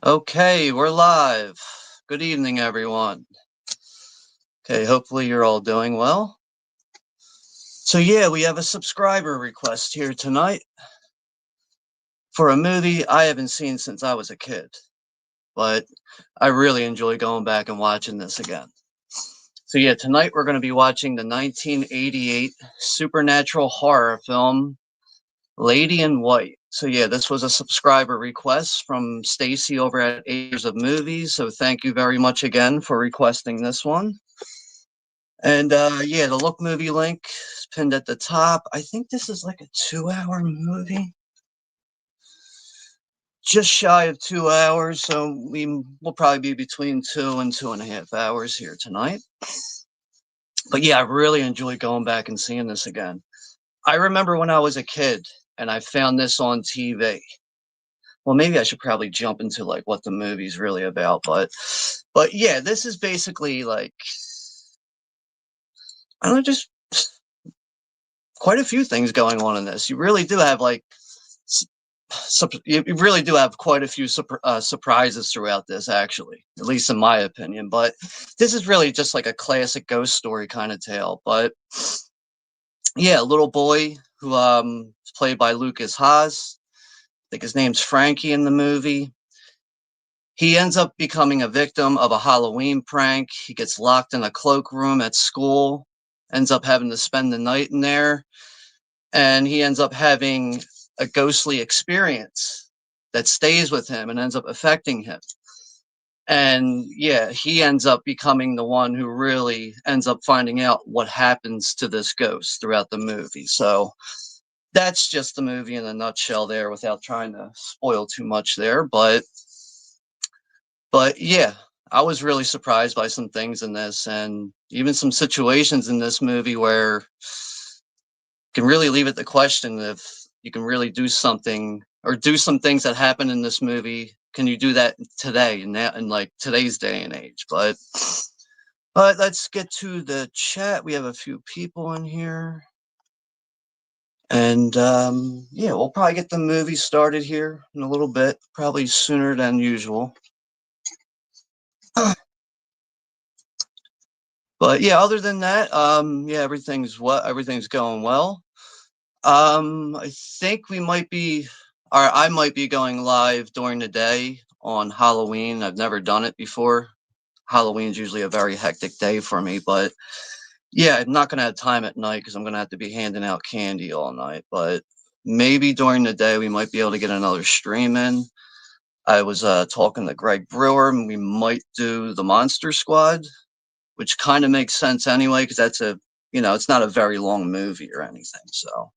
Okay, we're live. Good evening, everyone. Okay, hopefully you're all doing well. So yeah, we have a subscriber request here tonight for a movie I haven't seen since I was a kid, but I really enjoy going back and watching this again. So yeah, tonight we're going to be watching the 1988 supernatural horror film, Lady in White. So yeah, this was a subscriber request from Stacy over at Acres of Movies. So thank you very much again for requesting this one. And yeah, the Look movie link is pinned at the top. I think this is like a 2-hour movie, just shy of 2 hours. So we will probably be between 2 and 2.5 hours here tonight. But yeah, I really enjoy going back and seeing this again. I remember when I was a kid and I found this on TV. Well, maybe I should probably jump into like what the movie's really about, but yeah, this is basically like, I don't know, just quite a few things going on in this. You really do have like you really do have quite a few surprises throughout this, actually, at least in my opinion. But this is really just like a classic ghost story kind of tale. But yeah, a little boy who is played by Lucas Haas. I think his name's Frankie in the movie. He ends up becoming a victim of a Halloween prank. He gets locked in a cloakroom at school, ends up having to spend the night in there, and he ends up having a ghostly experience that stays with him and ends up affecting him. And yeah, he ends up becoming the one who really ends up finding out what happens to this ghost throughout the movie. So that's just the movie in a nutshell there without trying to spoil too much there. But yeah, I was really surprised by some things in this and even some situations in this movie where can really leave it the question if you can really do something or do some things that happen in this movie. Can you do that today in like today's day and age? But let's get to the chat. We have a few people in here. And yeah, we'll probably get the movie started here in a little bit, probably sooner than usual. But yeah, other than that, yeah, everything's going well. I think we might be, or I might be going live during the day on Halloween. I've never done it before. Halloween's usually a very hectic day for me, but yeah, I'm not gonna have time at night because I'm gonna have to be handing out candy all night. But maybe during the day we might be able to get another stream in. I was talking to Greg Brewer, and we might do the Monster Squad, which kind of makes sense anyway, because that's it's not a very long movie or anything. So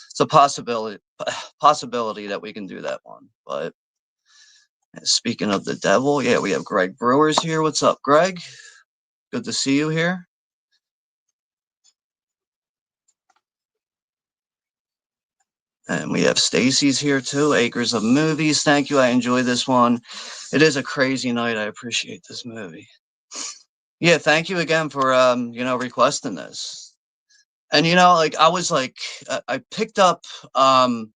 it's a possibility that we can do that one. But speaking of the devil, yeah, we have Greg Brewers here. What's up, Greg? Good to see you here. And we have Stacy's here too. Acres of Movies. Thank you. I enjoy this one. It is a crazy night. I appreciate this movie. Yeah, thank you again for requesting this. And like I was like I picked up the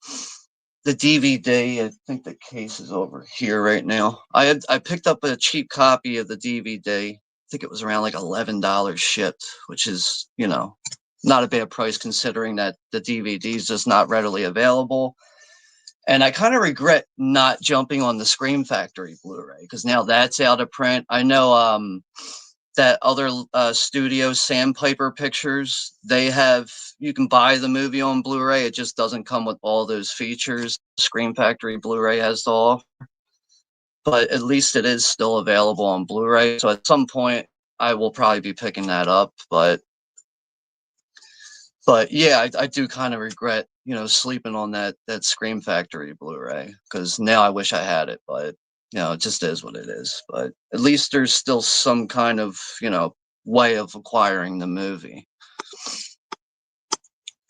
DVD. I think the case is over here right now. I picked up a cheap copy of the DVD. I think it was around like $11 shipped, which is, not a bad price considering that the DVD is just not readily available. And I kind of regret not jumping on the Scream Factory Blu-ray because now that's out of print. I know that other studio, Sandpiper Pictures, you can buy the movie on Blu-ray. It just doesn't come with all those features Scream Factory Blu-ray has to offer. But at least it is still available on Blu-ray. So at some point, I will probably be picking that up. But yeah, I do kind of regret, sleeping on that Scream Factory Blu-ray because now I wish I had it, but it just is what it is. But at least there's still some kind of, way of acquiring the movie.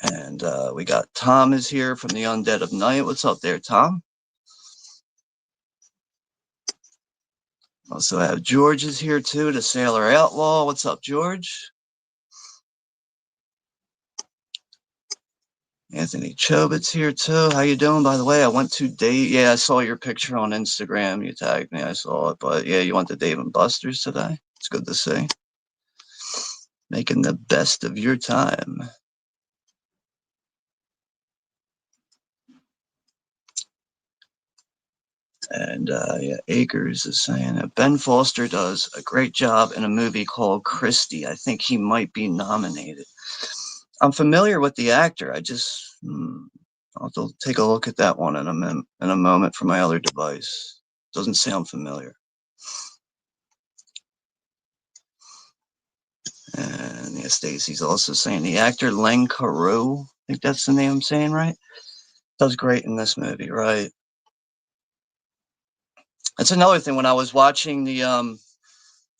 And we got Tom is here from the Undead of Night. What's up there, Tom? Also have George is here too, the Sailor Outlaw. What's up, George? Anthony Chobit's here too. How you doing, by the way? I went to Dave. Yeah, I saw your picture on Instagram. You tagged me. I saw it. But yeah, you went to Dave and Buster's today. It's good to see. Making the best of your time. And yeah, Akers is saying that Ben Foster does a great job in a movie called Christie. I think he might be nominated. I'm familiar with the actor. I just I'll have to take a look at that one in a moment from my other device. Doesn't sound familiar. And yeah, Stacy's also saying the actor Len Carew, I think that's the name I'm saying right, does great in this movie, right? That's another thing. When I was watching the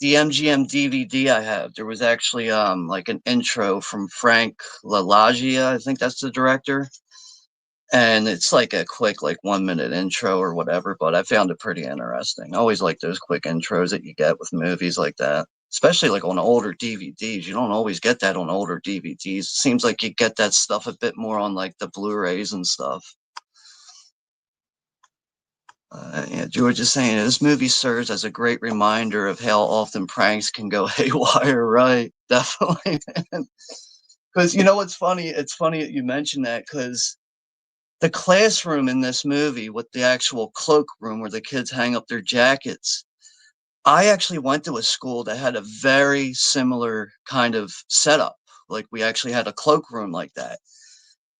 MGM DVD I have, there was actually like an intro from Frank LaLaggia, I think that's the director. And it's like a quick, like 1 minute intro or whatever, but I found it pretty interesting. I always like those quick intros that you get with movies like that, especially like on older DVDs. You don't always get that on older DVDs. It seems like you get that stuff a bit more on like the Blu-rays and stuff. Yeah, George is saying this movie serves as a great reminder of how often pranks can go haywire. Right, definitely. Because you know what's funny? It's funny that you mentioned that because the classroom in this movie with the actual cloakroom where the kids hang up their jackets. I actually went to a school that had a very similar kind of setup. Like we actually had a cloakroom like that.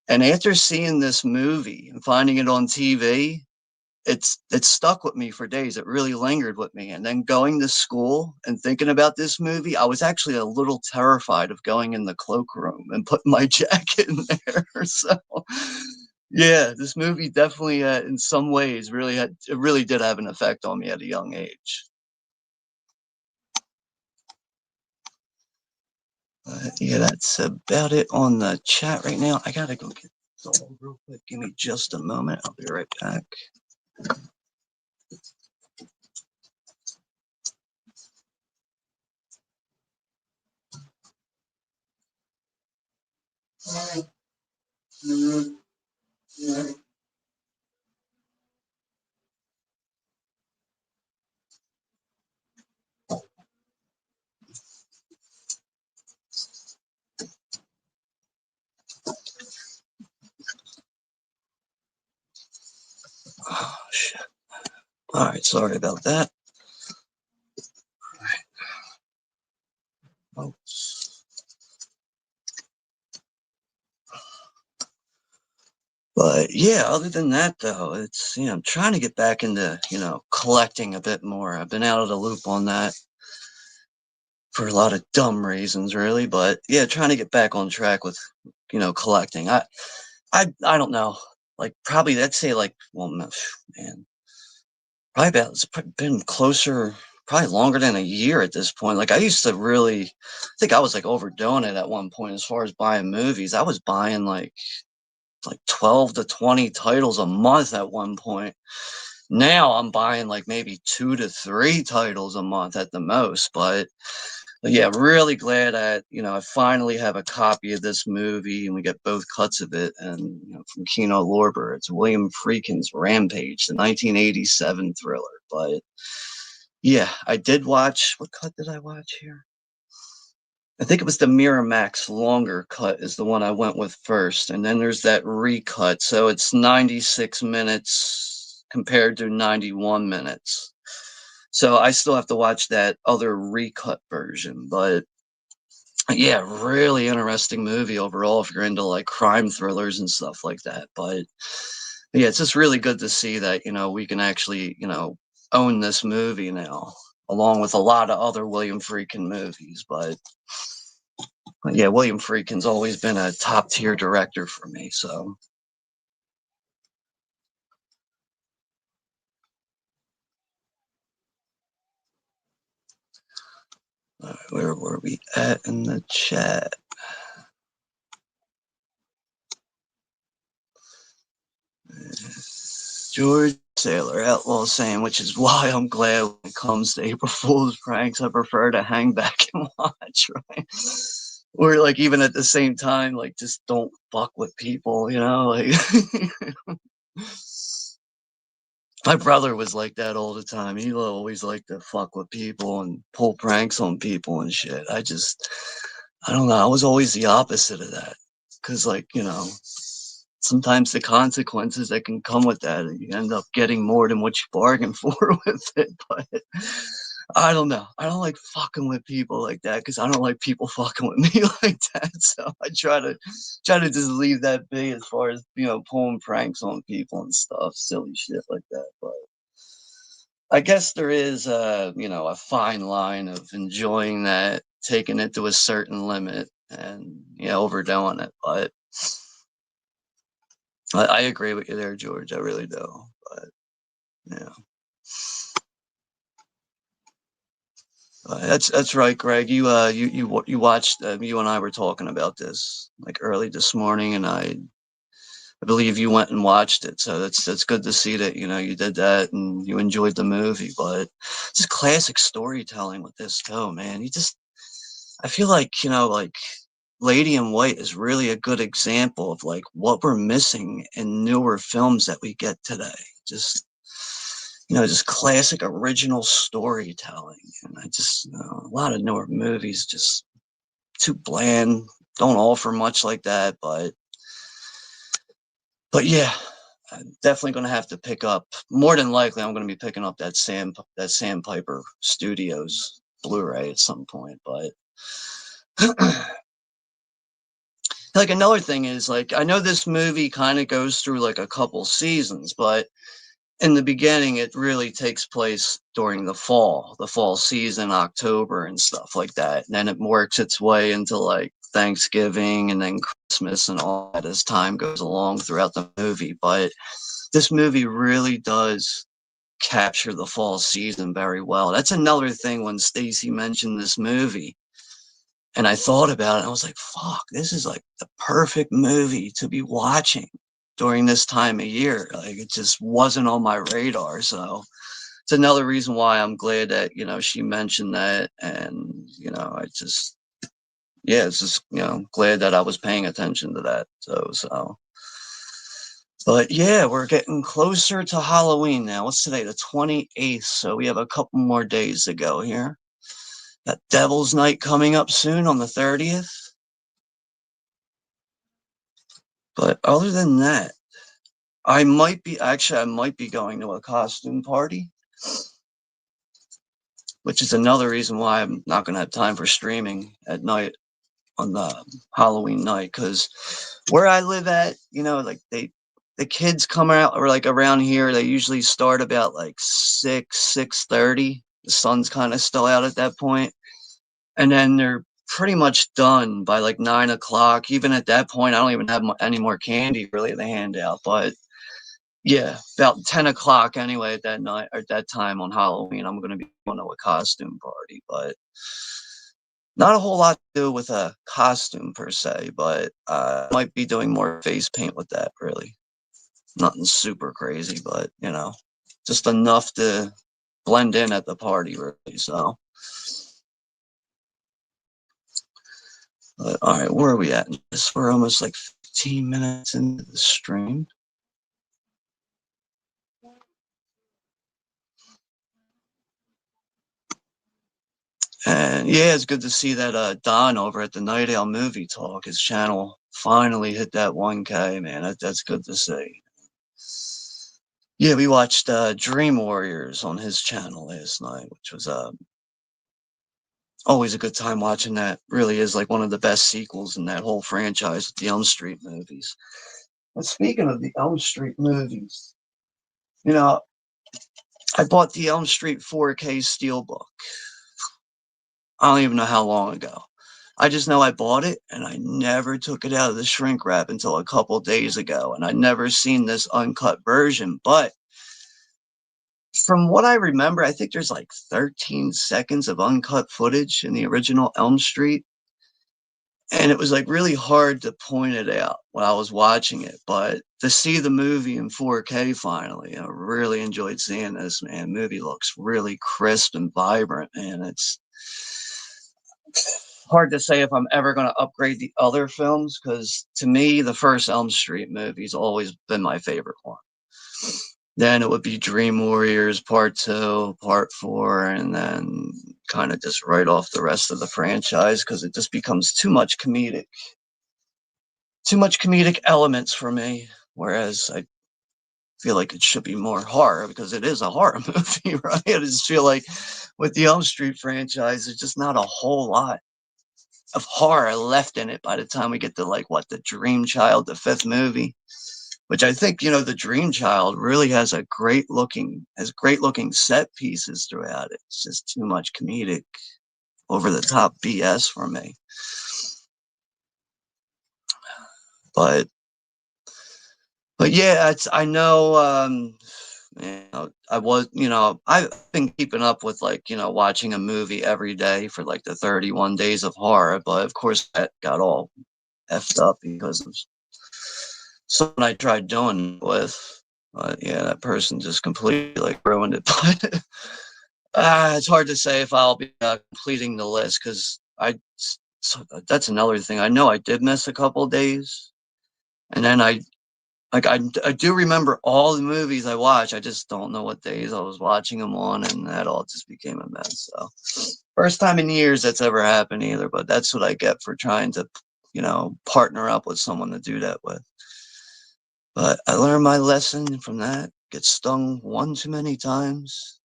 And after seeing this movie and finding it on TV, it's stuck with me for days. It really lingered with me. And then going to school and thinking about this movie, I was actually a little terrified of going in the cloakroom and putting my jacket in there. So yeah, this movie definitely, in some ways, it really did have an effect on me at a young age. Yeah, that's about it on the chat right now. I gotta go get this all real quick. Give me just a moment. I'll be right back. Oh, shit. All right, sorry about that. Oh. But yeah, other than that, though, it's I'm trying to get back into collecting a bit more. I've been out of the loop on that for a lot of dumb reasons, really. But yeah, trying to get back on track with collecting. I don't know, like probably let's say like well, man, probably about it's been closer, probably longer than a year at this point. Like I used to really, I think I was like overdoing it at one point as far as buying movies. I was buying like 12 to 20 titles a month at one point. Now I'm buying like maybe 2 to 3 titles a month at the most. But yeah, really glad that I finally have a copy of this movie and we get both cuts of it. And from Kino Lorber, it's William Friedkin's Rampage, the 1987 thriller. But yeah, I did watch. What cut did I watch here? I think it was the Miramax longer cut is the one I went with first, and then there's that recut. So it's 96 minutes compared to 91 minutes. So I still have to watch that other recut version, but yeah, really interesting movie overall if you're into like crime thrillers and stuff like that. But yeah, it's just really good to see that we can actually own this movie now, along with a lot of other William Friedkin movies. But yeah, William Friedkin's always been a top tier director for me. So where were we at in the chat? George Sailor Outlaw saying, which is why I'm glad when it comes to April Fool's pranks, I prefer to hang back and watch, right? or like even at the same time, like just don't fuck with people, you know, like my brother was like that all the time. He always liked to fuck with people and pull pranks on people and shit. I don't know. I was always the opposite of that. Cause like, you know, sometimes the consequences that can come with that, you end up getting more than what you bargained for with it. But I don't know. I don't like fucking with people like that because I don't like people fucking with me like that. So I try to just leave that be as far as, you know, pulling pranks on people and stuff, silly shit like that. But I guess there is you know, a fine line of enjoying that, taking it to a certain limit and, you know, overdoing it. But I agree with you there, George. I really do. But yeah. That's right, Greg. You watched. You and I were talking about this like early this morning, and I believe you went and watched it. So that's good to see that, you know, you did that and you enjoyed the movie. But just classic storytelling with this too, man. You just I feel like, you know, like Lady in White is really a good example of like what we're missing in newer films that we get today. Just, you know, just classic original storytelling. And I just, you know, a lot of newer movies just too bland, don't offer much like that. But yeah, I'm definitely going to have to pick up. More than likely, I'm going to be picking up that Sandpiper Studios Blu-ray at some point. But like another thing is like I know this movie kind of goes through like a couple seasons, but in the beginning it really takes place during the fall season, October and stuff like that. And then it works its way into like Thanksgiving and then Christmas and all that as time goes along throughout the movie. But this movie really does capture the fall season very well. That's another thing when Stacy mentioned this movie and I thought about it, I was like, fuck, this is like the perfect movie to be watching during this time of year. Like it just wasn't on my radar. So it's another reason why I'm glad that, you know, she mentioned that. And, you know, I just, yeah, it's just, you know, glad that I was paying attention to that. So, but yeah, we're getting closer to Halloween now. What's today? The 28th. So we have a couple more days to go here. Got Devil's Night coming up soon on the 30th. But other than that, I might be going to a costume party, which is another reason why I'm not going to have time for streaming at night on the Halloween night. Because where I live at, you know, like the kids come out or like around here, they usually start about like 6:30. The sun's kind of still out at that point, and then they're pretty much done by like 9 o'clock. Even at that point, I don't even have any more candy really to hand out, but yeah, about 10 o'clock anyway at that night or at that time on Halloween, I'm going to be going to a costume party, but not a whole lot to do with a costume per se, but I might be doing more face paint with that, really. Nothing super crazy, but, you know, just enough to blend in at the party, really. So, but, all right, where are we at? We're almost like 15 minutes into the stream. And yeah, it's good to see that Don over at the Night Owl Movie Talk, his channel finally hit that 1K, man. That's good to see. Yeah, we watched Dream Warriors on his channel last night, which was always a good time watching that. Really is like one of the best sequels in that whole franchise with the Elm Street movies. And speaking of the Elm Street movies, you know, I bought the Elm Street 4K Steelbook. I don't even know how long ago. I just know I bought it and I never took it out of the shrink wrap until a couple days ago. And I never seen this uncut version. But from what I remember, I think there's like 13 seconds of uncut footage in the original Elm Street. And it was like really hard to point it out when I was watching it. But to see the movie in 4K finally, I really enjoyed seeing this, man. Movie looks really crisp and vibrant, man. It's hard to say if I'm ever going to upgrade the other films because to me, the first Elm Street movie's always been my favorite one. Then it would be Dream Warriors Part 2, Part 4, and then kind of just write off the rest of the franchise because it just becomes too much comedic elements for me. Whereas I feel like it should be more horror because it is a horror movie, right? I just feel like with the Elm Street franchise, there's just not a whole lot of horror left in it by the time we get to like what the Dream Child, the fifth movie, which I think the Dream Child really has great looking set pieces throughout it. It's just too much comedic, over the top BS for me. But yeah, I know. I've been keeping up with like watching a movie every day for like the 31 days of horror, but of course that got all effed up because of someone I tried doing it with. But yeah, that person just completely like ruined it. But it's hard to say if I'll be completing the list because that's another thing. I know I did miss a couple of days, and then I do remember all the movies I watched. I just don't know what days I was watching them on, and that all just became a mess. So, first time in years that's ever happened either. But that's what I get for trying to, partner up with someone to do that with. But I learned my lesson from that. Get stung one too many times.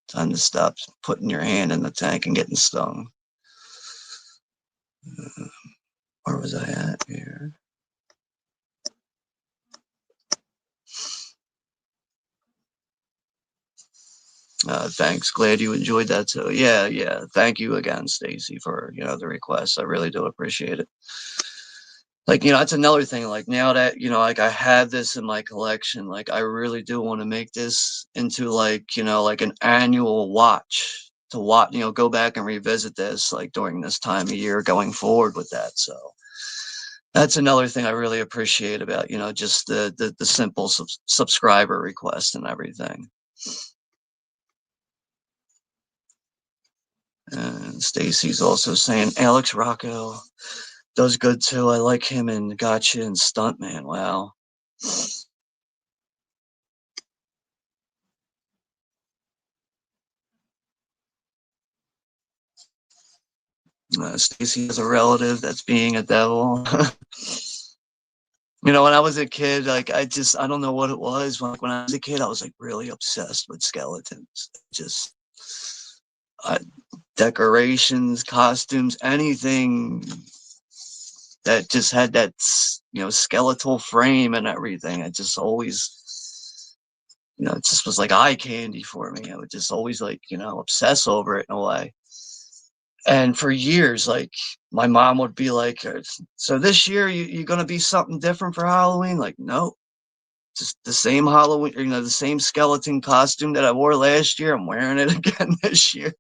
Time to stop putting your hand in the tank and getting stung. Where was I at here? Thanks. Glad you enjoyed that too. Yeah, yeah. Thank you again, Stacy, for the request. I really do appreciate it. Like, that's another thing. Like now that, like I have this in my collection, like I really do want to make this into like, like an annual watch to watch, go back and revisit this like during this time of year going forward with that. So that's another thing I really appreciate about, just the simple subscriber request and everything. And Stacy's also saying Alex Rocco does good too. I like him in Gotcha and Stuntman. Wow. Stacy has a relative that's being a devil. When I was a kid, like I don't know what it was. When I was a kid, I was like really obsessed with skeletons. Just uh, decorations, costumes, anything that just had that skeletal frame and everything. I just always, it just was like eye candy for me. I would just always like obsess over it in a way. And for years, like my mom would be like, "So this year you gonna be something different for Halloween?" Like, no, just the same Halloween, the same skeleton costume that I wore last year. I'm wearing it again this year.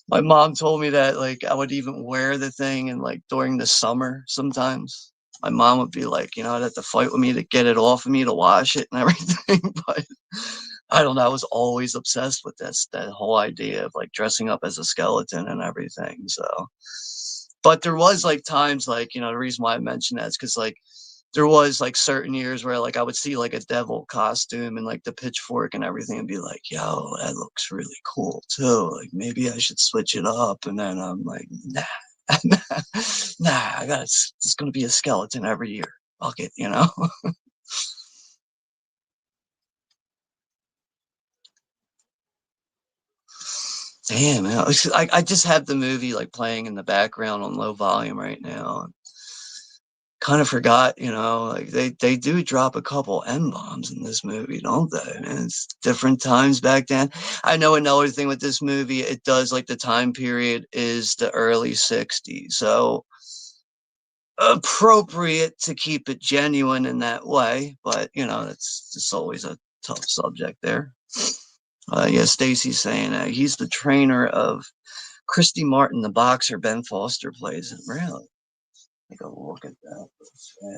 My mom told me that like I would even wear the thing and like during the summer sometimes. My mom would be like, I'd have to fight with me to get it off of me to wash it and everything. But I don't know. I was always obsessed with that whole idea of like dressing up as a skeleton and everything. So, but there was like times like, the reason why I mentioned that is because like there was like certain years where like I would see like a devil costume and like the pitchfork and everything and be like, yo, that looks really cool too. Like maybe I should switch it up. And then I'm like, nah, nah, it's gonna be a skeleton every year. Fuck it. Damn, man. I just have the movie like playing in the background on low volume right now. Kind of forgot, like they do drop a couple N bombs in this movie, don't they? And it's different times back then. I know another thing with this movie, it does like the time period is the early 60s. So appropriate to keep it genuine in that way, but it's just always a tough subject there. Yeah, Stacy's saying he's the trainer of Christy Martin, the boxer Ben Foster plays. Really? Take a look at that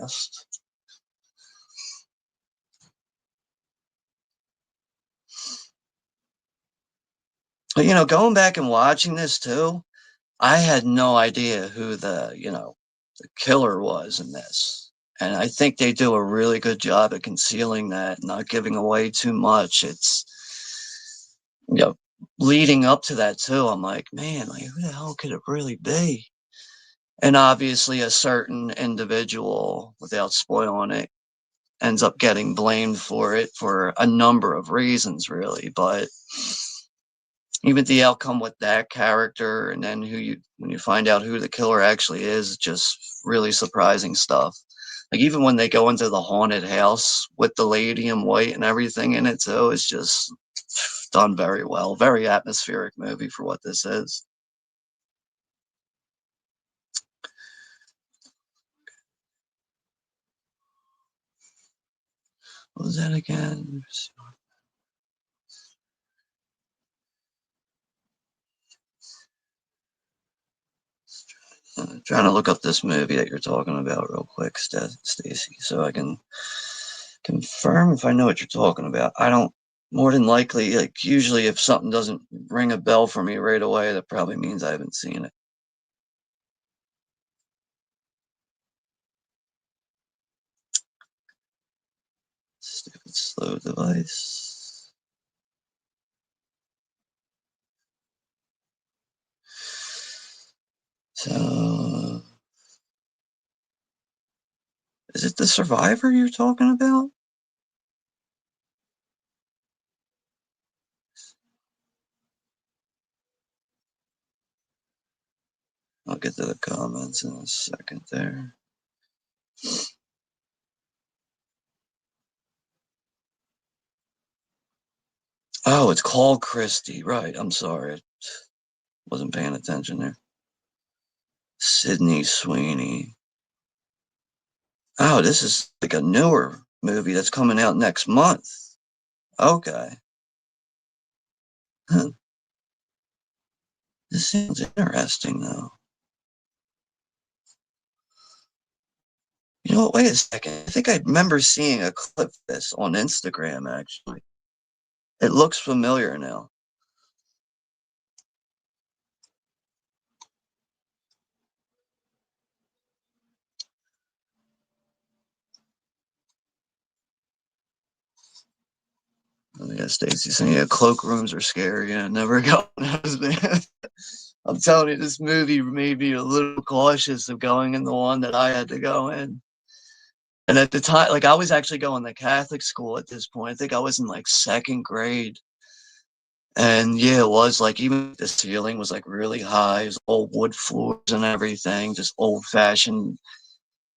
fast. But going back and watching this too, I had no idea who the killer was in this. And I think they do a really good job at concealing that, not giving away too much. It's, you know, leading up to that too. I'm like, man, like who the hell could it really be? And obviously a certain individual, without spoiling it, ends up getting blamed for it for a number of reasons, really. But even the outcome with that character, and then when you find out who the killer actually is, just really surprising stuff. Like even when they go into the haunted house with the lady in white and everything in it too, it's just done very well. Very atmospheric movie for what this is. What was that again? Trying to look up this movie that you're talking about real quick, Stacy, so I can confirm if I know what you're talking about. I don't. More than likely, like usually, if something doesn't ring a bell for me right away, that probably means I haven't seen it. Stupid slow device. So, is it the Survivor you're talking about? I'll get to the comments in a second there. Oh, it's called Christie. Right. I'm sorry. Wasn't paying attention there. Sydney Sweeney. Oh, this is like a newer movie that's coming out next month. Okay. Huh. This sounds interesting, though. You know what? Wait a second. I think I remember seeing a clip of this on Instagram, actually. It looks familiar now. Yeah, Stacy saying, yeah, cloakrooms are scary. Yeah, never go in those, man. I'm telling you, this movie made me a little cautious of going in the one that I had to go in. And at the time, like I was actually going to Catholic school at this point. I think I was in like second grade. And yeah, it was like even the ceiling was like really high. It was old wood floors and everything, just old fashioned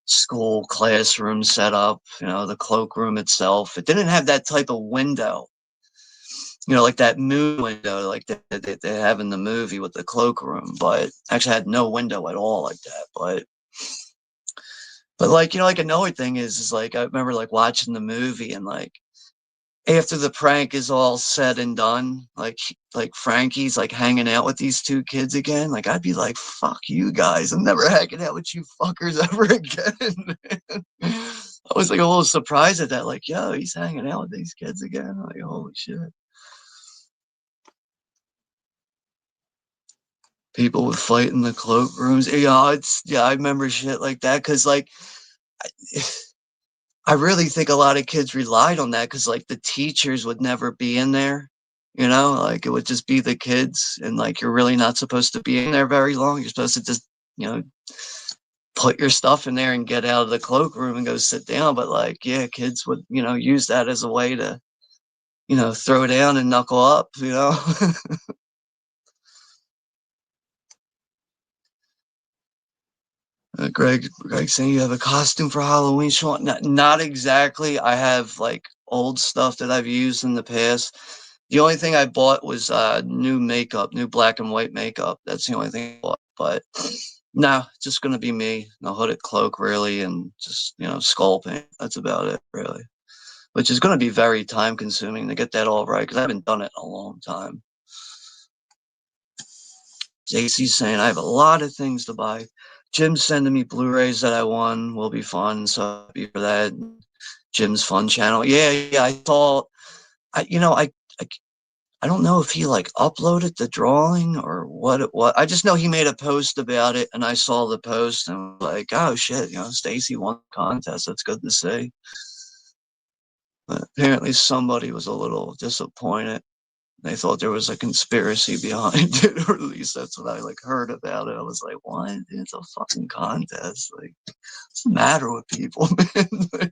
school classroom setup, the cloakroom itself. It didn't have that type of window, like that moon window like they have in the movie with the cloakroom, but actually had no window at all like that. But like, like another thing is like I remember like watching the movie and like after the prank is all said and done, like Frankie's like hanging out with these two kids again. Like I'd be like, "Fuck you guys! I'm never hanging out with you fuckers ever again." I was like a little surprised at that. Like, yo, he's hanging out with these kids again. I'm like, holy shit! People would fight in the cloakrooms. Yeah, I remember shit like that because like. I really think a lot of kids relied on that because like the teachers would never be in there, like it would just be the kids and like you're really not supposed to be in there very long. You're supposed to just, put your stuff in there and get out of the cloakroom and go sit down. But like, yeah, kids would, use that as a way to, throw down and knuckle up. Greg saying you have a costume for Halloween, Sean? Not exactly. I have like old stuff that I've used in the past. The only thing I bought was new makeup, new black and white makeup. That's the only thing I bought. But no, just gonna be me. No hooded cloak really, and just skull paint. That's about it really. Which is gonna be very time consuming to get that all right because I haven't done it in a long time. JC's saying I have a lot of things to buy. Jim's sending me Blu-rays that I won. Will be fun, so happy for that. Jim's Fun Channel. Yeah, I thought. I I don't know if he like uploaded the drawing or what it was. I just know he made a post about it, and I saw the post and was like, oh shit, Stacy won the contest. That's good to see. But apparently somebody was a little disappointed. They thought there was a conspiracy behind it, or at least that's what I like heard about it. I was like, what? It's a fucking contest. Like, what's the matter with people, man?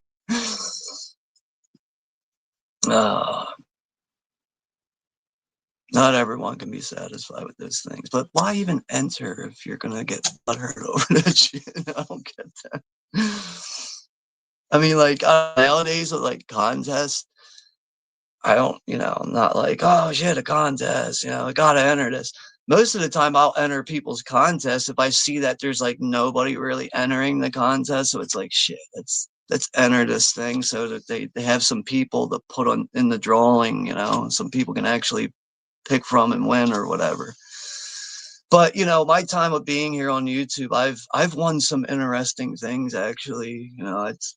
uh, Not everyone can be satisfied with those things, but why even enter if you're gonna get butthurt over that shit? I don't get that. I mean, like nowadays with like contests, I don't, I'm not like, oh shit, a contest, I gotta enter this. Most of the time, I'll enter people's contests if I see that there's like nobody really entering the contest. So it's like, shit, let's enter this thing so that they have some people to put on in the drawing, some people can actually pick from and win or whatever. But my time of being here on YouTube, I've won some interesting things actually. It's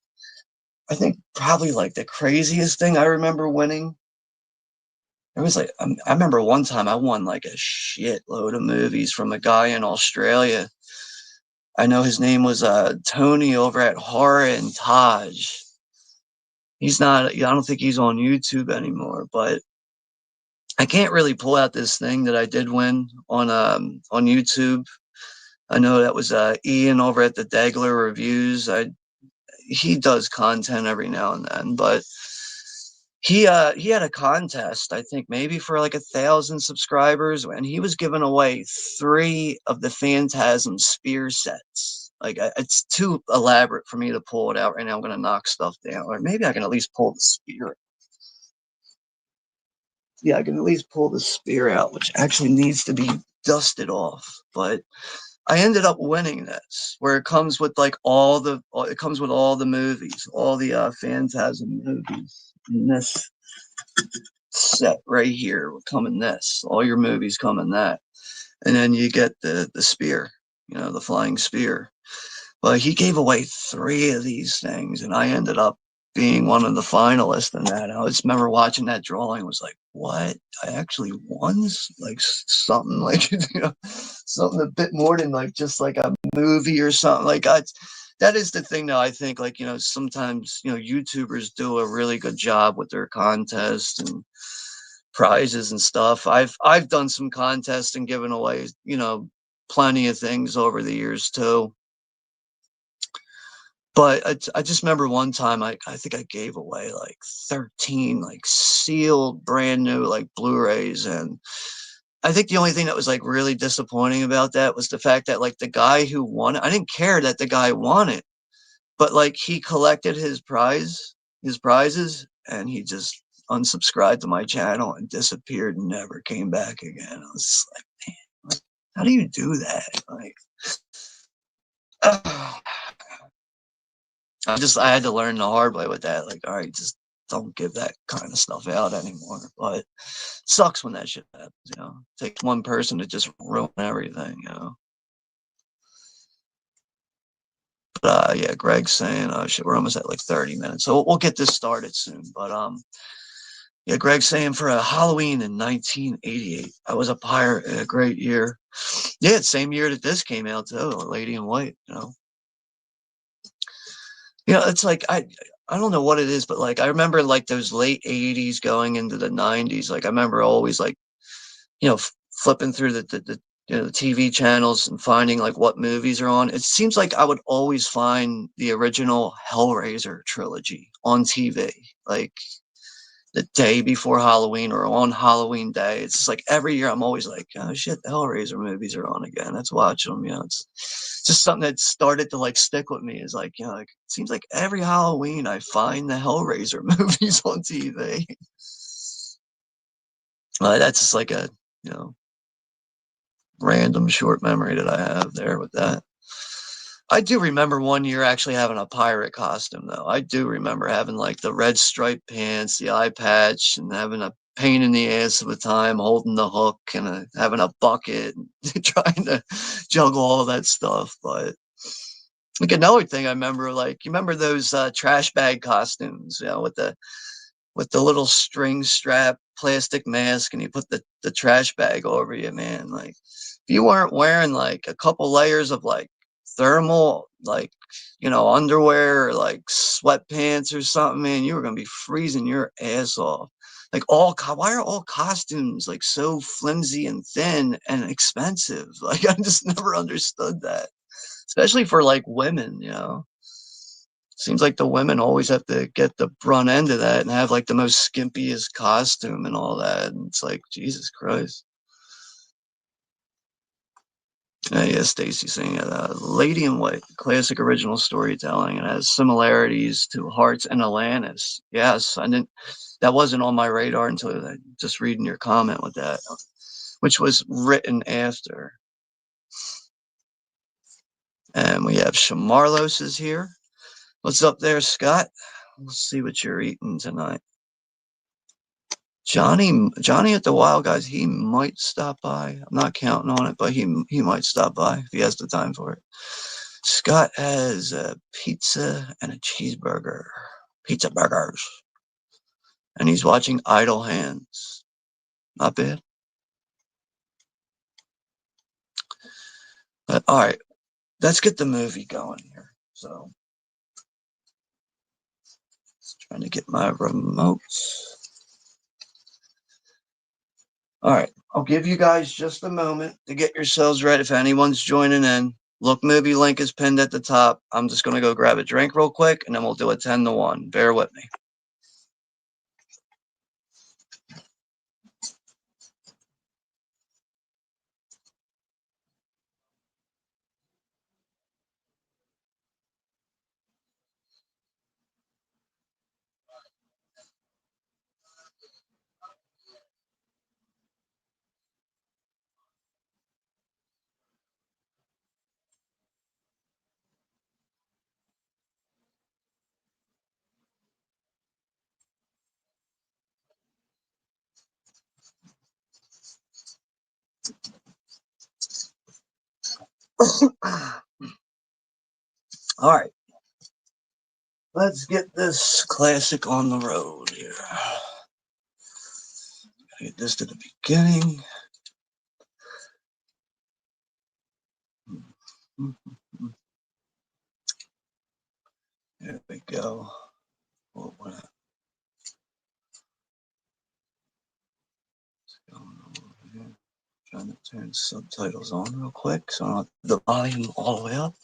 I think probably like the craziest thing I remember winning. It was like I remember one time I won like a shit load of movies from a guy in Australia. I know his name was Tony over at Horror and Taj. He's not. I don't think he's on YouTube anymore, but I can't really pull out this thing that I did win on YouTube. I know that was Ian over at the Degler Reviews. He does content every now and then, but he had a contest, I think maybe for like 1,000 subscribers, and he was giving away 3 of the Phantasm spear sets. Like it's too elaborate for me to pull it out right now. I'm gonna knock stuff down, or maybe I can at least pull the spear. Yeah, I can at least pull the spear out, which actually needs to be dusted off. But I ended up winning this, where it comes with like it comes with all the movies, all the Phantasm movies in this set right here will come in this. All your movies come in that, and then you get the spear, the flying spear. But he gave away 3 of these things, and I ended up being one of the finalists in that. I just remember watching that drawing, was like, what? I actually won like something like something a bit more than like just like a movie or something. Like that is the thing though. I think like sometimes YouTubers do a really good job with their contests and prizes and stuff. I've done some contests and given away plenty of things over the years too. But I just remember one time I think I gave away like 13 like sealed brand new like Blu-rays, and I think the only thing that was like really disappointing about that was the fact that like the guy who won it, I didn't care that the guy won it, but like he collected his prizes, and he just unsubscribed to my channel and disappeared and never came back again. I was just like, man, how do you do that? Like, I had to learn the hard way with that. Like, all right, just don't give that kind of stuff out anymore. But it sucks when that shit happens. It takes one person to just ruin everything. But yeah, Greg's saying, oh shit, we're almost at like 30 minutes, so we'll get this started soon. But yeah, Greg's saying for a Halloween in 1988, I was a pirate in a great year. Yeah, it's same year that this came out too, Lady in White. It's like I don't know what it is, but like I remember like those late 80s going into the 90s. Like I remember always like flipping through the TV channels and finding like what movies are on. It seems like I would always find the original Hellraiser trilogy on TV, like the day before Halloween or on Halloween day. It's just like every year I'm always like, oh shit, the Hellraiser movies are on again. Let's watch them. It's just something that started to like stick with me. Is like, like it seems like every Halloween I find the Hellraiser movies on TV. That's just like a random short memory that I have there with that. I do remember one year actually having a pirate costume, though. I do remember having like the red striped pants, the eye patch, and having a pain in the ass of a time holding the hook and having a bucket and trying to juggle all that stuff. But like another thing I remember, like you remember those trash bag costumes, with the little string strap plastic mask and he put the trash bag over you, man. Like, if you weren't wearing like a couple layers of like thermal, like, underwear or like sweatpants or something, man, you were gonna be freezing your ass off. Like, why are all costumes like so flimsy and thin and expensive? Like, I just never understood that, especially for like women. Seems like the women always have to get the brunt end of that and have like the most skimpiest costume and all that. And it's like, Jesus Christ. Yeah, Stacy saying Lady in White, classic original storytelling, and has similarities to Hearts and Atlantis. Yes, I didn't. That wasn't on my radar until just reading your comment with that, which was written after. And we have Shamarlos is here. What's up there, Scott? We'll see what you're eating tonight. Johnny at the Wild Guys, he might stop by. I'm not counting on it, but he might stop by if he has the time for it. Scott has a pizza and a cheeseburger. Pizza burgers. And he's watching Idle Hands. Not bad. But all right, let's get the movie going here. So, trying to get my remotes. All right, I'll give you guys just a moment to get yourselves ready. If anyone's joining in, look, movie link is pinned at the top. I'm just going to go grab a drink real quick, and then we'll do a 10-1. Bear with me. All right, let's get this classic on the road here. Get this to the beginning. There we go. Trying to turn subtitles on real quick so I don't have the volume all the way up.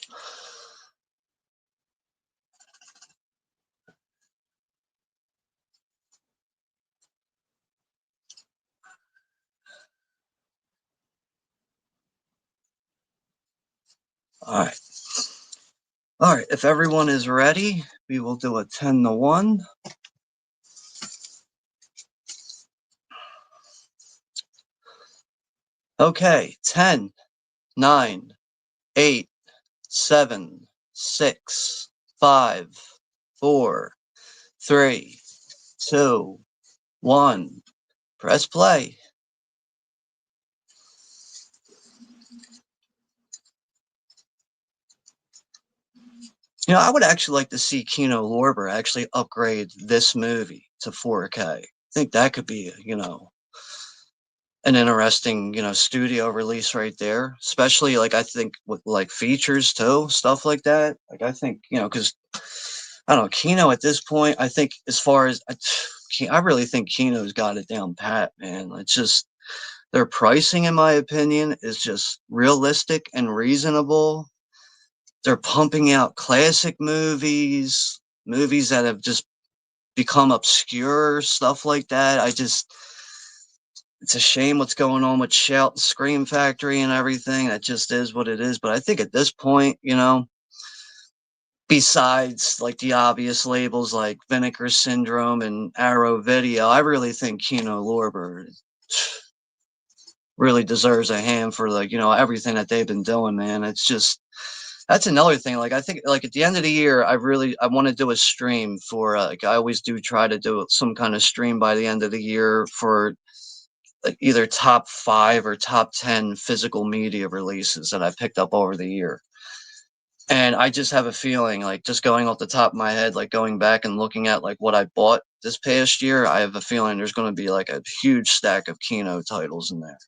All right. All right. If everyone is ready, we will do a 10-1. Okay. 10, 9, 8, 7, 6, 5, 4, 3, 2, 1. Press play. I would actually like to see Kino Lorber actually upgrade this movie to 4K. I think that could be, an interesting, studio release right there. Especially like I think with like features too, stuff like that. Like I think, because I don't know, Kino at this point, I think as far as I really think Kino's got it down pat, man. It's just their pricing, in my opinion, is just realistic and reasonable. They're pumping out classic movies that have just become obscure, stuff like that. It's a shame what's going on with Shout and Scream Factory and everything. That just is what it is. But I think at this point, besides like the obvious labels like Vinegar Syndrome and Arrow Video, I really think Kino Lorber really deserves a hand for like, everything that they've been doing, man. It's just, that's another thing. Like, I think like at the end of the year, I want to do a stream for, like I always do try to do some kind of stream by the end of the year for like either top 5 or top 10 physical media releases that I picked up over the year. And I just have a feeling, like, just going off the top of my head, like, going back and looking at, like, what I bought this past year, I have a feeling there's gonna be, like, a huge stack of Kino titles in there.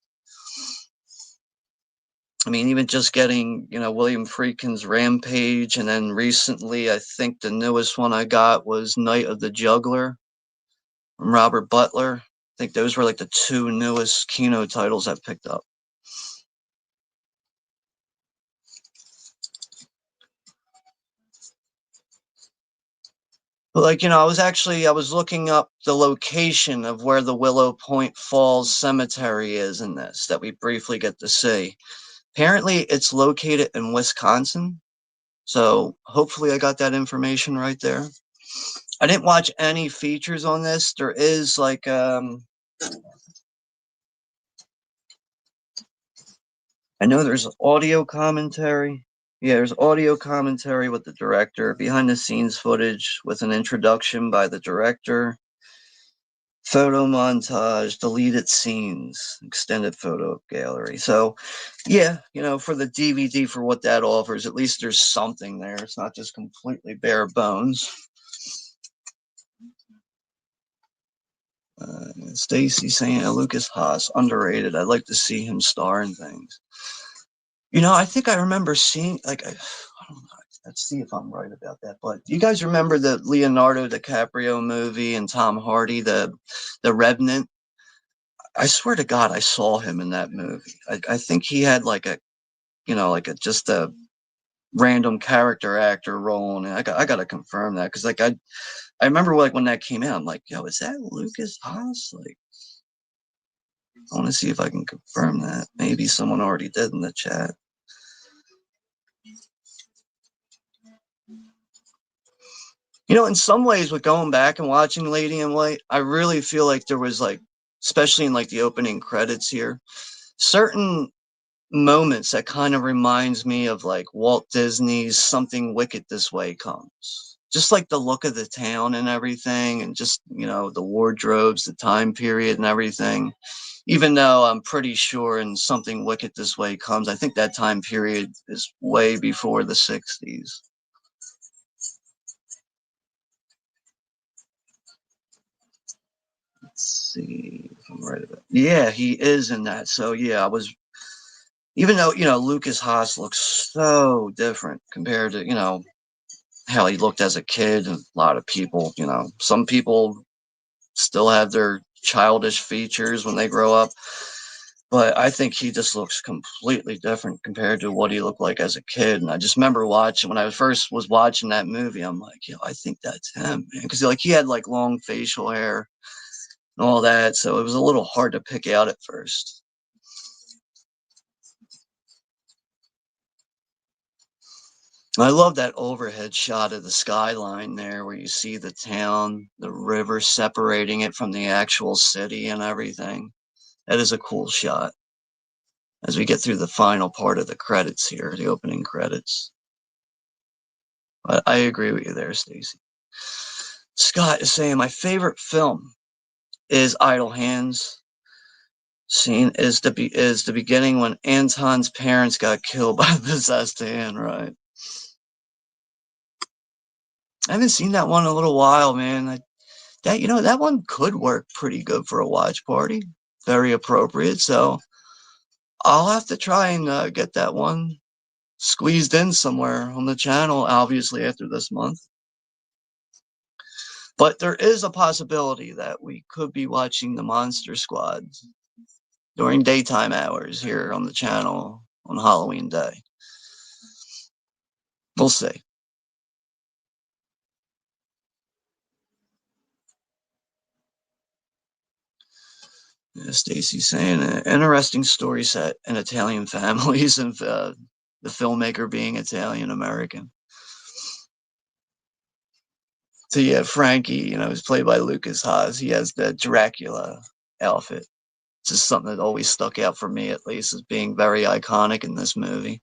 I mean, even just getting, William Friedkin's Rampage, and then recently, I think the newest one I got was Night of the Juggler from Robert Butler. I think those were, like, the 2 newest Kino titles I picked up. But, like, I was looking up the location of where the Willow Point Falls Cemetery is in this, that we briefly get to see. Apparently, it's located in Wisconsin, so hopefully I got that information right there. I didn't watch any features on this. There is, like, I know there's audio commentary. Yeah, there's audio commentary with the director, behind the scenes footage with an introduction by the director, photo montage, deleted scenes, extended photo gallery. So, yeah, for the DVD, for what that offers, at least there's something there. It's not just completely bare bones. Stacy saying Lucas Haas, underrated. I'd like to see him star in things. I think I remember seeing, like, I don't know. Let's see if I'm right about that. But do you guys remember the Leonardo DiCaprio movie and Tom Hardy, the Revenant? I swear to God, I saw him in that movie. I think he had, like, like, just a random character actor role in it. I got to confirm that, because, like, I remember, like, when that came out, I'm like, yo, is that Lucas Haas? Like, I want to see if I can confirm that. Maybe someone already did in the chat. In some ways, with going back and watching Lady in White, I really feel like there was, like, especially in, like, the opening credits here, certain moments that kind of reminds me of, like, Walt Disney's Something Wicked This Way Comes. Just, like, the look of the town and everything, and just, the wardrobes, the time period and everything. Even though I'm pretty sure in Something Wicked This Way Comes, I think that time period is way before the 60s. Let's see if I'm right about. Yeah, he is in that. So yeah, I was, even though Lucas Haas looks so different compared to how he looked as a kid, and a lot of people, some people still have their childish features when they grow up, but I think he just looks completely different compared to what he looked like as a kid. And I just remember watching, when I first was watching that movie, I'm like, I think that's him, man, because, like, he had, like, long facial hair and all that, so it was a little hard to pick out at first. I love that overhead shot of the skyline there, where you see the town, the river separating it from the actual city and everything. That is a cool shot as we get through the final part of the credits here, the opening credits. But I agree with you there, Stacy. Scott is saying my favorite film is Idle Hands. Scene is the beginning when Anton's parents got killed by the possessed hand, right? I haven't seen that one in a little while, man. That one could work pretty good for a watch party. Very appropriate. So I'll have to try and get that one squeezed in somewhere on the channel, obviously, after this month. But there is a possibility that we could be watching the Monster Squad during daytime hours here on the channel on Halloween Day. We'll see. Yeah, Stacy's saying an interesting story set in Italian families, and the filmmaker being Italian American. So yeah, Frankie, is played by Lucas Haas. He has the Dracula outfit. It's just something that always stuck out for me, at least, as being very iconic in this movie.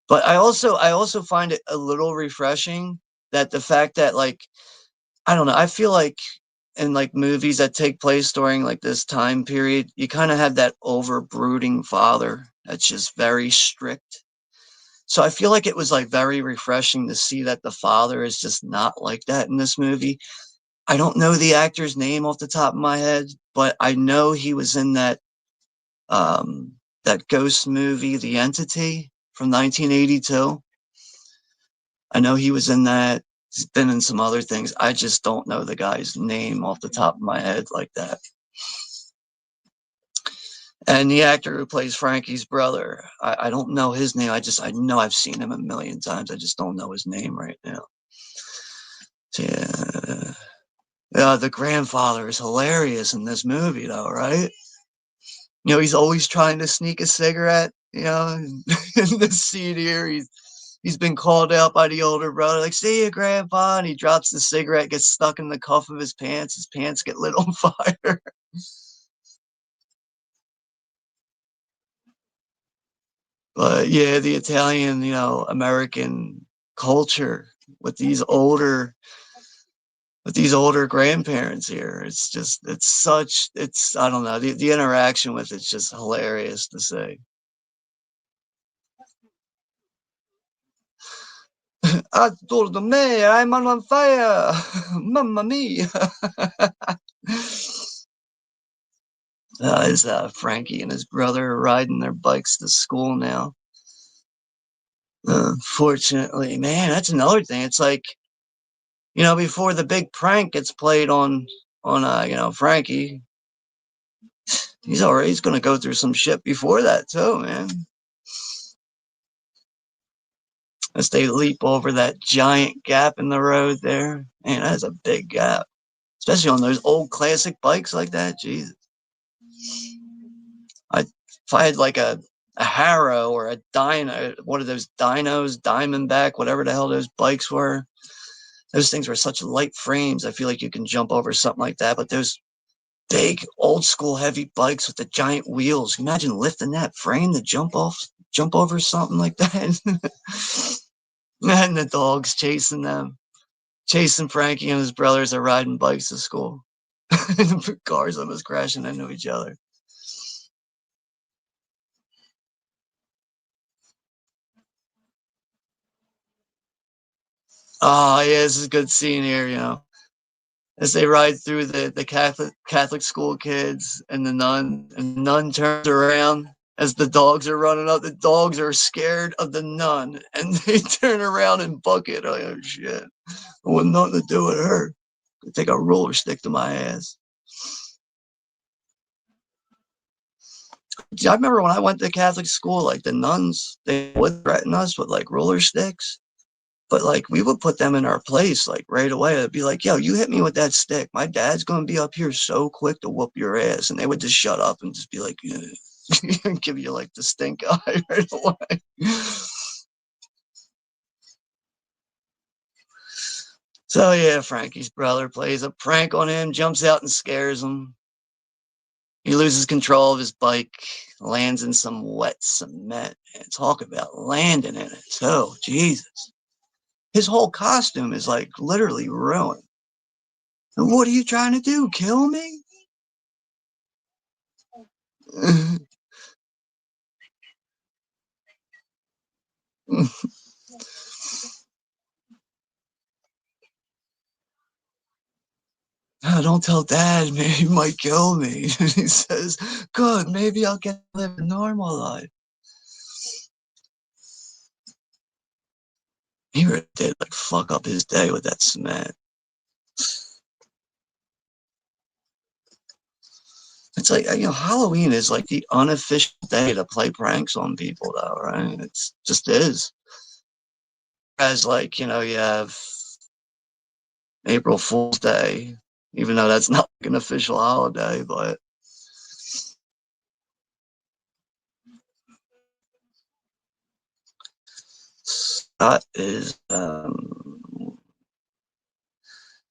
But I also find it a little refreshing that the fact that, like, I don't know, I feel like in, like, movies that take place during, like, this time period, you kind of have that over brooding father That's just very strict. So I feel like it was like very refreshing to see that the father is just not like that in this movie. I don't know the actor's name off the top of my head, but I know he was in um, that ghost movie, The Entity from 1982. I know he was in that. He's been in some other things. I just don't know the guy's name off the top of my head like that. And the actor who plays Frankie's brother, I don't know his name. I know I've seen him a million times. I just don't know his name right now. So, yeah. Yeah, the grandfather is hilarious in this movie, though, right? You know, he's always trying to sneak a cigarette. You know, in this scene here, he's been called out by the older brother, like, "See you, grandpa," and he drops the cigarette, gets stuck in the cuff of his pants. His pants get lit on fire. But yeah, the Italian, American culture with these older grandparents here. It's just it's I don't know, the interaction with it's just hilarious to say. I told them, "Hey, I'm on fire, mamma mia." Is Frankie and his brother are riding their bikes to school now. Fortunately, man, that's another thing. It's like, before the big prank gets played on Frankie, he's gonna go through some shit before that too, man. As they leap over that giant gap in the road there. Man, that's a big gap. Especially on those old classic bikes like that. Jesus. If I had like a Harrow or a Dyno, one of those Dinos, Diamondback, whatever the hell those bikes were, those things were such light frames. I feel like you can jump over something like that. But those big old school heavy bikes with the giant wheels, imagine lifting that frame to jump over something like that. And the dogs chasing them, chasing Frankie and his brothers are riding bikes to school. Cars almost crashing into each other. Oh yeah, this is a good scene here, as they ride through the Catholic school kids and the nun, and the nun turns around as the dogs are running up. The dogs are scared of the nun, and they turn around and book it. Like, oh shit, I want nothing to do with her. Take a roller stick to my ass. I remember when I went to Catholic school, like the nuns, they would threaten us with like roller sticks. But like we would put them in our place like right away. It'd be like, "Yo, you hit me with that stick. My dad's gonna be up here so quick to whoop your ass." And they would just shut up and just be like, "Yeah." And give you like the stink eye right away. So yeah, Frankie's brother plays a prank on him, jumps out and scares him. He loses control of his bike, lands in some wet cement. And talk about landing in it too. Jesus. His whole costume is like literally ruined. What are you trying to do? Kill me? Oh, don't tell dad, man, he might kill me. He says, "Good, maybe I'll get to live a normal life." He really did like fuck up his day with that cement. It's like, Halloween is like the unofficial day to play pranks on people, though, right? It's just is. As like, you have April Fool's Day, even though that's not like an official holiday, but that is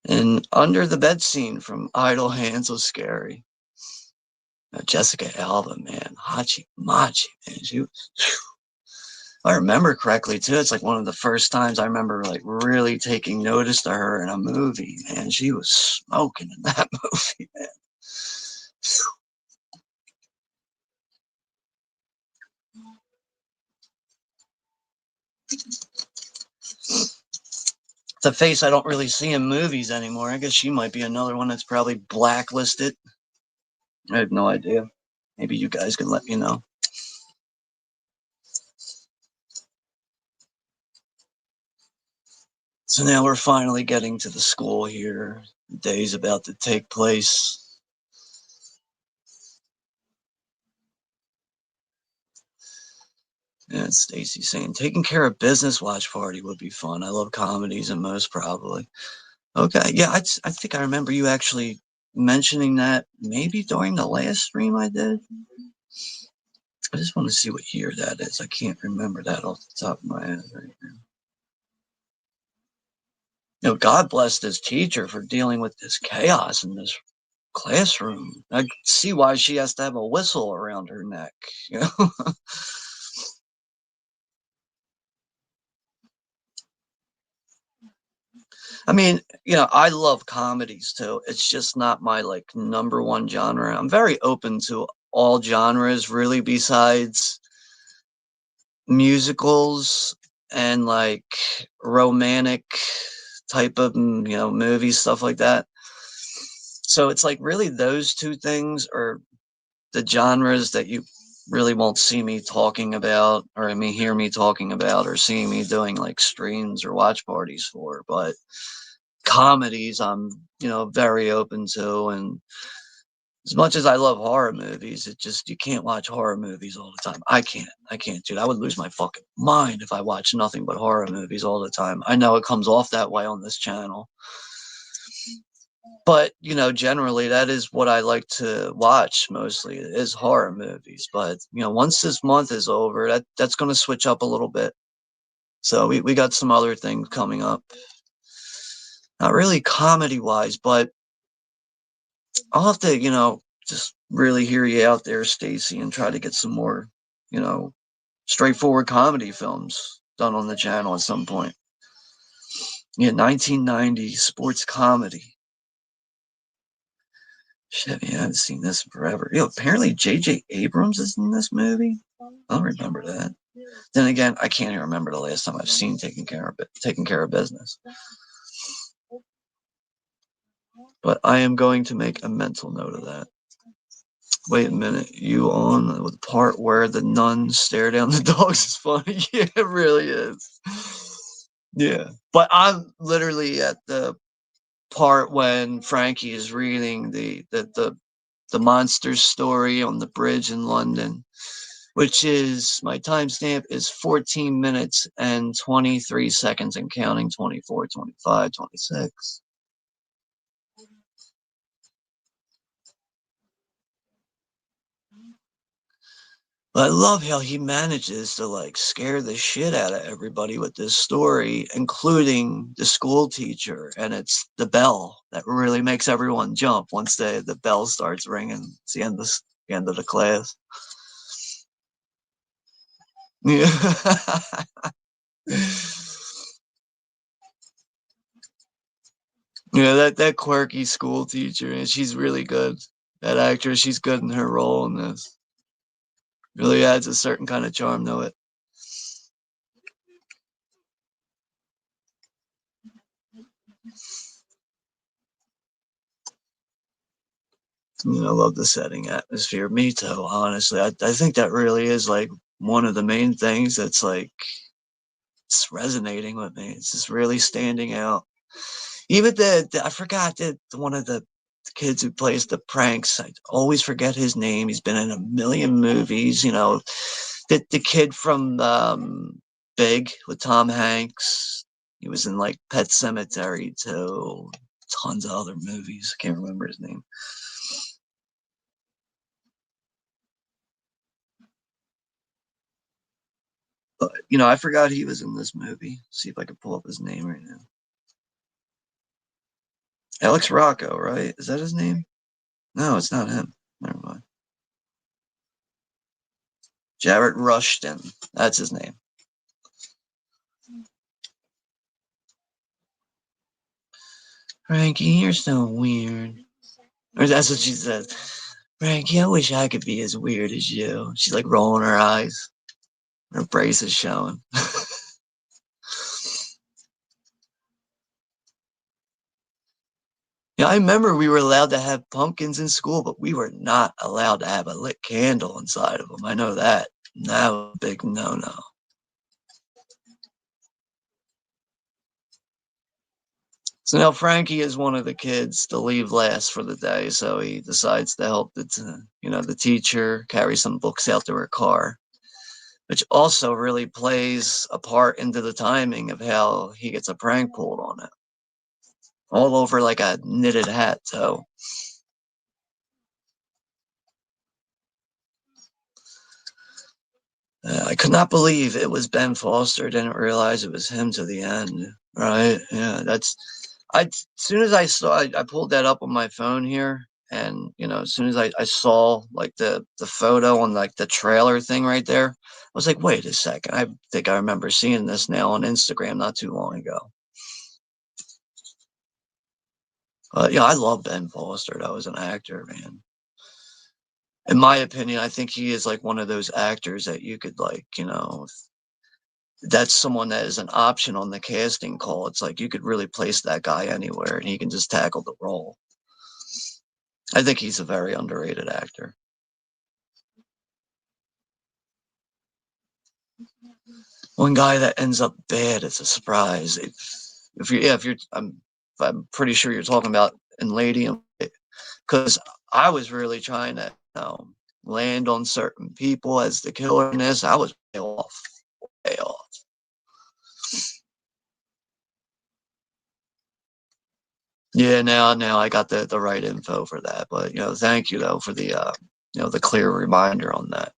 an under the bed scene from Idle Hands was scary. Jessica Alba, man, Hachi Machi, man, she was. If I remember correctly too, it's like one of the first times I remember like really taking notice to her in a movie. Man, she was smoking in that movie, man. It's a face I don't really see in movies anymore. I guess she might be another one that's probably blacklisted. I have no idea. Maybe you guys can let me know. So now we're finally getting to the school here. The day's about to take place. And Stacy saying, taking care of business watch party would be fun. I love comedies and most probably. Okay, yeah, I think I remember you actually mentioning that maybe during the last stream I did. I just want to see what year that is. I can't remember that off the top of my head right now. You know, God bless this teacher for dealing with this chaos in this classroom. I see why she has to have a whistle around her neck. You know? I mean, you know, I love comedies too. It's just not my like number one genre. I'm very open to all genres, really, besides musicals and like romantic type of movies, stuff like that. So it's like really those two things are the genres that you really won't see me talking about, or I mean hear me talking about, or seeing me doing like streams or watch parties for. But comedies I'm very open to, and as much as I love horror movies, it just you can't watch horror movies all the time. I can't do that. I would lose my fucking mind if I watched nothing but horror movies all the time. I know it comes off that way on this channel, but generally that is what I like to watch mostly is horror movies. But once this month is over, that's going to switch up a little bit. So we got some other things coming up, not really comedy wise, but I'll have to just really hear you out there, Stacy, and try to get some more you know straightforward comedy films done on the channel at some point. Yeah, 1990 sports comedy. Shit, man, I haven't seen this in forever. Apparently J.J. Abrams is in this movie. I'll remember that. Then again, I can't even remember the last time I've seen Taking Care of Business. But I am going to make a mental note of that. Wait a minute, you on with the part where the nuns stare down the dogs is funny. Yeah, it really is. Yeah. But I'm literally at the part when Frankie is reading the monster's story on the bridge in London, which is my timestamp is 14 minutes and 23 seconds and counting, 24, 25, 26. But I love how he manages to like scare the shit out of everybody with this story, including the school teacher. And it's the bell that really makes everyone jump once the bell starts ringing. It's the end of the class. Yeah. Yeah, that quirky school teacher, and she's really good. That actress, she's good in her role in this. Really adds a certain kind of charm to it. I love the setting atmosphere. Me too, honestly. I think that really is like one of the main things that's like it's resonating with me. It's just really standing out. Even I forgot that one of the kids who plays the pranks. I always forget his name. He's been in a million movies. The kid from Big with Tom Hanks. He was in like Pet Cemetery too. Tons of other movies. I can't remember his name. But I forgot he was in this movie. See if I can pull up his name right now. Alex Rocco, right? Is that his name? No, it's not him. Never mind. Jarrett Rushton. That's his name. Frankie, you're so weird. Or that's what she said. Frankie, I wish I could be as weird as you. She's like rolling her eyes. Her brace is showing. I remember we were allowed to have pumpkins in school, but we were not allowed to have a lit candle inside of them. I know that. That was a big no-no. So now Frankie is one of the kids to leave last for the day, so he decides to help the teacher carry some books out to her car, which also really plays a part into the timing of how he gets a prank pulled on it. All over like a knitted hat, so I could not believe it was Ben Foster. Didn't realize it was him to the end. Right? Yeah, that's. As soon as I saw, I pulled that up on my phone here, and as soon as I saw like the photo on like the trailer thing right there, I was like, wait a second. I think I remember seeing this now on Instagram not too long ago. Yeah, I love Ben Foster. That was an actor, man. In my opinion, I think he is like one of those actors that you could like, that's someone that is an option on the casting call. It's like you could really place that guy anywhere and he can just tackle the role. I think he's a very underrated actor. One guy that ends up bad, it's a surprise. I'm pretty sure you're talking about in Ladium, because I was really trying to land on certain people as the killer in this. I was way off, way off. Yeah, now I got the right info for that. But thank you though for the clear reminder on that.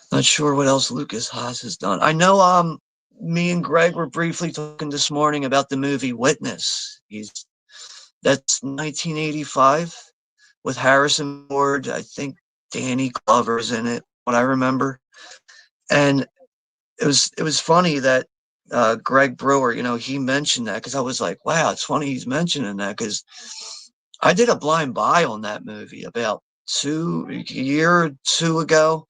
Not sure what else Lucas Haas has done. I know me and Greg were briefly talking this morning about the movie Witness. That's 1985 with Harrison Ford. I think Danny Glover's in it, what I remember. And it was funny that Greg Brewer, he mentioned that because I was like, wow, it's funny he's mentioning that because I did a blind buy on that movie about a year or two ago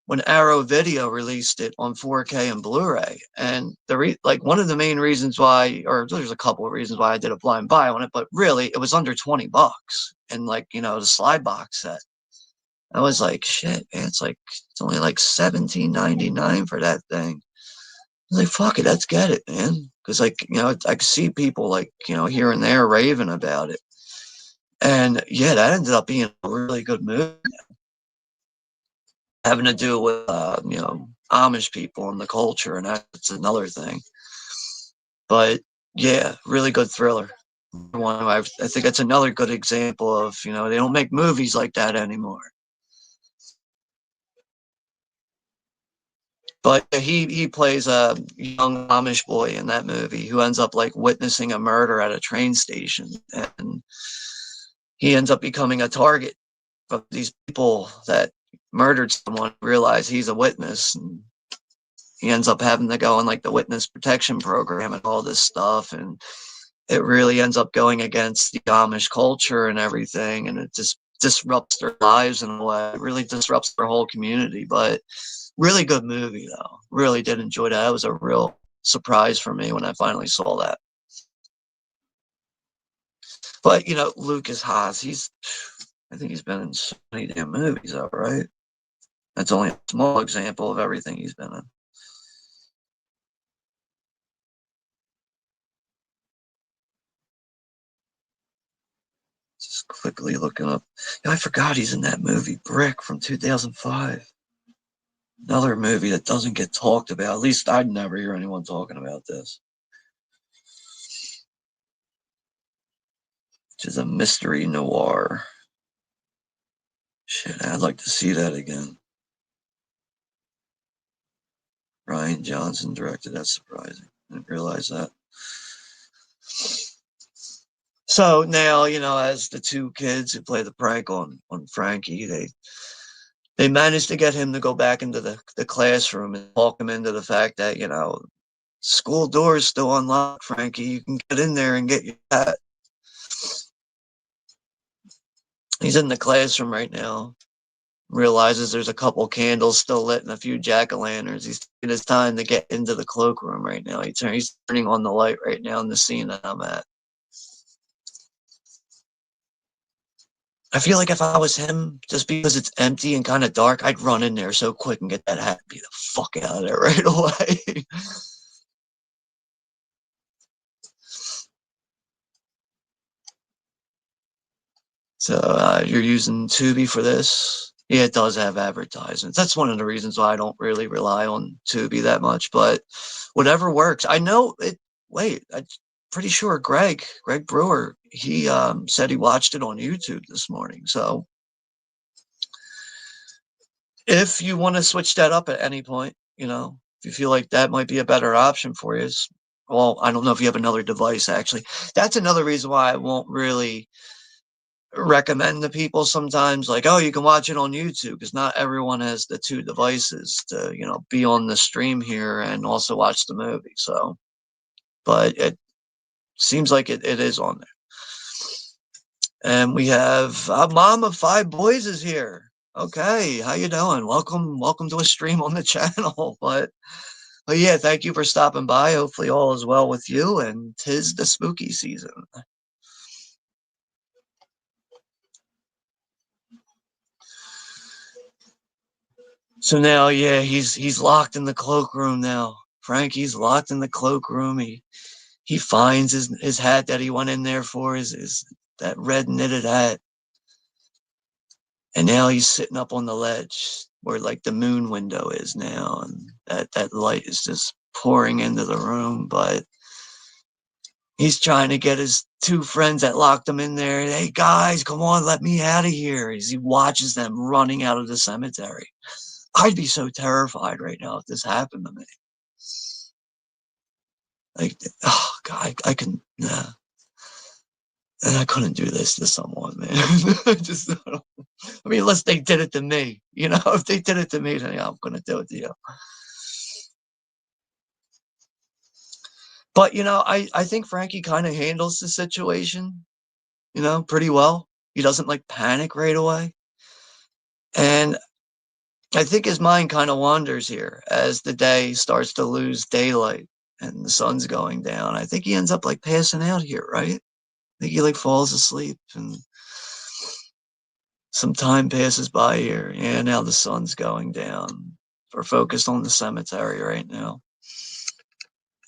when Arrow Video released it on 4K and Blu-ray. And like one of the main reasons why, or there's a couple of reasons why I did a blind buy on it, but really it was under $20 and like the slide box set. I was like, shit, man, it's only like $17.99 for that thing. I was like, fuck it, let's get it, man. Because like I could see people like here and there raving about it, and yeah, that ended up being a really good movie, having to do with Amish people and the culture, and that's another thing. But yeah, really good thriller. I think that's another good example of they don't make movies like that anymore. But he plays a young Amish boy in that movie who ends up like witnessing a murder at a train station, and he ends up becoming a target of these people that murdered someone. Realize he's a witness, and he ends up having to go on like the witness protection program and all this stuff, and it really ends up going against the Amish culture and everything, and it just disrupts their lives in a way. It really disrupts their whole community, but really good movie though. Really did enjoy that. It was a real surprise for me when I finally saw that. But Lucas Haas, I think he's been in so many damn movies, all right. That's only a small example of everything he's been in. Just quickly looking up. I forgot he's in that movie Brick from 2005. Another movie that doesn't get talked about. At least I'd never hear anyone talking about this. Which is a mystery noir. Shit, I'd like to see that again. Rian Johnson directed. That's surprising. I didn't realize that. So now, as the two kids who play the prank on Frankie, they managed to get him to go back into the classroom and talk him into the fact that, school doors still unlocked, Frankie. You can get in there and get your hat. He's in the classroom right now. realizes there's a couple candles still lit and a few jack-o'-lanterns. He's taking his time to get into the cloakroom right now. He's turning on the light right now in the scene that I'm at. I feel like if I was him, just because it's empty and kind of dark, I'd run in there so quick and get that hat and be the fuck out of there right away. So you're using Tubi for this? Yeah, it does have advertisements. That's one of the reasons why I don't really rely on Tubi that much, but whatever works. I know it. Wait, I'm pretty sure Greg Brewer, he said he watched it on YouTube this morning. So if you want to switch that up at any point, if you feel like that might be a better option for you, well, I don't know if you have another device actually. That's another reason why I won't really recommend to people sometimes, like, oh, you can watch it on YouTube, because not everyone has the two devices to, be on the stream here and also watch the movie. So, but it seems like it is on there. And we have a mom of 5 boys is here. Okay, how you doing? Welcome to a stream on the channel. But yeah, thank you for stopping by. Hopefully all is well with you, and 'tis the spooky season. So now, yeah, he's locked in the cloakroom now. Frankie's locked in the cloakroom. He finds his hat that he went in there for, his that red knitted hat. And now he's sitting up on the ledge where like the moon window is now, and that light is just pouring into the room. But he's trying to get his 2 friends that locked him in there. Hey guys, come on, let me out of here. As he watches them running out of the cemetery. I'd be so terrified right now if this happened to me. Like, oh God, I can, nah. And I couldn't do this to someone, man. I mean, unless they did it to me, if they did it to me, then yeah, I'm going to do it to you. But, I think Frankie kind of handles the situation, pretty well. He doesn't like panic right away. And I think his mind kind of wanders here as the day starts to lose daylight and the sun's going down. I think he ends up like passing out here, right? I think he like falls asleep, and some time passes by here. Yeah, now the sun's going down. We're focused on the cemetery right now.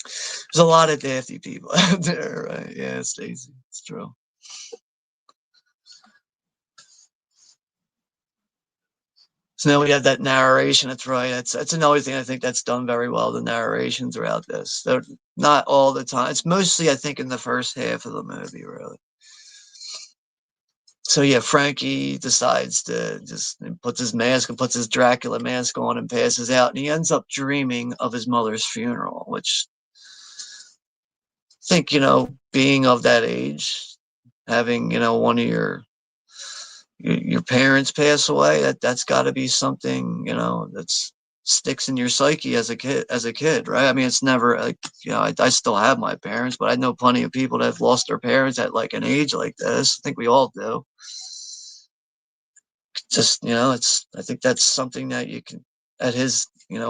There's a lot of dafty people out there, right? Yeah, Stacy, it's true. So now we have that narration. That's right. That's another thing I think that's done very well. The narration throughout this. They're not all the time. It's mostly, I think, in the first half of the movie, really. So yeah, Frankie decides to just puts his mask and puts his Dracula mask on and passes out, and he ends up dreaming of his mother's funeral, which I think, being of that age, having, one of your parents pass away, that's got to be something, that's sticks in your psyche as a kid, right? I mean, it's never like, I still have my parents, but I know plenty of people that have lost their parents at like an age like this. I think we all do. Just, I think that's something that you can, at his,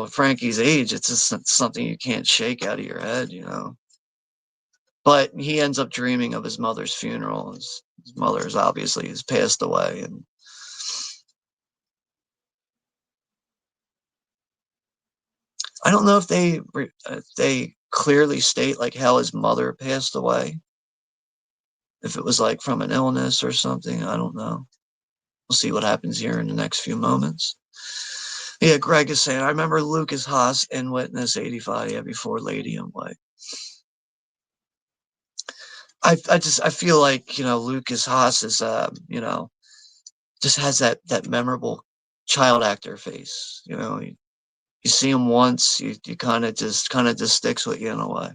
Frankie's age, it's just something you can't shake out of your head. But he ends up dreaming of his mother's funeral. His mother is obviously has passed away, and I don't know if they clearly state like how his mother passed away. If it was like from an illness or something, I don't know. We'll see what happens here in the next few moments. Yeah, Greg is saying, I remember Lucas Haas in Witness 85, yeah, before Lady in White. I feel like, Lucas Haas is, just has that memorable child actor face. You see him once, you kind of just sticks with you in a way.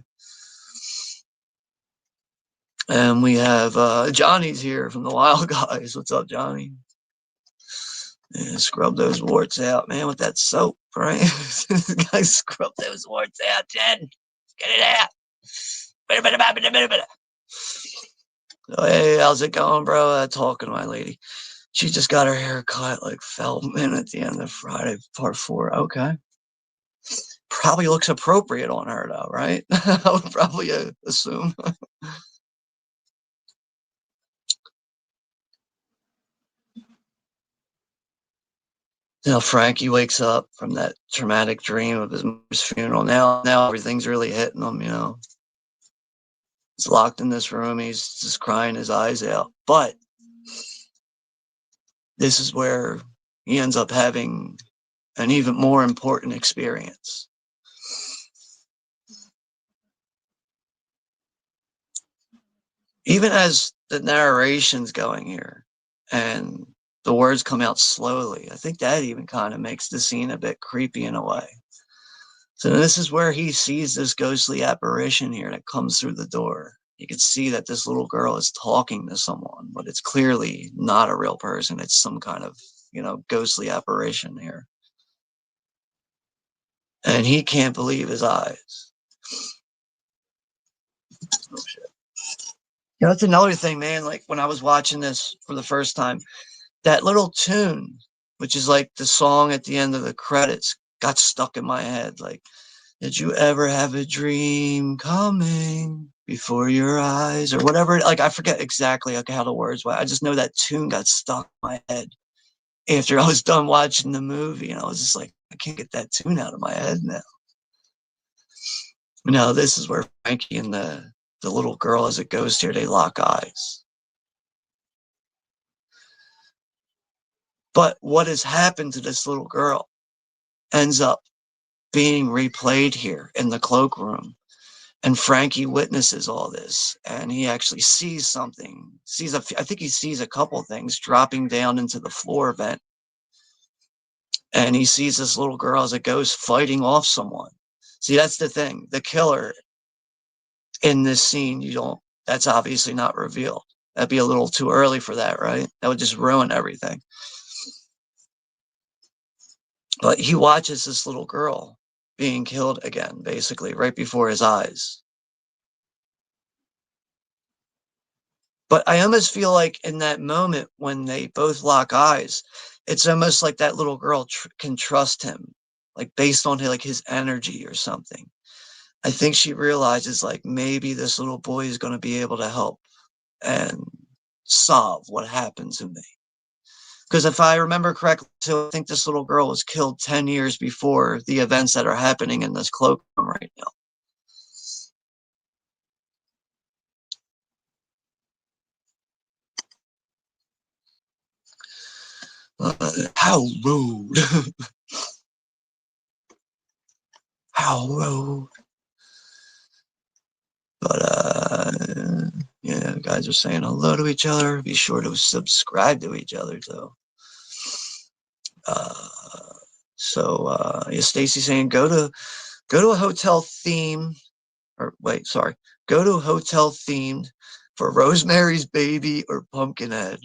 And we have Johnny's here from the Wild Guys. What's up, Johnny? Yeah, scrub those warts out, man, with that soap, right? This guy scrub those warts out, Jen. Get it out. Oh, hey, how's it going, bro? Talking to my lady. She just got her hair cut like Feldman at the end of Friday Part 4. Okay. Probably looks appropriate on her though, right? I would probably assume. Frankie wakes up from that traumatic dream of his mother's funeral. Now everything's really hitting him. He's locked in this room. He's just crying his eyes out. But this is where he ends up having an even more important experience. Even as the narration's going here and the words come out slowly, I think that even kind of makes the scene a bit creepy in a way. So this is where he sees this ghostly apparition here that comes through the door. You can see that this little girl is talking to someone, but it's clearly not a real person. It's some kind of, ghostly apparition here. And he can't believe his eyes. Oh, shit. That's another thing, man. Like when I was watching this for the first time, that little tune, which is like the song at the end of the credits, got stuck in my head. Like, did you ever have a dream coming before your eyes or whatever? Like, I forget exactly how the words were. I just know that tune got stuck in my head after I was done watching the movie. And I was just like, I can't get that tune out of my head now. No, this is where Frankie and the little girl as a ghost here, they lock eyes. But what has happened to this little girl ends up being replayed here in the cloakroom. And Frankie witnesses all this, and he actually sees something. I think he sees a couple things dropping down into the floor vent. And he sees this little girl as a ghost fighting off someone. See, that's the thing. The killer in this scene, that's obviously not revealed. That'd be a little too early for that, right? That would just ruin everything. But he watches this little girl being killed again, basically, right before his eyes. But I almost feel like in that moment when they both lock eyes, it's almost like that little girl can trust him, like based on his energy or something. I think she realizes like maybe this little boy is going to be able to help and solve what happened to me. Because if I remember correctly, I think this little girl was killed 10 years before the events that are happening in this cloakroom right now. How rude. How rude. But yeah, guys are saying hello to each other. Be sure to subscribe to each other too. Yeah, Stacy saying go to a hotel theme, or wait, sorry, go to a hotel themed for Rosemary's Baby or Pumpkinhead.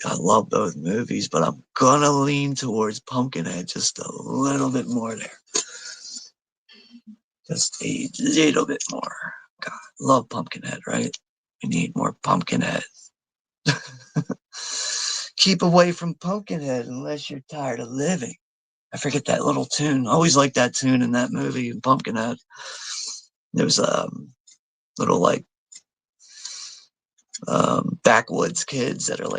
I love those movies, but I'm gonna lean towards Pumpkinhead just a little bit more there. Just a little bit more. God, love Pumpkinhead, right? We need more Pumpkinhead. Keep away from Pumpkinhead unless you're tired of living. I forget that little tune. I always liked that tune in that movie in Pumpkinhead. There was little backwoods kids that are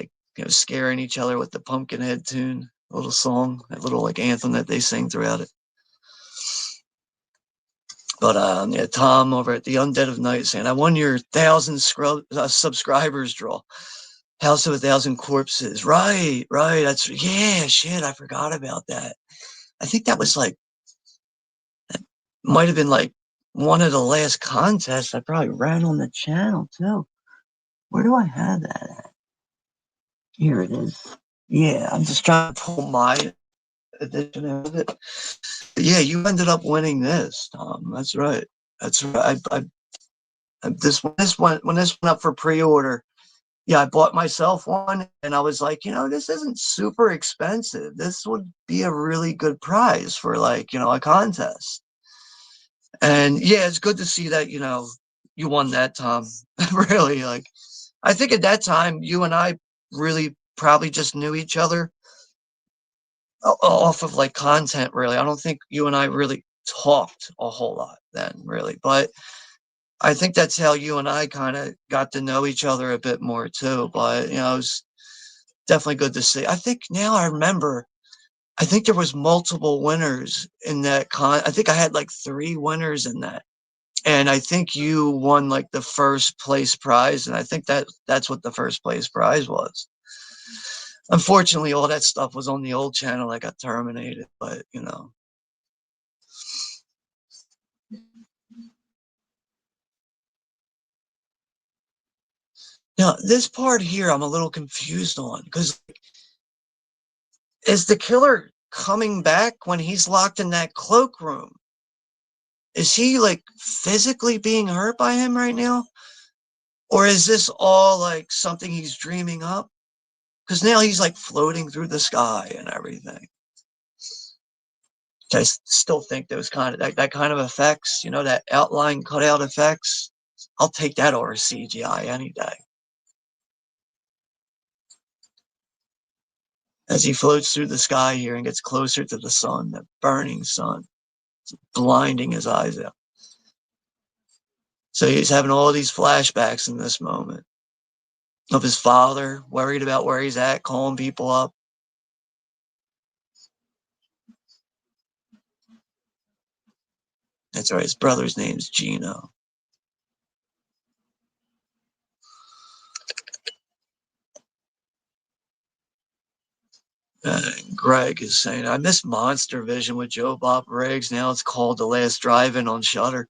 scaring each other with the Pumpkinhead tune, a little song, that little anthem that they sing throughout it. But yeah, Tom over at the Undead of Night saying, I won your 1,000 subscribers draw. House of 1,000 Corpses. Right. Yeah, shit, I forgot about that. I think that might have been one of the last contests I probably ran on the channel too. Where do I have that at? Here it is. Yeah, I'm just trying to pull my edition of it. But yeah, you ended up winning this, Tom. That's right. When this went up for pre-order, yeah, I bought myself one, and I was like, this isn't super expensive. This would be a really good prize for a contest. And yeah, it's good to see that you won that, Tom. Really, like, I think at that time, you and I really probably just knew each other off of like content, really. I don't think you and I really talked a whole lot then, really. But I think that's how you and I kind of got to know each other a bit more too. But, it was definitely good to see. I think now I remember, I think there was multiple winners in that I think I had like 3 winners in that. And I think you won like the first place prize, and I think that's what the first place prize was. Unfortunately, all that stuff was on the old channel that got terminated, but Now this part here I'm a little confused on because is the killer coming back when he's locked in that cloakroom? Is he like physically being hurt by him right now? Or is this all like something he's dreaming up? Because now he's like floating through the sky and everything. I still think those kind of that kind of effects, that outline cutout effects. I'll take that over CGI any day. As he floats through the sky here and gets closer to the sun, the burning sun, it's blinding his eyes out. So he's having all these flashbacks in this moment of his father, worried about where he's at, calling people up. That's right, his brother's name's Gino. Greg is saying, I miss Monster Vision with Joe Bob Briggs. Now it's called The Last Drive-In on Shudder.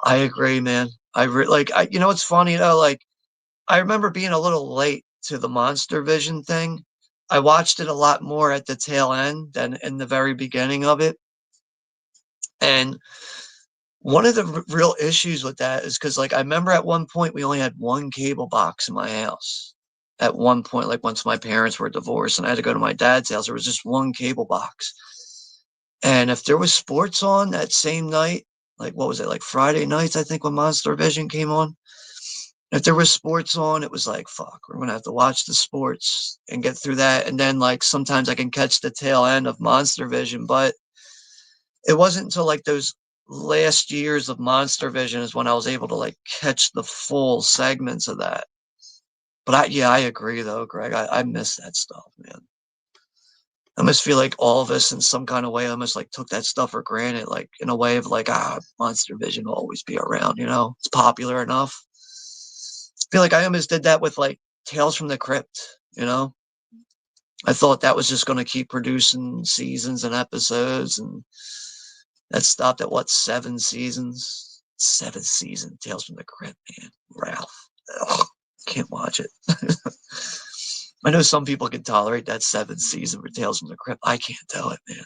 I agree, man. It's funny though, like, I remember being a little late to the Monster Vision thing. I watched it a lot more at the tail end than in the very beginning of it. And one of the real issues with that is because, like, I remember at one point we only had one cable box in my house. At one point, like, once my parents were divorced and I had to go to my dad's house, there was just one cable box. And if there was sports on that same night, like, what was it, like Friday nights, I think, when Monster Vision came on? If there was sports on, it was like, fuck, we're gonna have to watch the sports and get through that. And then, like, sometimes I can catch the tail end of Monster Vision, but it wasn't until like those last years of Monster Vision is when I was able to like catch the full segments of that. But yeah, I agree though, Greg. I miss that stuff, man. I almost feel like all of us in some kind of way almost like took that stuff for granted, like in a way of like, Monster Vision will always be around, it's popular enough. I feel like I almost did that with like Tales from the Crypt. I thought that was just going to keep producing seasons and episodes, and that stopped at what, 7 seasons? 7th season, Tales from the Crypt, man. Ralph. Ugh, can't watch it. I know some people can tolerate that 7th season for Tales from the Crypt. I can't do it, man.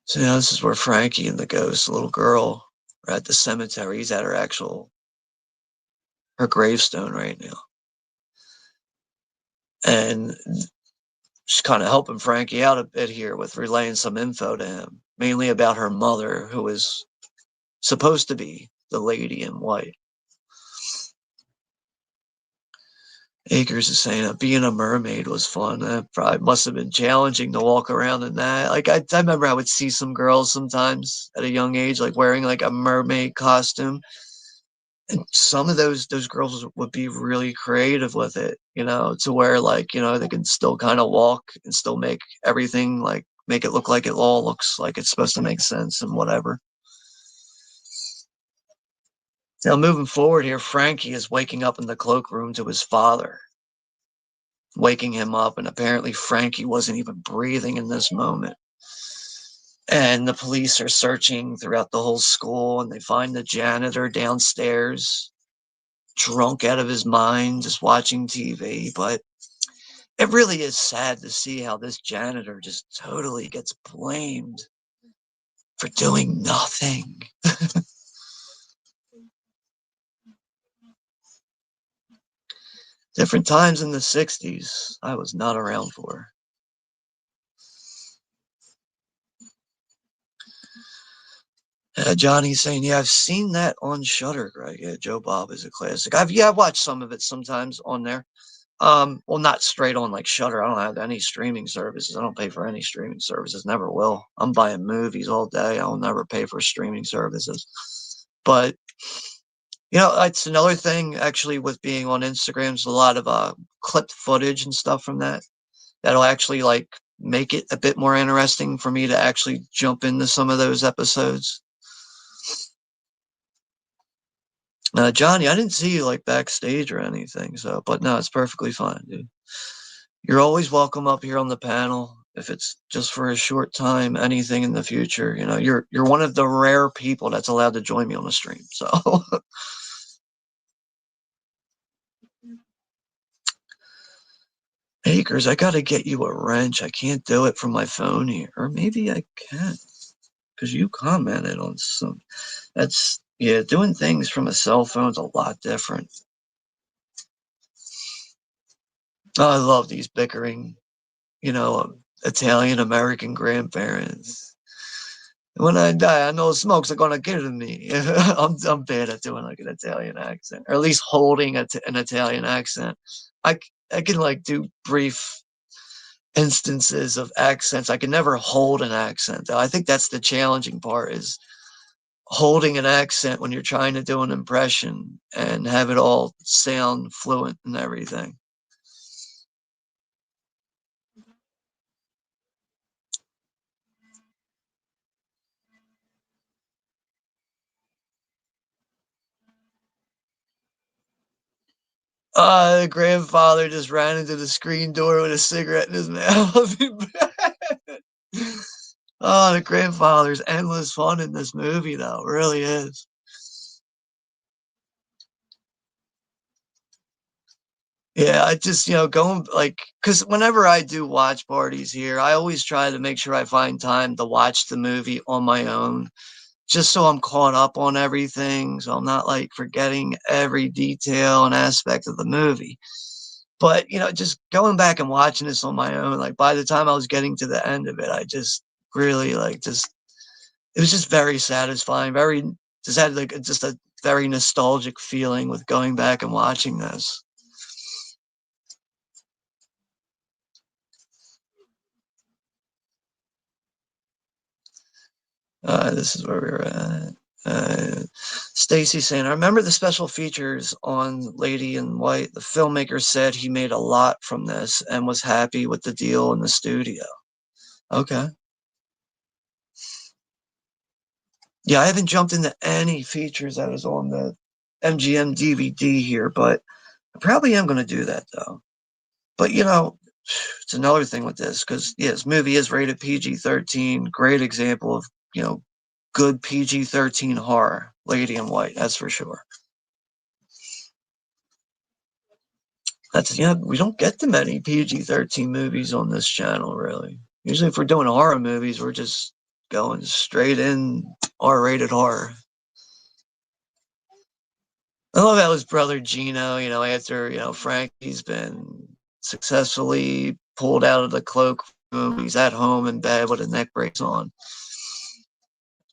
So yeah, this is where Frankie and the ghost, the little girl, are at the cemetery. He's at her gravestone right now. And she's kind of helping Frankie out a bit here with relaying some info to him, mainly about her mother, who is supposed to be the lady in white. Akers is saying that being a mermaid was fun. It probably must have been challenging to walk around in that. Like, I remember I would see some girls sometimes at a young age, like wearing like a mermaid costume. And some of those girls would be really creative with it, to where like, they can still kind of walk and still make everything like make it look like it all looks like it's supposed to make sense and whatever. Now moving forward here, Frankie is waking up in the cloakroom to his father, waking him up, and apparently Frankie wasn't even breathing in this moment. And the police are searching throughout the whole school, and they find the janitor downstairs, drunk out of his mind, just watching TV. But it really is sad to see how this janitor just totally gets blamed for doing nothing. Different times in the 60s, I was not around for. Johnny's saying, yeah, I've seen that on Shutter, Greg. Yeah, Joe Bob is a classic. I've watched some of it sometimes on there. Well, not straight on like Shutter. I don't have any streaming services. I don't pay for any streaming services. Never will. I'm buying movies all day. I'll never pay for streaming services. But it's another thing actually with being on Instagram. There's a lot of clipped footage and stuff from that'll actually like make it a bit more interesting for me to actually jump into some of those episodes. Johnny, I didn't see you like backstage or anything, but no, it's perfectly fine, dude. You're always welcome up here on the panel. If it's just for a short time, anything in the future, you're one of the rare people that's allowed to join me on the stream. So Acres, I gotta get you a wrench. I can't do it from my phone here. Or maybe I can. Because you commented on some. Doing things from a cell phone's a lot different. Oh, I love these bickering, Italian American grandparents. When I die, I know smokes are gonna get in me. I'm bad at doing like an Italian accent, or at least holding an Italian accent. I I can like do brief instances of accents. I can never hold an accent. I think that's the challenging part is holding an accent when you're trying to do an impression and have it all sound fluent and everything. The grandfather just ran into the screen door with a cigarette in his mouth. Oh, the grandfather's endless fun in this movie, though. It really is. Yeah, I just, going like, because whenever I do watch parties here, I always try to make sure I find time to watch the movie on my own, just so I'm caught up on everything. So I'm not like forgetting every detail and aspect of the movie. But, just going back and watching this on my own, like by the time I was getting to the end of it, I just really it was just very satisfying, just had like just a very nostalgic feeling with going back and watching this. This is where we were at. Stacy saying, I remember the special features on Lady in White. The filmmaker said he made a lot from this and was happy with the deal in the studio. Okay. Yeah, I haven't jumped into any features that was on the MGM DVD here, but I probably am going to do that though. But it's another thing with this because this movie is rated PG-13. Great example of good PG-13 horror. Lady in White, that's for sure. That's we don't get too many PG-13 movies on this channel, really. Usually, if we're doing horror movies, we're just going straight in R-rated horror. I love how his brother Gino, after Frankie's been successfully pulled out of the cloak room, he's at home in bed with a neck brace on.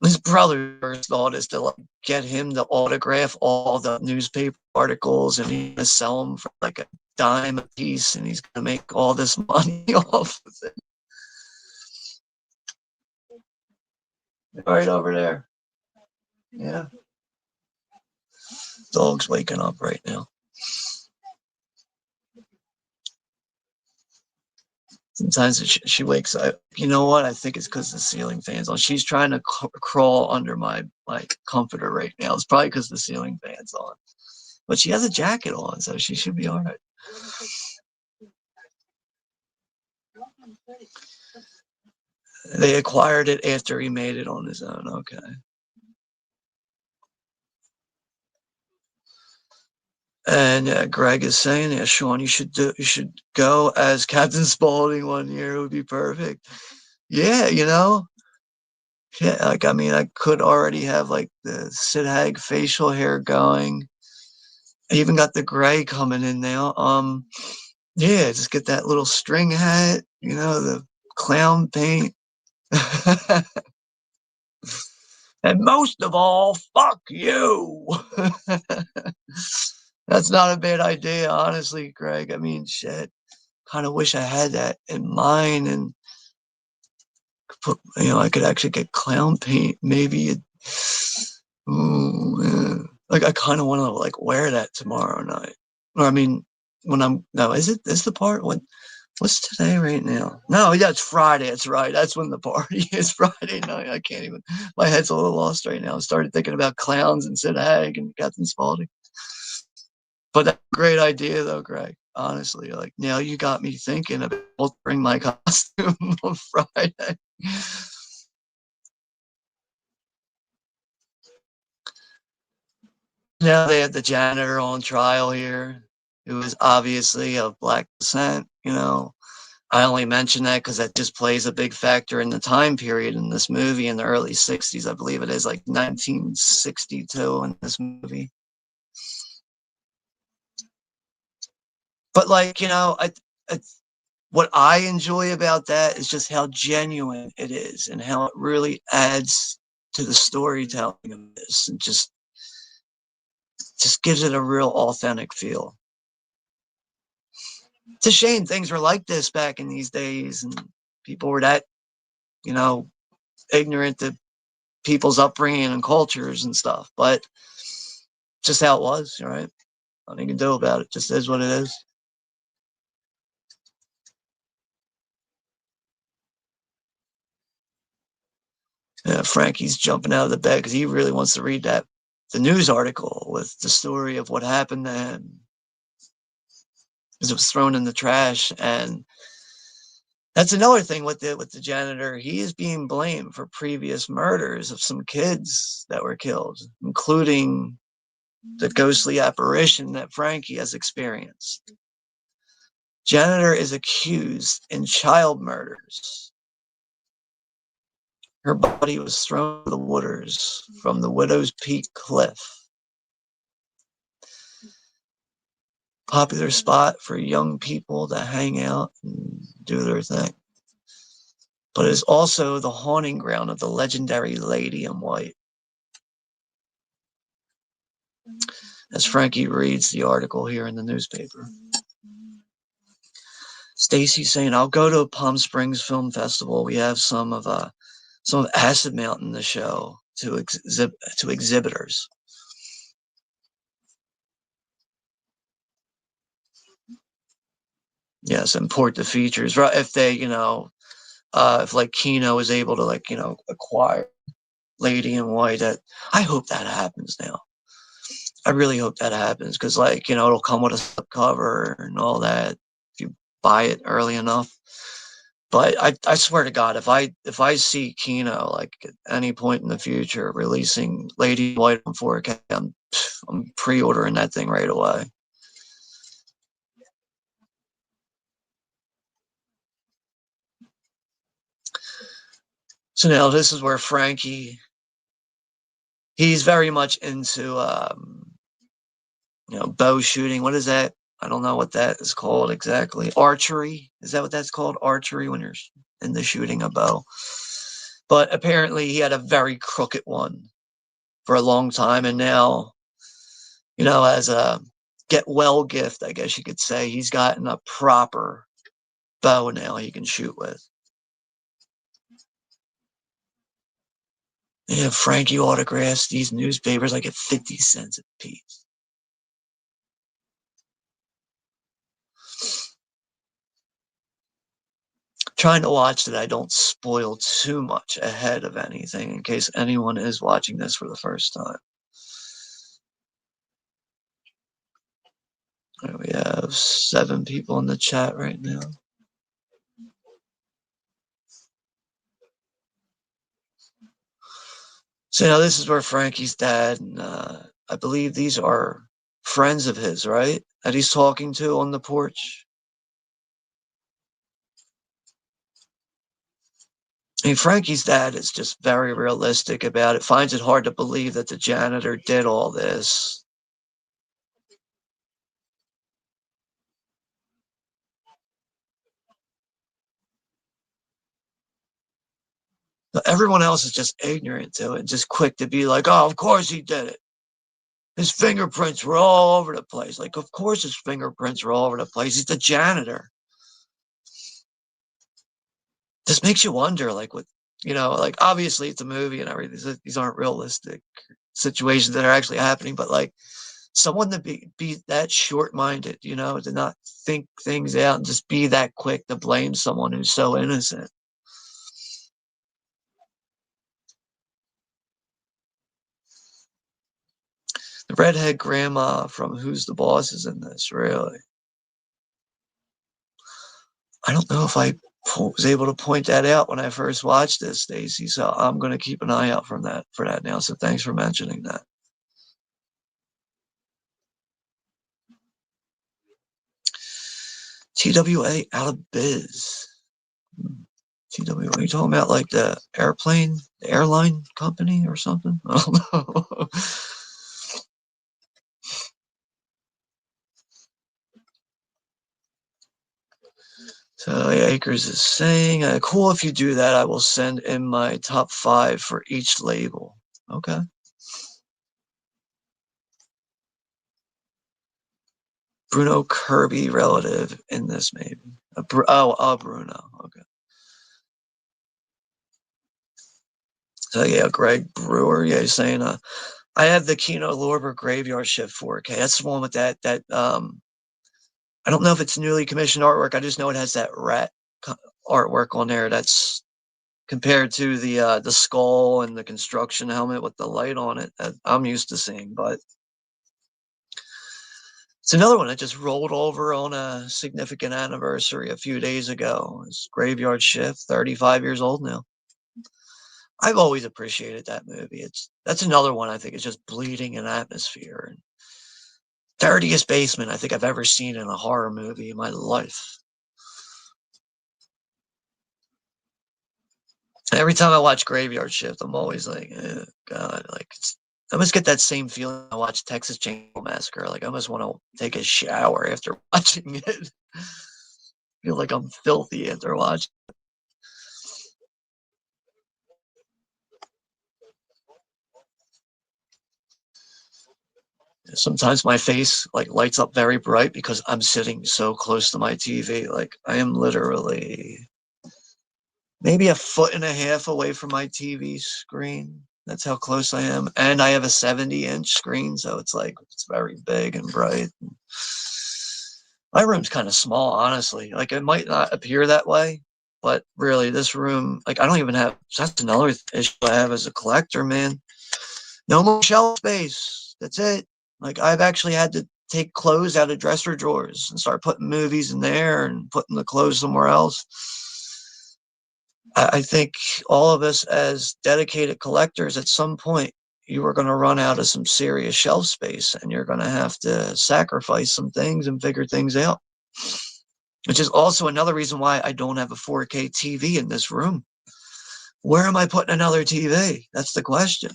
His brother's first thought is to like get him to autograph all the newspaper articles, and he's gonna sell them for like a dime a piece, and he's gonna make all this money off of it. Right over there. Yeah. Dog's waking up right now. Sometimes she wakes up. You know what? I think it's because the ceiling fan's on. She's trying to crawl under my comforter right now. It's probably because the ceiling fan's on. But she has a jacket on, so she should be all right. They acquired it after he made it on his own. Okay. And Greg is saying, yeah, Sean, you should go as Captain Spaulding one year. It would be perfect. Yeah, Yeah, I could already have like the Sid Haig facial hair going. I even got the gray coming in now. Yeah, just get that little string hat, the clown paint. And most of all, fuck you. That's not a bad idea, honestly, Greg. I mean, shit. Kind of wish I had that in mind and put, I could actually get clown paint. Maybe like I kind of want to like wear that tomorrow night. Or I mean, no, is the part when what's today right now? No, yeah, it's Friday. That's right. That's when the party is Friday night. I can't even, my head's a little lost right now. I started thinking about clowns and Sid Haig and Captain Spaulding. But that's a great idea though, Greg. Honestly, like now you got me thinking about altering my costume on Friday. Now they had the janitor on trial here, who was obviously of black descent. I only mention that because that just plays a big factor in the time period in this movie in the early 60s. I believe it is like 1962 in this movie. But like, what I enjoy about that is just how genuine it is and how it really adds to the storytelling of this and just gives it a real authentic feel. It's a shame things were like this back in these days and people were that, you know, ignorant to people's upbringing and cultures and stuff. But just how it was, right? Nothing you can do about it. Just is what it is. Yeah, Frankie's jumping out of the bed because he really wants to read the news article with the story of what happened to him. Because it was thrown in the trash, and that's another thing with the janitor. He is being blamed for previous murders of some kids that were killed, including the ghostly apparition that Frankie has experienced. Janitor is accused in child murders. Her body was thrown to the waters from the Widow's Peak Cliff. Popular spot for young people to hang out and do their thing. But it is also the haunting ground of the legendary Lady in White. As Frankie reads the article here in the newspaper. Stacy's saying, I'll go to a Palm Springs Film Festival. We have some of Acid Mountain the show to exhibitors. Yes, import the features. Right, if they, if like Kino is able to acquire Lady in White, I hope that happens now. I really hope that happens because it'll come with a slipcover and all that if you buy it early enough. But I swear to God, if I see Kino like at any point in the future releasing Lady in White on 4K, I'm pre-ordering that thing right away. So now this is where he's very much into bow shooting. What is that? I don't know what that is called exactly. Archery. Is that what that's called? Archery when you're in the shooting a bow. But apparently he had a very crooked one for a long time. And now, as a get well gift, I guess you could say, he's gotten a proper bow now he can shoot with. Yeah, Frankie autographs these newspapers like at 50 cents a piece. Trying to watch that I don't spoil too much ahead of anything in case anyone is watching this for the first time. We have 7 people in the chat right now. So now this is where Frankie's dad, and I believe these are friends of his, right? That he's talking to on the porch. I mean, Frankie's dad is just very realistic about it, finds it hard to believe that the janitor did all this. But everyone else is just ignorant to it, just quick to be like, oh, of course he did it. His fingerprints were all over the place. Like, of course his fingerprints were all over the place. He's the janitor. This makes you wonder, like, what, like, obviously it's a movie and everything. These aren't realistic situations that are actually happening, but like, someone to be that short-minded, to not think things out and just be that quick to blame someone who's so innocent. The redhead grandma from Who's the Boss is in this, really. I don't know if I was able to point that out when I first watched this, Stacy. So I'm going to keep an eye out for that now. So thanks for mentioning that. TWA out of biz. TWA, are you talking about like the airline company or something? I don't know. So Akers is saying, cool, if you do that, I will send in my top 5 for each label. Okay. Bruno Kirby relative in this, maybe. Bruno. Okay. So yeah, Greg Brewer. Yeah, he's saying, I have the Kino Lorber Graveyard Shift 4K. That's the one with that I don't know if it's newly commissioned artwork. I just know it has that rat artwork on there. That's compared to the skull and the construction helmet with the light on it that I'm used to seeing. But it's another one that just rolled over on a significant anniversary a few days ago. It's Graveyard Shift, 35 years old now. I've always appreciated that movie. That's another one I think is just bleeding in atmosphere. And dirtiest basement I think I've ever seen in a horror movie in my life. Every time I watch Graveyard Shift, I'm always like, oh, God, like I almost get that same feeling I watch Texas Chainsaw Massacre. Like I almost want to take a shower after watching it. Feel like I'm filthy after watching. Sometimes my face like lights up very bright because I'm sitting so close to my TV. Like I am literally maybe a foot and a half away from my TV screen. That's how close I am. And I have a 70-inch screen, so it's like it's very big and bright. My room's kind of small, honestly. Like it might not appear that way, but really this room, like I don't even have, that's another issue I have as a collector, man. No more shelf space. That's it. Like I've actually had to take clothes out of dresser drawers and start putting movies in there and putting the clothes somewhere else. I think all of us as dedicated collectors at some point, you are going to run out of some serious shelf space and you're going to have to sacrifice some things and figure things out, which is also another reason why I don't have a 4K TV in this room. Where am I putting another TV? That's the question.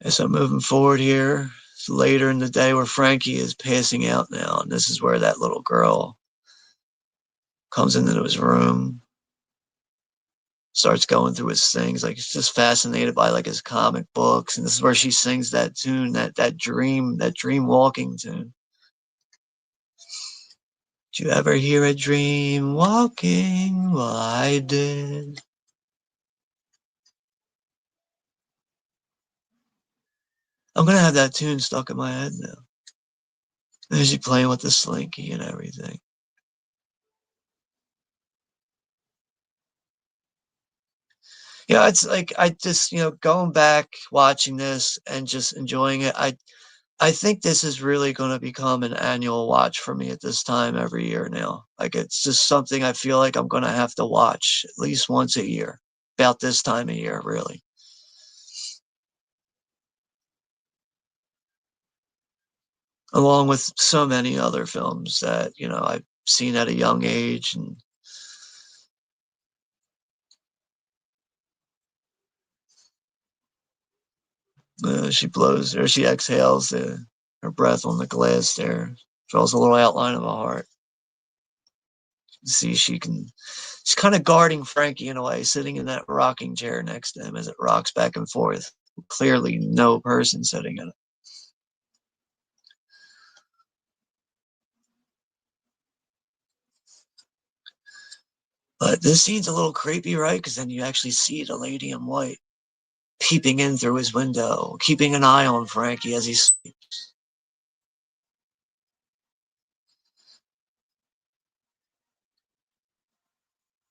So moving forward here, it's later in the day where Frankie is passing out now, and this is where that little girl comes into his room, starts going through his things, like he's just fascinated by like his comic books, and this is where she sings that tune, that dream walking tune. Did you ever hear a dream walking? Well, I did. I'm gonna have that tune stuck in my head now. There's she playing with the slinky and everything. Yeah, it's like I just, going back, watching this and just enjoying it. I think this is really going to become an annual watch for me at this time every year now. Like it's just something I feel like I'm going to have to watch at least once a year, about this time of year, really. Along with so many other films that, I've seen at a young age. And she exhales her breath on the glass there. Draws a little outline of a heart. See, she's kind of guarding Frankie in a way, sitting in that rocking chair next to him as it rocks back and forth. Clearly, no person sitting in it. But this scene's a little creepy, right? Because then you actually see the lady in white peeping in through his window, keeping an eye on Frankie as he sleeps.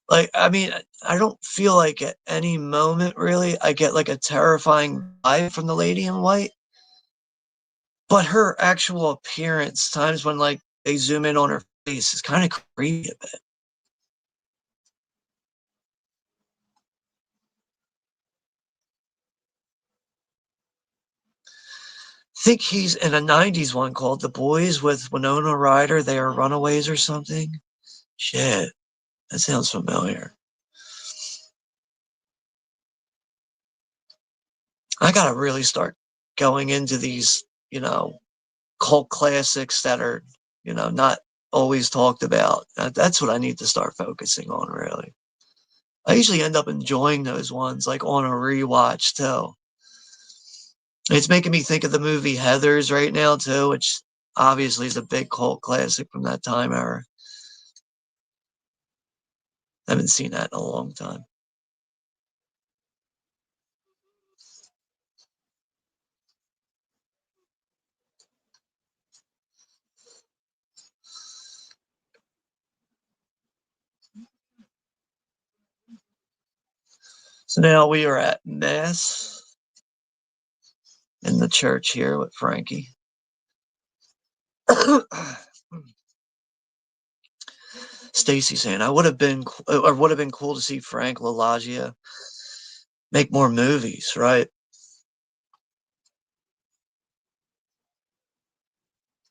Like, I mean, I don't feel like at any moment really I get like a terrifying vibe from the lady in white, but her actual appearance, times when like they zoom in on her face, is kind of creepy a bit. I think he's in a 90s one called The Boys with Winona Ryder. They are runaways or something. Shit, that sounds familiar. I gotta really start going into these, cult classics that are, not always talked about. That's what I need to start focusing on, really. I usually end up enjoying those ones, like on a rewatch, too. It's making me think of the movie Heathers right now, too, which obviously is a big cult classic from that time era. I haven't seen that in a long time. So now we are at Mass in the church here with Frankie. Stacy saying, "I would have been cool to see Frank LaLoggia make more movies, right?"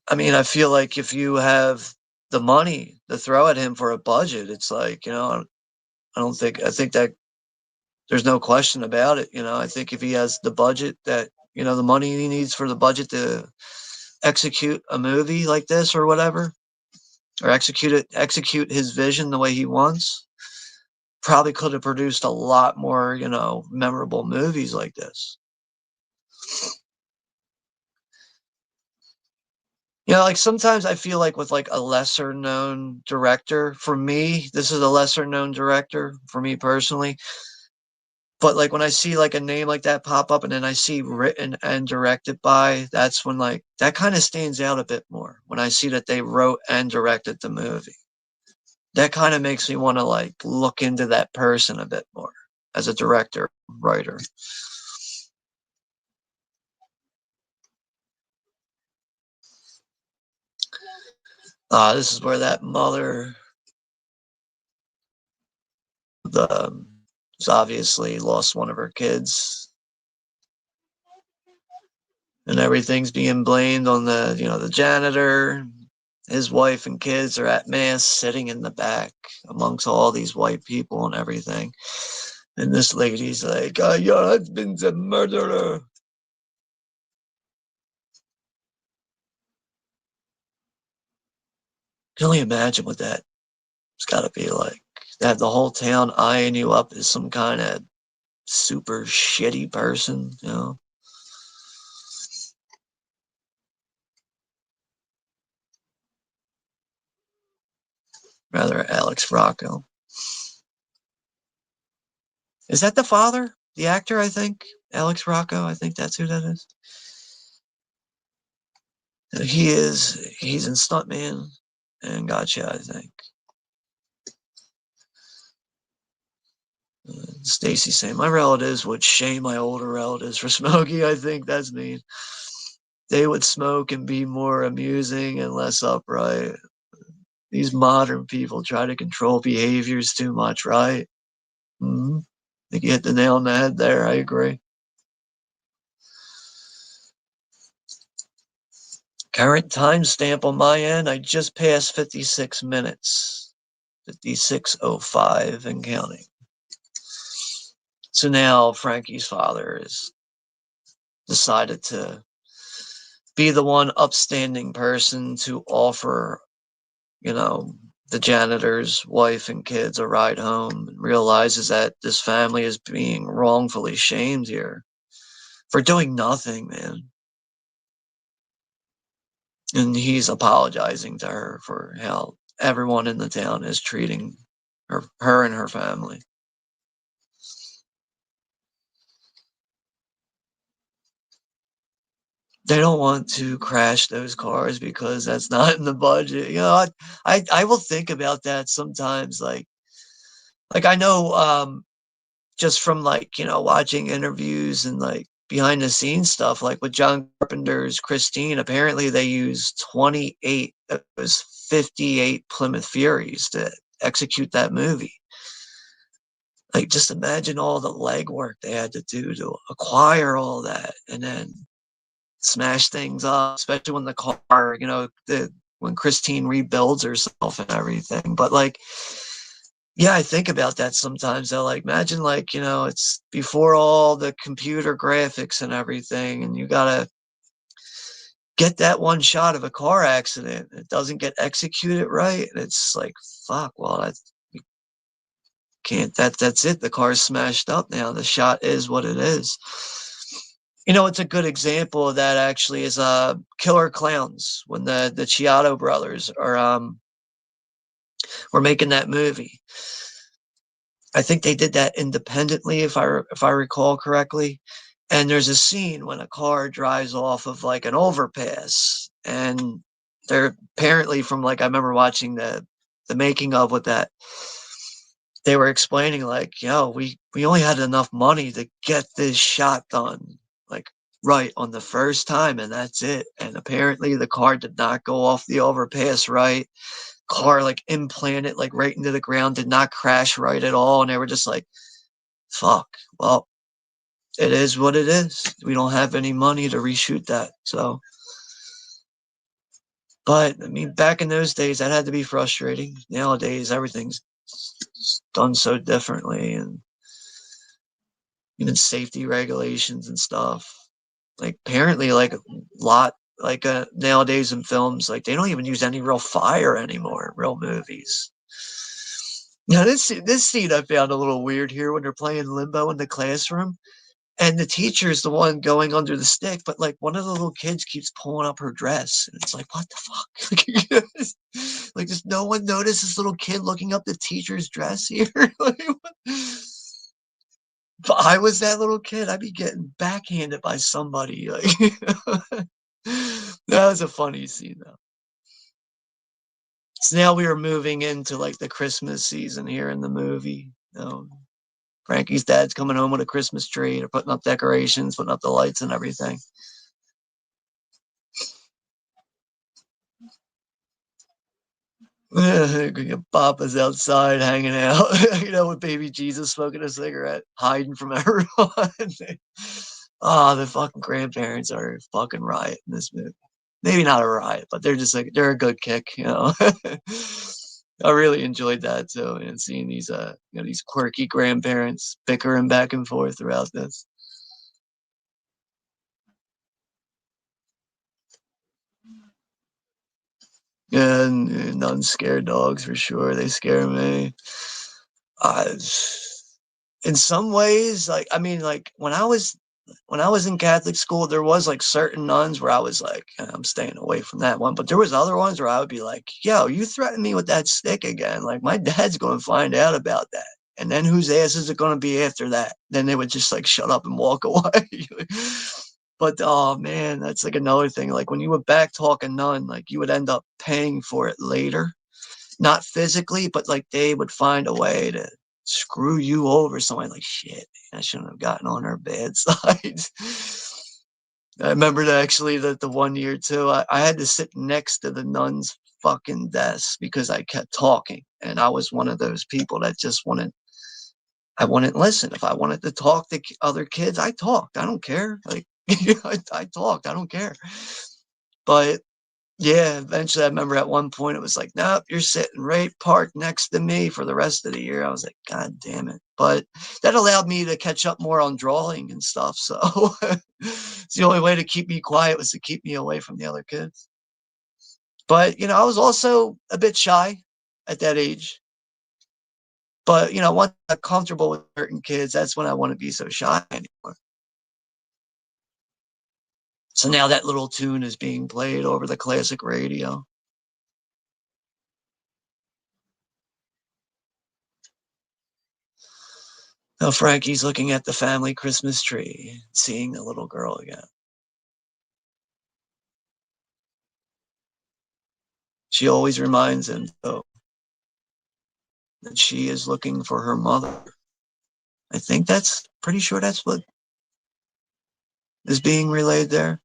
I mean, I feel like if you have the money to throw at him for a budget, it's like, I think that there's no question about it. I think if he has the budget that, the money he needs for the budget to execute a movie like this or whatever, or execute his vision the way he wants, probably could have produced a lot more, memorable movies like this. Like sometimes I feel like with like a lesser known director, for me, this is a lesser known director for me personally. But like when I see like a name like that pop up and then I see written and directed by, that's when like that kind of stands out a bit more when I see that they wrote and directed the movie. That kind of makes me want to like look into that person a bit more as a director, writer. This is where that mother, the has obviously lost one of her kids, and everything's being blamed on the janitor. His wife and kids are at mass, sitting in the back amongst all these white people and everything. And this lady's like, "Oh, your husband's a murderer." Can only imagine what that's got to be like. To have the whole town eyeing you up as some kind of super shitty person. Rather, Alex Rocco. Is that the father? The actor, I think? Alex Rocco, I think that's who that is. He's in Stuntman and Gotcha, I think. Stacy saying, "My relatives would shame my older relatives for smoking." I think that's mean. They would smoke and be more amusing and less upright. These modern people try to control behaviors too much, right? Mm-hmm. I think you hit the nail on the head there. I agree. Current timestamp on my end, I just passed 56 minutes. 56:05 and counting. So now Frankie's father has decided to be the one upstanding person to offer, you know, the janitor's wife and kids a ride home, and realizes that this family is being wrongfully shamed here for doing nothing, man. And he's apologizing to her for how everyone in the town is treating her and her family. They don't want to crash those cars because that's not in the budget. You know, I will think about that sometimes. Like I know, just from like, you know, watching interviews and like behind the scenes stuff, like with John Carpenter's Christine, apparently they used 28, it was 58 Plymouth Furies to execute that movie. Like, just imagine all the legwork they had to do to acquire all that and then smash things up, especially when the car, you know, when Christine rebuilds herself and everything. But like, yeah, I think about that sometimes. I like imagine like, you know, it's before all the computer graphics and everything, and you gotta get that one shot of a car accident. It doesn't get executed right. And it's like, fuck, well, that can't that's it. The car's smashed up now. The shot is what it is. You know, it's a good example of that actually is Killer Clowns when the Ciotto brothers are were making that movie. I think they did that independently, if I recall correctly. And there's a scene when a car drives off of like an overpass, and they're apparently from like I remember watching the making of with that. They were explaining like, yo, we only had enough money to get this shot done, like right on the first time, and that's it. And apparently the car did not go off the overpass right. Car like implanted like right into the ground, did not crash right at all. And they were just like, fuck, well, it is what it is. We don't have any money to reshoot that. So, but I mean, back in those days, that had to be frustrating. Nowadays, everything's done so differently, and even safety regulations and stuff. Like apparently, like a lot, like nowadays in films, like they don't even use any real fire anymore in real movies. Now this scene I found a little weird here when they're playing limbo in the classroom. And the teacher's the one going under the stick, but like one of the little kids keeps pulling up her dress. And it's like, what the fuck? Like, just no one noticed this little kid looking up the teacher's dress here. Like, if I was that little kid, I'd be getting backhanded by somebody. Like, that was a funny scene, though. So now we are moving into like the Christmas season here in the movie. Frankie's dad's coming home with a Christmas tree. They're putting up decorations, putting up the lights and everything. Papa's outside hanging out, you know, with baby Jesus smoking a cigarette, hiding from everyone. Oh, the fucking grandparents are a fucking riot in this movie. Maybe not a riot, but they're just like they're a good kick, you know. I really enjoyed that too, and seeing these you know, these quirky grandparents bickering back and forth throughout this. Yeah, and non-scared dogs for sure. They scare me. Uh, in some ways, like I mean, like when I was in Catholic school, there was like certain nuns where I was like, I'm staying away from that one. But there was other ones where I would be like, yo, you threaten me with that stick again. Like my dad's going to find out about that. And then whose ass is it going to be after that? Then they would just like shut up and walk away. But oh man, that's like another thing. Like when you would back talk a nun, like you would end up paying for it later. Not physically, but like they would find a way to screw you over. So I'm like, shit, man, I shouldn't have gotten on her bad side. I remember that actually that the one year too, I had to sit next to the nun's fucking desk because I kept talking. And I was one of those people that just I wouldn't listen. If I wanted to talk to other kids, I talked. I don't care. Like, I talked. I don't care. But Yeah, eventually, I remember at one point it was like, "Nope, you're sitting right parked next to me for the rest of the year." I was like, "God damn it!" But that allowed me to catch up more on drawing and stuff. So it's the only way to keep me quiet was to keep me away from the other kids. But I was also a bit shy at that age. But once I got comfortable with certain kids, that's when I wouldn't be so shy anymore. So now that little tune is being played over the classic radio. Now Frankie's looking at the family Christmas tree, seeing the little girl again. She always reminds him, though, that she is looking for her mother. I think that's pretty sure that's what is being relayed there.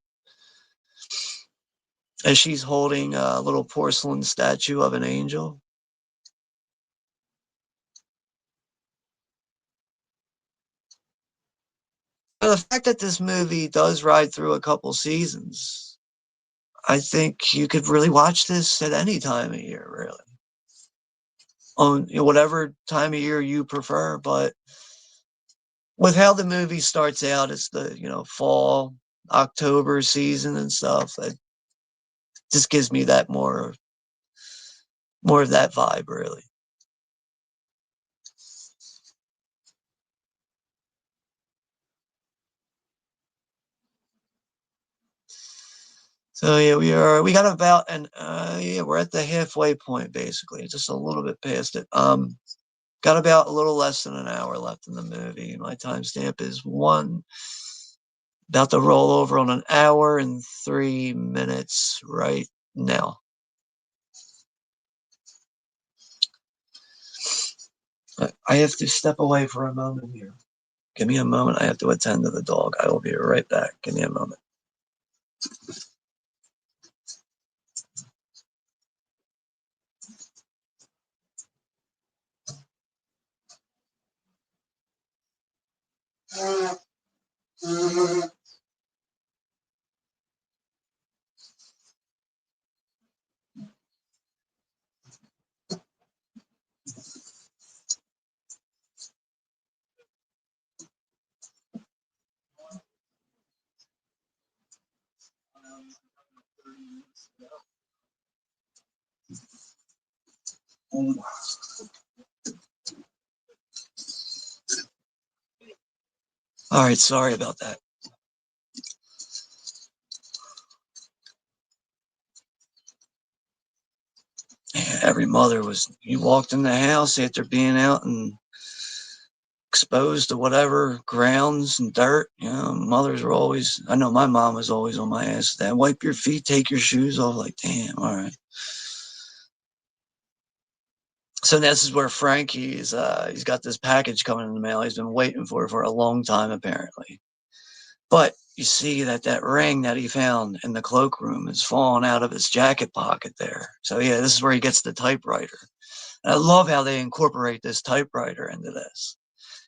As she's holding a little porcelain statue of an angel. But the fact that this movie does ride through a couple seasons, I think you could really watch this at any time of year, really. On whatever time of year you prefer, but with how the movie starts out, it's the fall, October season and stuff. That just gives me that more of that vibe, really. So yeah, we got about we're at the halfway point basically, just a little bit past it. Got about a little less than an hour left in the movie. My timestamp is about to roll over on an hour and 3 minutes right now. I have to step away for a moment here. Give me a moment. I have to attend to the dog. I will be right back. Give me a moment. All right, sorry about that. Yeah, every mother was, you walked in the house after being out and exposed to whatever grounds and dirt. Mothers are always, I know my mom was always on my ass. That wipe your feet, take your shoes off. Like, damn, all right. So this is where Frankie is. He's got this package coming in the mail. He's been waiting for a long time, apparently. But you see that ring that he found in the cloakroom is falling out of his jacket pocket there. So yeah, this is where he gets the typewriter. And I love how they incorporate this typewriter into this.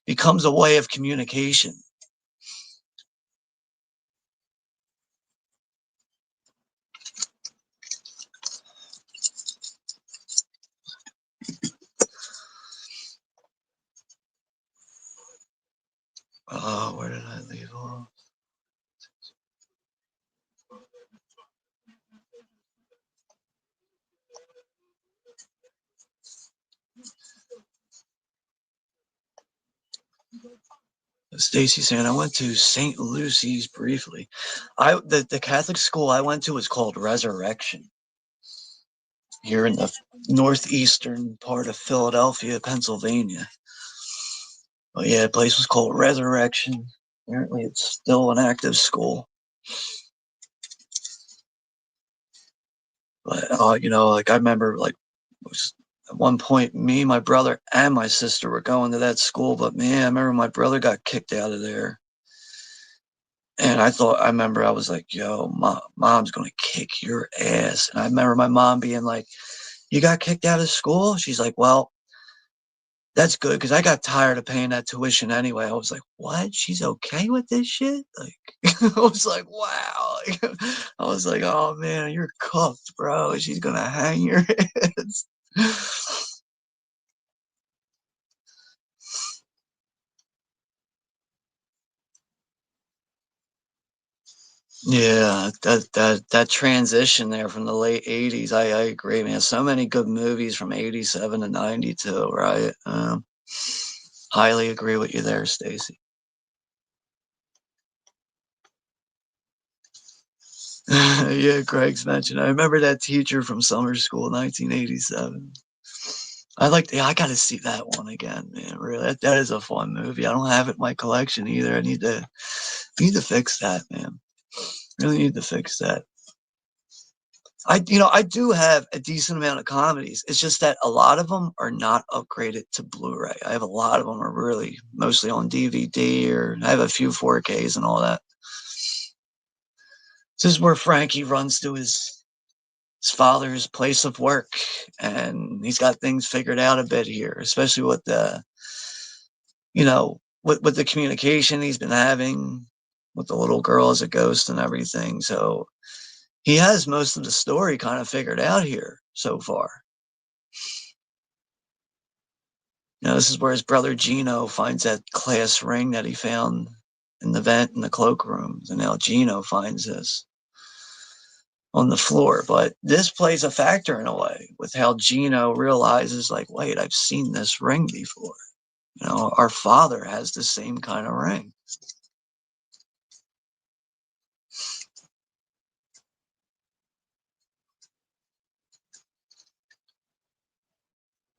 Becomes a way of communication. Oh, where did I leave off? Stacy saying I went to St. Lucy's briefly. The Catholic school I went to was called Resurrection here in the northeastern part of Philadelphia, Pennsylvania. But yeah, the place was called Resurrection. Apparently, it's still an active school. But like I remember, like at one point, me, my brother, and my sister were going to that school. But man, I remember my brother got kicked out of there. And I remember I was like, yo, mom's going to kick your ass. And I remember my mom being like, you got kicked out of school? She's like, well, That's good because I got tired of paying that tuition anyway. I was like, "What? She's okay with this shit?" Like, I was like, "Wow." I was like, "Oh man, you're cooked, bro. She's gonna hang your heads." Yeah, that transition there from the late '80s, I agree, man. So many good movies from '87 to '92, right? Highly agree with you there, Stacy. Yeah, Greg's mentioned. I remember that teacher from summer school, 1987. Yeah, I got to see that one again, man. Really, that is a fun movie. I don't have it in my collection either. I need to fix that, man. Really need to fix that. I do have a decent amount of comedies. It's just that a lot of them are not upgraded to Blu-ray. I have a lot of them are really mostly on DVD, or I have a few 4Ks and all that. This is where Frankie runs to his father's place of work, and he's got things figured out a bit here, especially with with the communication he's been having with the little girl as a ghost and everything. So he has most of the story kind of figured out here so far. This is where his brother Gino finds that class ring that he found in the vent in the cloakroom, and now Gino finds this on the floor. But this plays a factor in a way with how Gino realizes, like, wait, I've seen this ring before. Our father has the same kind of ring.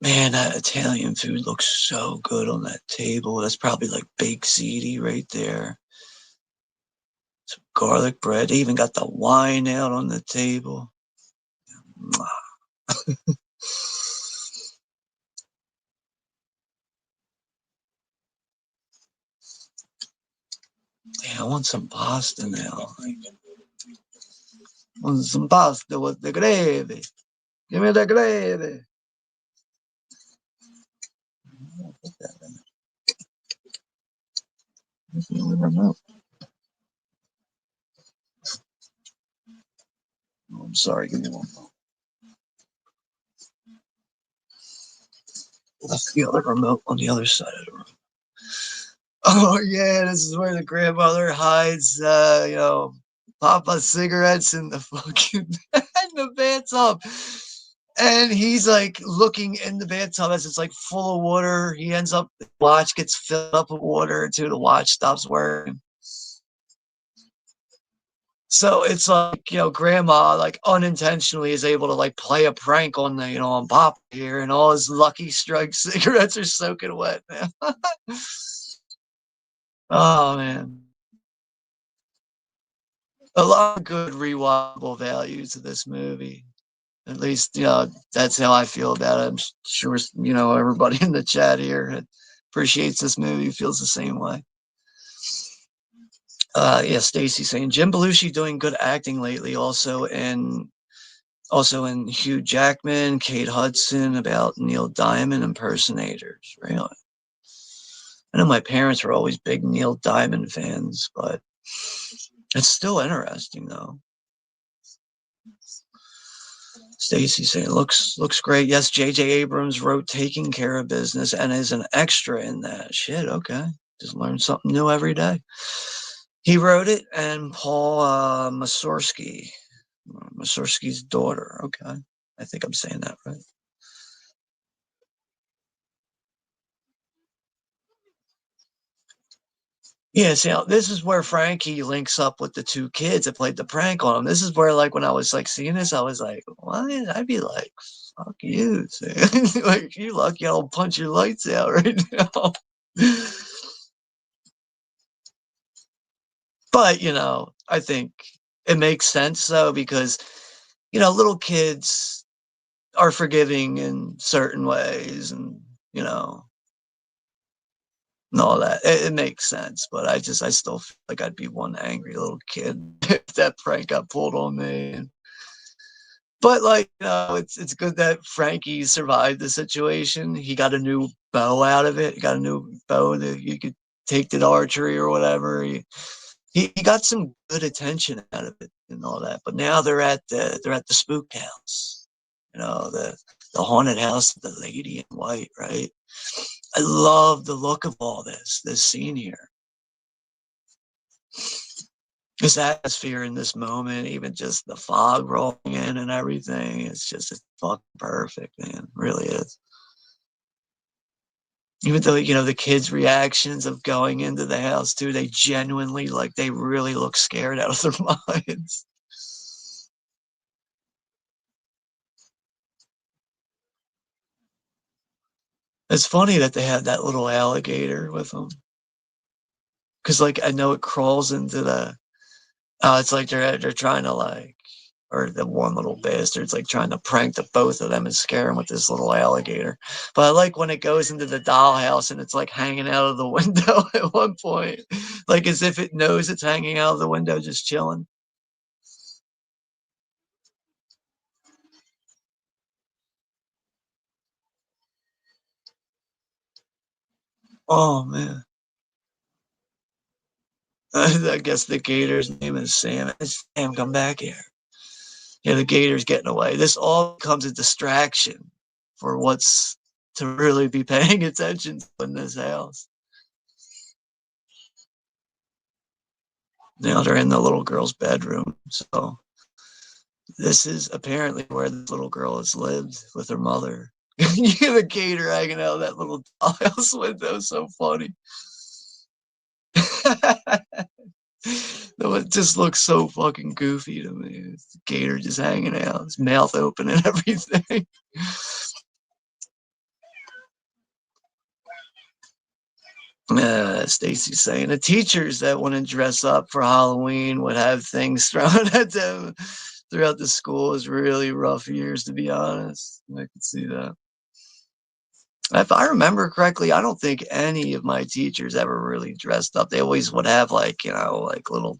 Man, that Italian food looks so good on that table. That's probably like baked ziti right there. Some garlic bread. They even got the wine out on the table. Yeah, I want some pasta now. I want some pasta with the gravy. Give me the gravy. Put that in the remote. Oh, I'm sorry. Give me one more. Left the other remote on the other side of the room. Oh yeah, this is where the grandmother hides, Papa cigarettes in the fucking in the bathtub, and he's like looking in the bathtub as it's like full of water. He ends up the watch gets filled up with water too. The watch stops working. So it's like, grandma like unintentionally is able to like play a prank on on Pop here, and all his Lucky Strike cigarettes are soaking wet, man. Oh man. A lot of good rewatchable value to this movie. At least, that's how I feel about it. I'm sure, everybody in the chat here appreciates this movie, feels the same way. Yeah, Stacy saying Jim Belushi doing good acting lately, also in Hugh Jackman, Kate Hudson, about Neil Diamond impersonators. Really, I know my parents were always big Neil Diamond fans, but it's still interesting though. Stacy saying looks great. Yes, J.J. Abrams wrote Taking Care of Business and is an extra in that. Shit, okay. Just learn something new every day. He wrote it, and Paul Mazursky's daughter. Okay, I think I'm saying that right. Yeah, see, this is where Frankie links up with the two kids that played the prank on him. This is where, like, when I was like seeing this, I was like, "What?" I'd be like, "Fuck you, like you lucky I'll punch your lights out right now." But I think it makes sense though because little kids are forgiving in certain ways, and all that. It makes sense, but I still feel like I'd be one angry little kid if that prank got pulled on me. But, like, it's good that Frankie survived the situation. He got a new bow out of it. He got a new bow that you could take to the archery or whatever. He got some good attention out of it and all that. But now they're at the spook house, the haunted house of the lady in white, right? I love the look of all this scene here. This atmosphere in this moment, even just the fog rolling in and everything, it's fucking perfect, man. It really is. Even though, the kids' reactions of going into the house too, they genuinely, like, they really look scared out of their minds. It's funny that they had that little alligator with them, because, like, I know it crawls into the. It's like they're trying to, like, or the one little bastard's like trying to prank the both of them and scare them with this little alligator. But I like when it goes into the dollhouse and it's like hanging out of the window at one point, like as if it knows it's hanging out of the window, just chilling. Oh man. I guess the gator's name is Sam. Sam, come back here. Yeah, the gator's getting away. This all becomes a distraction for what's to really be paying attention to in this house. Now they're in the little girl's bedroom. So this is apparently where this little girl has lived with her mother. You get a gator hanging out of that little house window. So funny. No, it just looks so fucking goofy to me. It's the gator just hanging out, his mouth open and everything. Stacy's saying the teachers that want to dress up for Halloween would have things thrown at them throughout the school. Is really rough years, to be honest. I can see that. If I remember correctly, I don't think any of my teachers ever really dressed up. They always would have, like, like little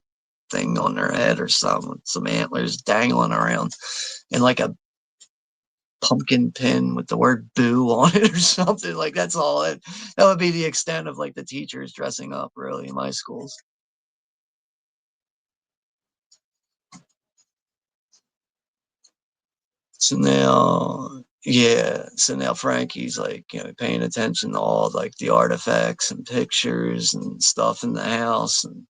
thing on their head or some antlers dangling around, and like a pumpkin pin with the word boo on it or something. Like, that's all it that would be the extent of, like, the teachers dressing up really in my schools. So now Frankie's, like, paying attention to all, like, the artifacts and pictures and stuff in the house, and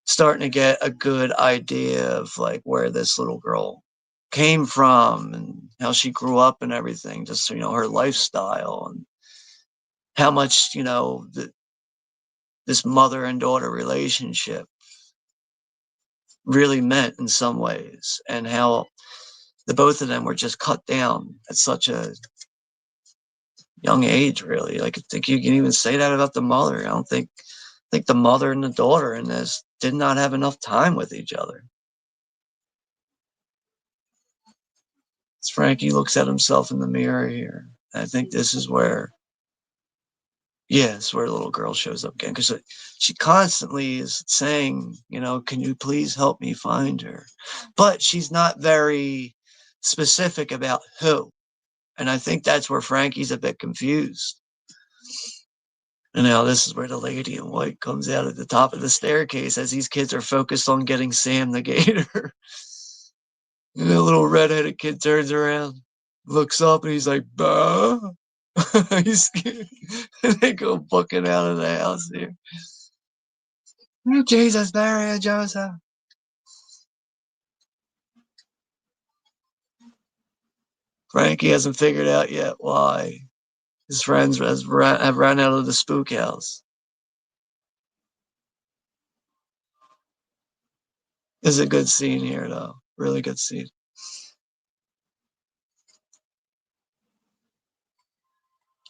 starting to get a good idea of, like, where this little girl came from and how she grew up and everything, just her lifestyle, and how much this mother and daughter relationship really meant in some ways, and how the both of them were just cut down at such a young age, really. Like, I think you can even say that about the mother. I don't think the mother and the daughter in this did not have enough time with each other. As Frankie looks at himself in the mirror here, I think this is where, yeah, it's where the little girl shows up again, because she constantly is saying, can you please help me find her? But she's not very specific about who. And I think that's where Frankie's a bit confused. And now this is where the lady in white comes out at the top of the staircase as these kids are focused on getting Sam the gator. And the little redheaded kid turns around, looks up, and he's like, "Bah." He's scared. And they go booking out of the house here. Oh, Jesus, Mary, and Joseph. Frankie hasn't figured out yet why his friends have run out of the spook house. This is a good scene here, though. Really good scene.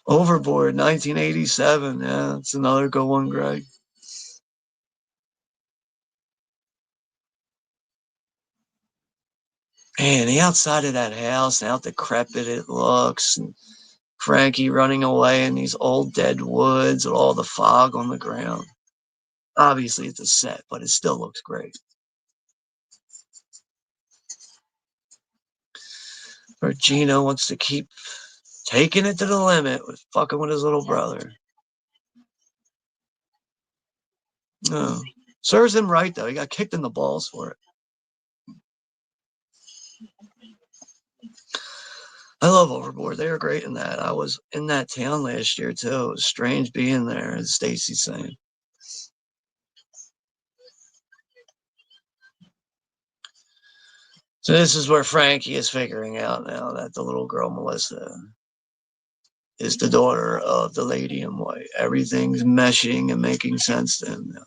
Overboard, 1987. Yeah, it's another good one, Greg. Man, the outside of that house, how decrepit it looks, and Frankie running away in these old dead woods with all the fog on the ground. Obviously, it's a set, but it still looks great. Or Gino wants to keep taking it to the limit with fucking with his little brother. No. Serves him right, though. He got kicked in the balls for it. I love Overboard. They were great in that. I was in that town last year, too. It was strange being there, as Stacy's saying. So this is where Frankie is figuring out now that the little girl, Melissa, is the daughter of the lady in white. Everything's meshing and making sense to him now.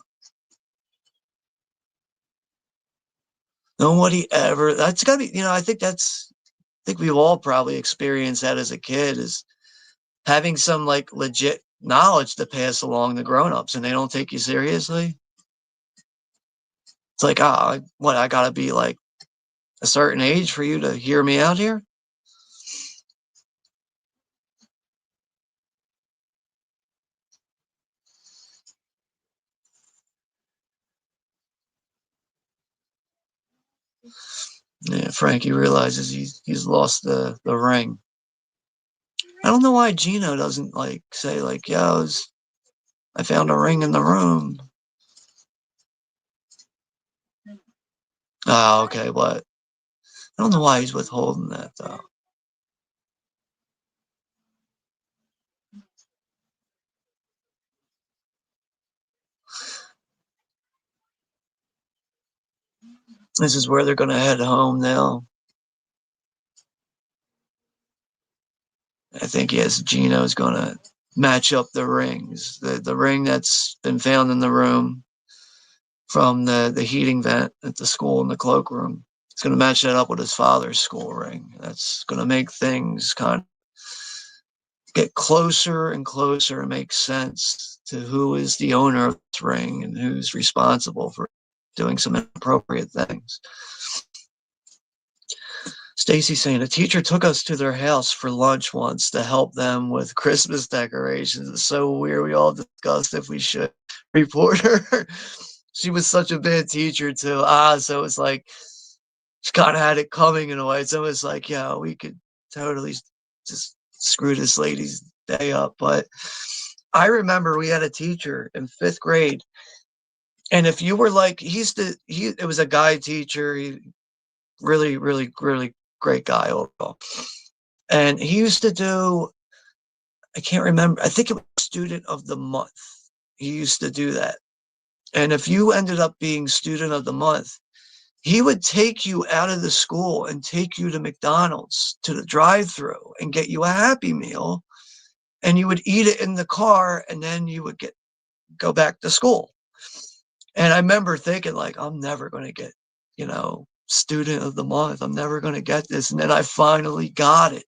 Nobody ever, that's gotta be, I think we've all probably experienced that as a kid, is having some like legit knowledge to pass along to grown-ups and they don't take you seriously. It's like, what, I gotta be like a certain age for you to hear me out here? Yeah, Frankie realizes he's lost the ring. I don't know why Gino doesn't like say like, yo, I found a ring in the room. Oh, okay, what? I don't know why he's withholding that though. This is where they're gonna head home now. I think, yes, Gino's gonna match up the rings. The ring that's been found in the room from the heating vent at the school in the cloakroom. He's gonna match that up with his father's school ring. That's gonna make things kind of get closer and closer and make sense to who is the owner of this ring and who's responsible for doing some inappropriate things. Stacy's saying a teacher took us to their house for lunch once to help them with Christmas decorations. It's so weird. We all discussed if we should report her. She was such a bad teacher too. So it's like she kind of had it coming in a way. So it's like, yeah, we could totally just screw this lady's day up. But I remember we had a teacher in 5th grade, and if you were like, it was a guy teacher. He really, really, really great guy overall. And he used to do, I can't remember, I think it was student of the month. He used to do that. And if you ended up being student of the month, he would take you out of the school and take you to McDonald's, to the drive-thru, and get you a Happy Meal, and you would eat it in the car, and then you would go back to school. And I remember thinking, like, I'm never going to get, student of the month. I'm never going to get this. And then I finally got it.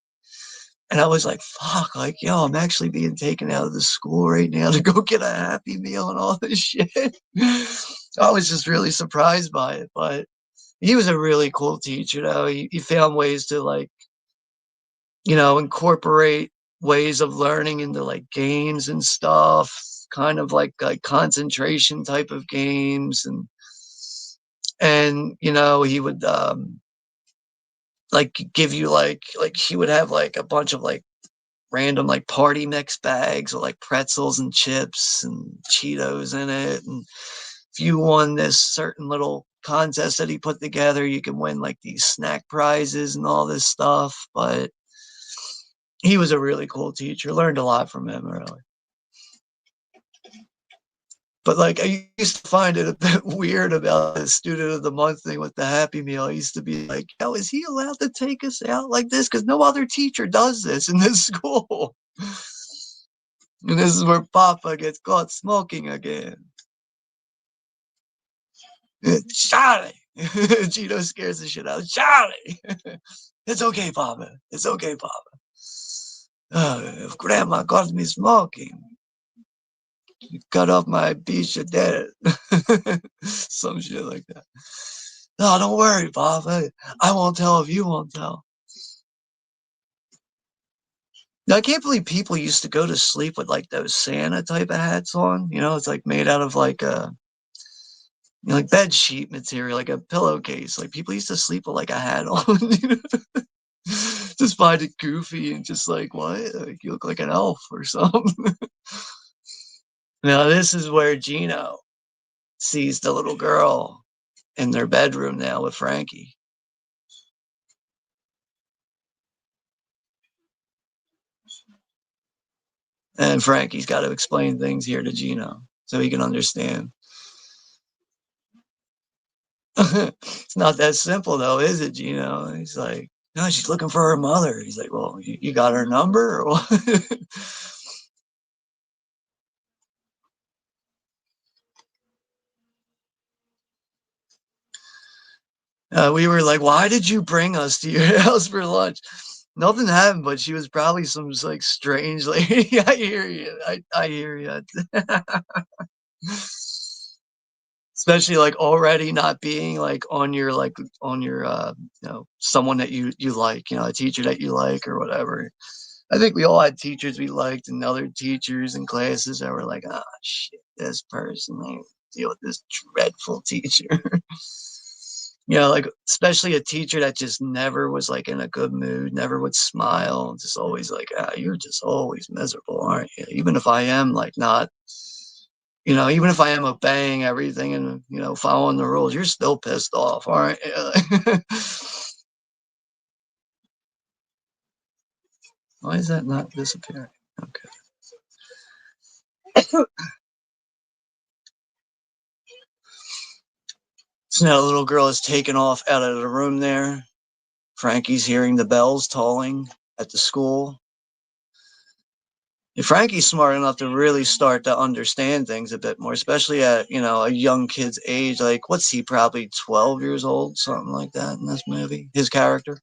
And I was like, fuck, like, yo, I'm actually being taken out of the school right now to go get a Happy Meal and all this shit. I was just really surprised by it. But he was a really cool teacher, though. He found ways to, like, incorporate ways of learning into, like, games and stuff, kind of like concentration type of games. And he would, like, give you, like, he would have, like, a bunch of, like, random, like, party mix bags with, like, pretzels and chips and Cheetos in it. And if you won this certain little contest that he put together, you can win, like, these snack prizes and all this stuff. But he was a really cool teacher. Learned a lot from him, really. But, like, I used to find it a bit weird about the student of the month thing with the Happy Meal. I used to be like, "Oh, is he allowed to take us out like this? Because no other teacher does this in this school." And this is where Papa gets caught smoking again. Charlie! Gino scares the shit out of Charlie! It's okay, Papa. It's okay, Papa. If Grandma caught me smoking, cut off my piece of dead. Some shit like that. No, don't worry, Bob. I won't tell if you won't tell. Now, I can't believe people used to go to sleep with like those Santa type of hats on. It's like made out of like like bed sheet material, like a pillowcase. Like people used to sleep with like a hat on. Just find it goofy and just like, what? Like, you look like an elf or something. Now, this is where Gino sees the little girl in their bedroom now with Frankie. And Frankie's got to explain things here to Gino so he can understand. It's not that simple, though, is it, Gino? He's like, no, she's looking for her mother. He's like, well, you got her number or what? We were like, why did you bring us to your house for lunch? Nothing happened, but she was probably some like strange lady. I hear you. I hear you. Especially like already not being like on your someone that you like, a teacher that you like or whatever. I think we all had teachers we liked and other teachers and classes that were like, ah, shit, this person, I deal with this dreadful teacher. Like especially a teacher that just never was like in a good mood, never would smile, just always like, ah, you're just always miserable, aren't you? Even if I am like not, even if I am obeying everything and, following the rules, you're still pissed off, aren't you? Why is that not disappearing? Okay. So now the little girl is taken off out of the room there. Frankie's hearing the bells tolling at the school. And Frankie's smart enough to really start to understand things a bit more, especially at, a young kid's age. Like, what's he, probably 12 years old, something like that in this movie, his character.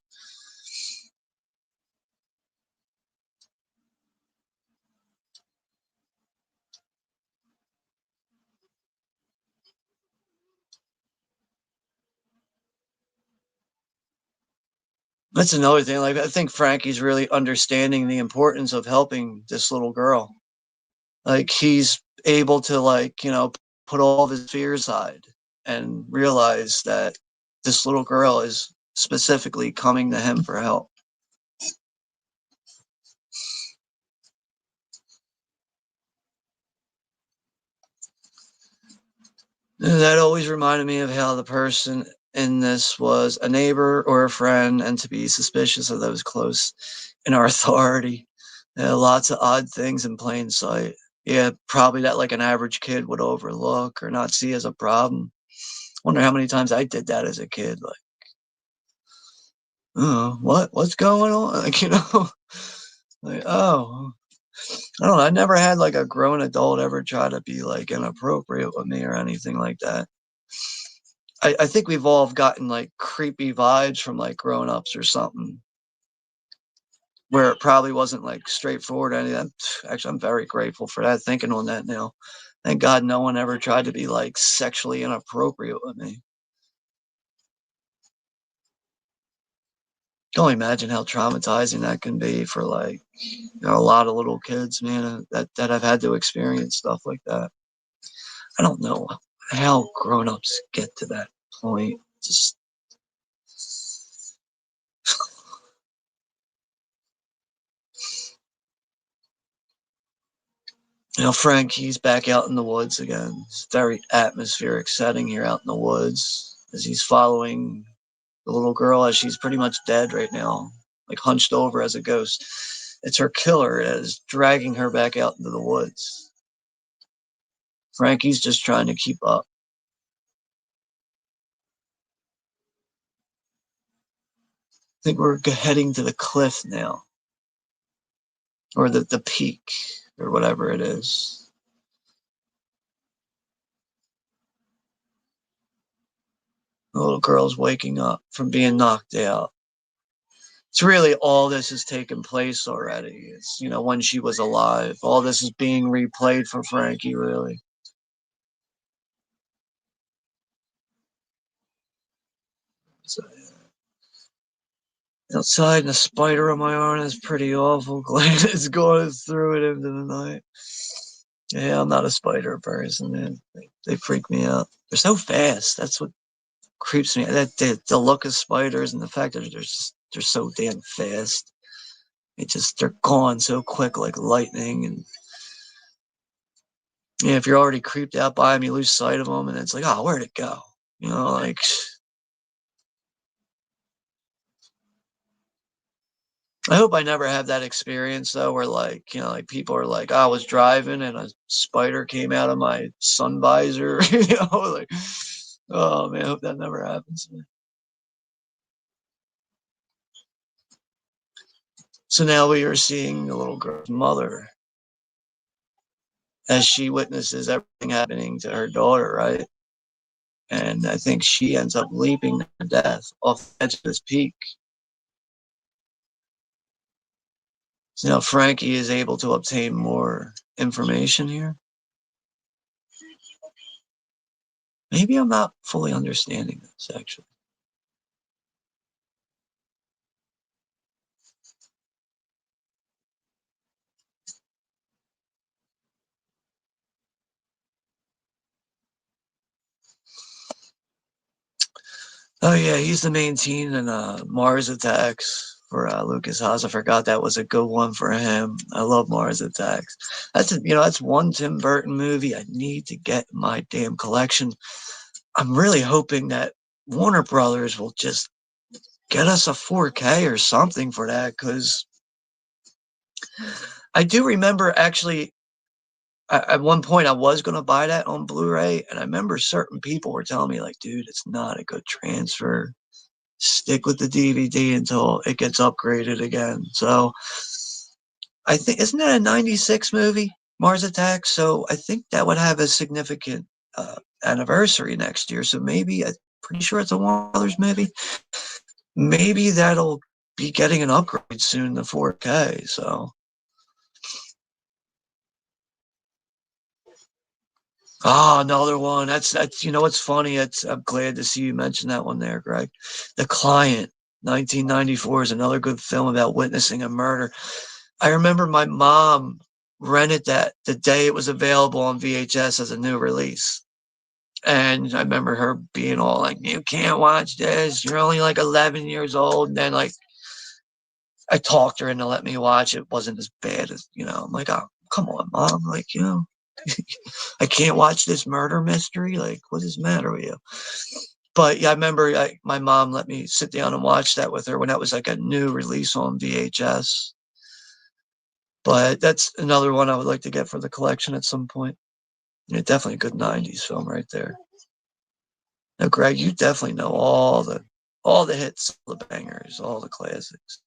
That's another thing. Like, I think Frankie's really understanding the importance of helping this little girl. Like, he's able to, like, put all of his fears aside and realize that this little girl is specifically coming to him for help. And that always reminded me of how the person in this was a neighbor or a friend, and to be suspicious of those close in our authority. Lots of odd things in plain sight. Yeah, probably that like an average kid would overlook or not see as a problem. Wonder how many times I did that as a kid. Like, oh, what's going on? Like, like, oh, I don't know. I never had like a grown adult ever try to be like inappropriate with me or anything like that. I think we've all gotten like creepy vibes from like grown ups or something where it probably wasn't like straightforward or anything. Actually, I'm very grateful for that, thinking on that now. Thank God no one ever tried to be like sexually inappropriate with me. Can only imagine how traumatizing that can be for like a lot of little kids, man, that have had to experience stuff like that. I don't know how grown-ups get to that point. Just Frank, he's back out in the woods again. It's a very atmospheric setting here out in the woods as he's following the little girl as she's pretty much dead right now, like hunched over as a ghost. It's her killer that is dragging her back out into the woods. Frankie's just trying to keep up. I think we're heading to the cliff now, or the peak, or whatever it is. The little girl's waking up from being knocked out. It's really all this has taken place already. It's, when she was alive. All this is being replayed for Frankie, really. So, outside, and the spider on my arm is pretty awful. Glad it's going through it into the night. Yeah, I'm not a spider person, man. They freak me out. They're so fast. That's what creeps me. That the look of spiders and the fact that they're so damn fast. They're gone so quick like lightning. And yeah, if you're already creeped out by them, you lose sight of them, and it's like, oh, where'd it go? You know, like. I hope I never have that experience though, where like, you know, like people are like, oh, I was driving and a spider came out of my sun visor, you know, like, oh man, I hope that never happens to me. So now we are seeing the little girl's mother as she witnesses everything happening to her daughter, right? And I think she ends up leaping to death off the edge of this peak. So now Frankie is able to obtain more information here. Maybe I'm not fully understanding this, actually. Oh yeah, he's the main teen in Mars Attacks for Lucas Haas. I forgot that was a good one for him. I love Mars Attacks. That's one Tim Burton movie I need to get in my damn collection. I'm really hoping that Warner Brothers will just get us a 4K or something for that, because I do remember actually at one point I was going to buy that on Blu-ray, and I remember certain people were telling me like, dude, it's not a good transfer. Stick with the DVD until it gets upgraded again. So I think, isn't that a 96 movie, Mars Attacks? So I think that would have a significant anniversary next year. So maybe, I'm pretty sure it's a Warner Brothers movie. Maybe that'll be getting an upgrade soon to 4K. So. Oh, another one. That's you know what's funny? I'm glad to see you mention that one there, Greg. The Client, 1994, is another good film about witnessing a murder. I remember my mom rented that the day it was available on VHS as a new release. And I remember her being all like, you can't watch this. You're only like 11 years old. And then like I talked her into let me watch it. It wasn't as bad as, I'm like, oh, come on, mom. Like, I can't watch this murder mystery. Like, what is the matter with you? But yeah, I remember my mom let me sit down and watch that with her when that was like a new release on VHS. But that's another one I would like to get for the collection at some point. Yeah, definitely a good 90s film right there. Now, Greg, you definitely know all the hits, all the bangers, all the classics.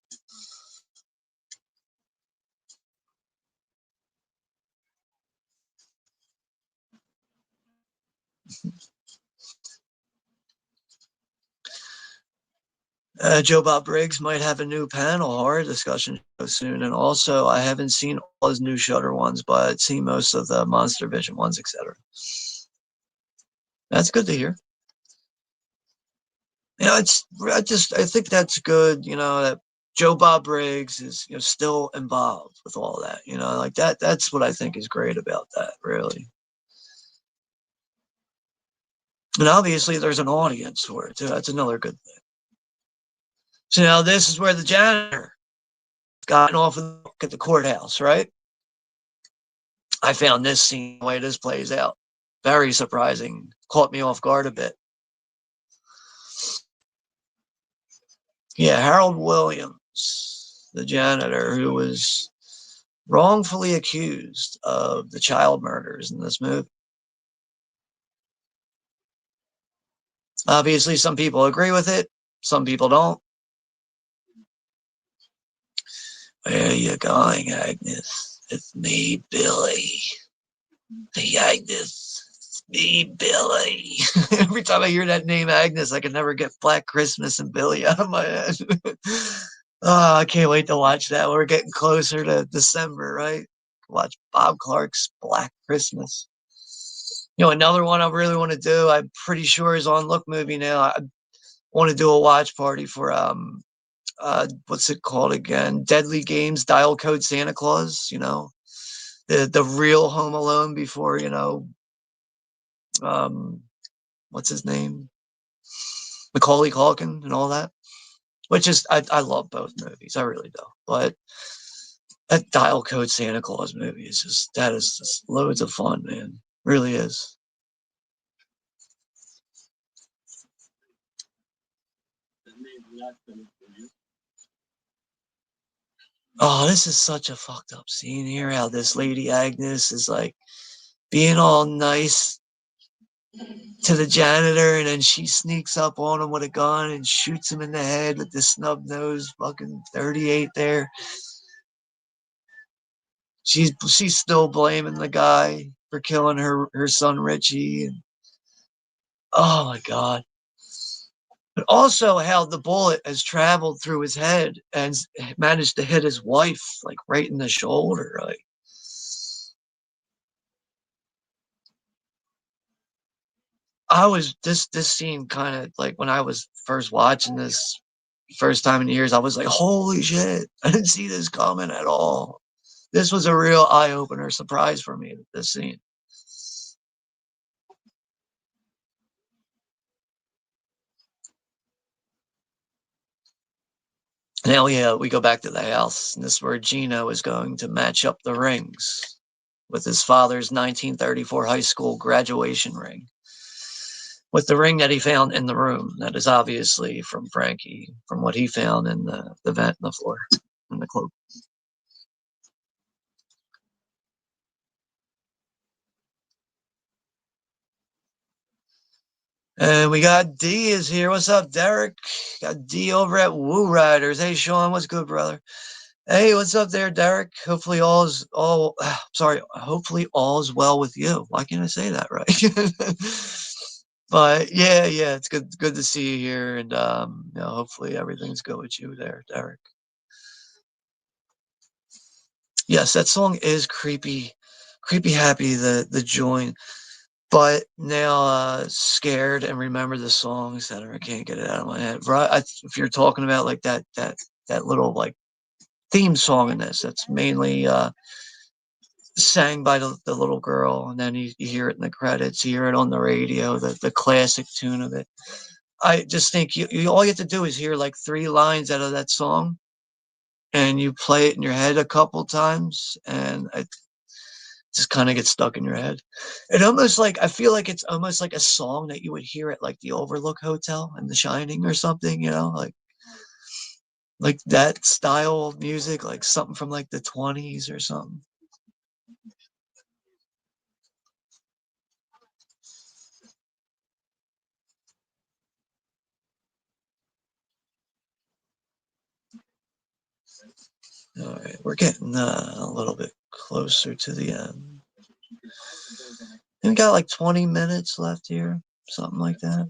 Joe Bob Briggs might have a new panel horror discussion soon, and also I haven't seen all his new Shutter ones, but I've seen most of the Monster Vision ones, etc. That's good to hear. I think that's good. That Joe Bob Briggs is still involved with all that. Like that. That's what I think is great about that, really. And obviously, there's an audience for it too. That's another good thing. So now this is where the janitor got off at the courthouse, right? I found this scene, the way this plays out, very surprising. Caught me off guard a bit. Yeah, Harold Williams, the janitor who was wrongfully accused of the child murders in this movie. Obviously, some people agree with it, some people don't. Where are you going, Agnes? It's me, Billy. Hey, Agnes. It's me, Billy. Every time I hear that name, Agnes, I can never get Black Christmas and Billy out of my head. Oh, I can't wait to watch that. We're getting closer to December, right? Watch Bob Clark's Black Christmas. Another one I really want to do, I'm pretty sure is on Look Movie now. I want to do a watch party for what's it called again? Deadly Games, Dial Code Santa Claus, the real Home Alone before, what's his name? Macaulay Culkin and all that. which is I love both movies, I really do. But that Dial Code Santa Claus movie is just that is just loads of fun, man. Really is. Oh, this is such a fucked up scene here. How this lady Agnes is like being all nice to the janitor, and then she sneaks up on him with a gun and shoots him in the head with the snub nose fucking 38 there. She's still blaming the guy for killing her son Richie. And, oh my god. But also how the bullet has traveled through his head and managed to hit his wife like right in the shoulder. Like I was this scene kind of like when I was first watching this first time in years, I was like, holy shit, I didn't see this coming at all. This was a real eye opener surprise for me, this scene. Now we go back to the house, and this is where Gino is going to match up the rings with his father's 1934 high school graduation ring, with the ring that he found in the room. That is obviously from Frankie, from what he found in the vent in the floor, in the cloak. And we got D is here. What's up, Derek? Got D over at Woo Riders. Hey, Sean, what's good, brother? Hey, what's up there, Derek? Hopefully all is all. Sorry, hopefully all is well with you. Why can't I say that right? But yeah, it's good to see you here, and hopefully everything's good with you there, Derek. Yes, that song is creepy, creepy happy. The joint, but now scared and remember the songs that I can't get it out of my head. Right, if you're talking about like that little like theme song in this, that's mainly sang by the little girl, and then you hear it in the credits, you hear it on the radio, the classic tune of it. I just think you all you have to do is hear like three lines out of that song, and you play it in your head a couple times, and it just kind of gets stuck in your head. It almost like I feel like it's almost like a song that you would hear at like the Overlook Hotel in The Shining or something, like that style of music, like something from like the 20s or something. All right, we're getting a little bit closer to the end. We got like 20 minutes left here, something like that.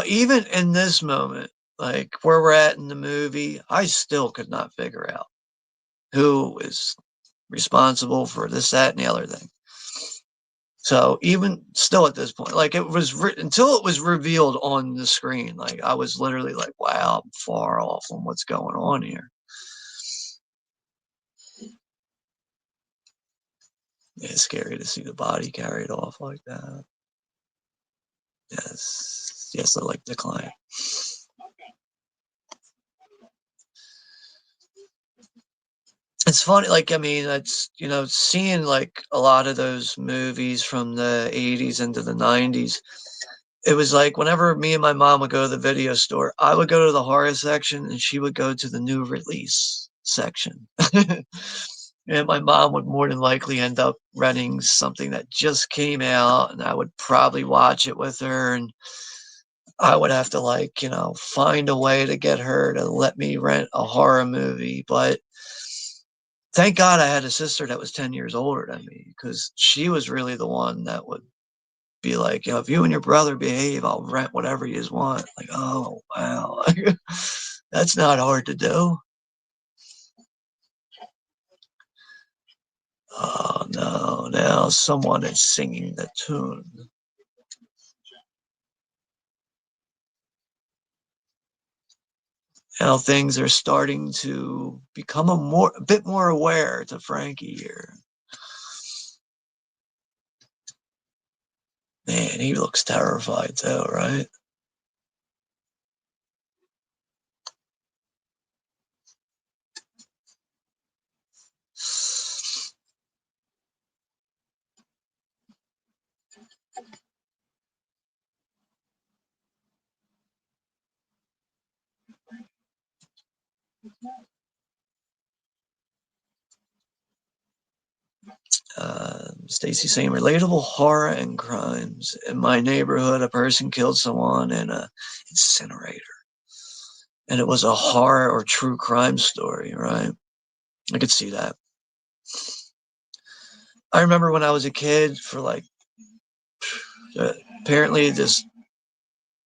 Even in this moment, like where we're at in the movie, I still could not figure out who is responsible for this, that, and the other thing. So even still at this point, like it was until it was revealed on the screen, like I was literally like, wow, I'm far off on what's going on here. It's scary to see the body carried off like that. Yes, I like the climb. It's funny, like I mean, it's seeing like a lot of those movies from the '80s into the '90s. It was like whenever me and my mom would go to the video store, I would go to the horror section, and she would go to the new release section. And my mom would more than likely end up renting something that just came out, and I would probably watch it with her, and I would have to like, find a way to get her to let me rent a horror movie. But thank God I had a sister that was 10 years older than me, because she was really the one that would be like, if you and your brother behave, I'll rent whatever you want. Like, oh, wow. That's not hard to do. Oh, no. Now someone is singing the tune. Now things are starting to become a bit more aware to Frankie here. Man, he looks terrified too, right? Stacy saying relatable horror and crimes. In my neighborhood, a person killed someone in a incinerator. And it was a horror or true crime story, right? I could see that. I remember when I was a kid, for like, apparently this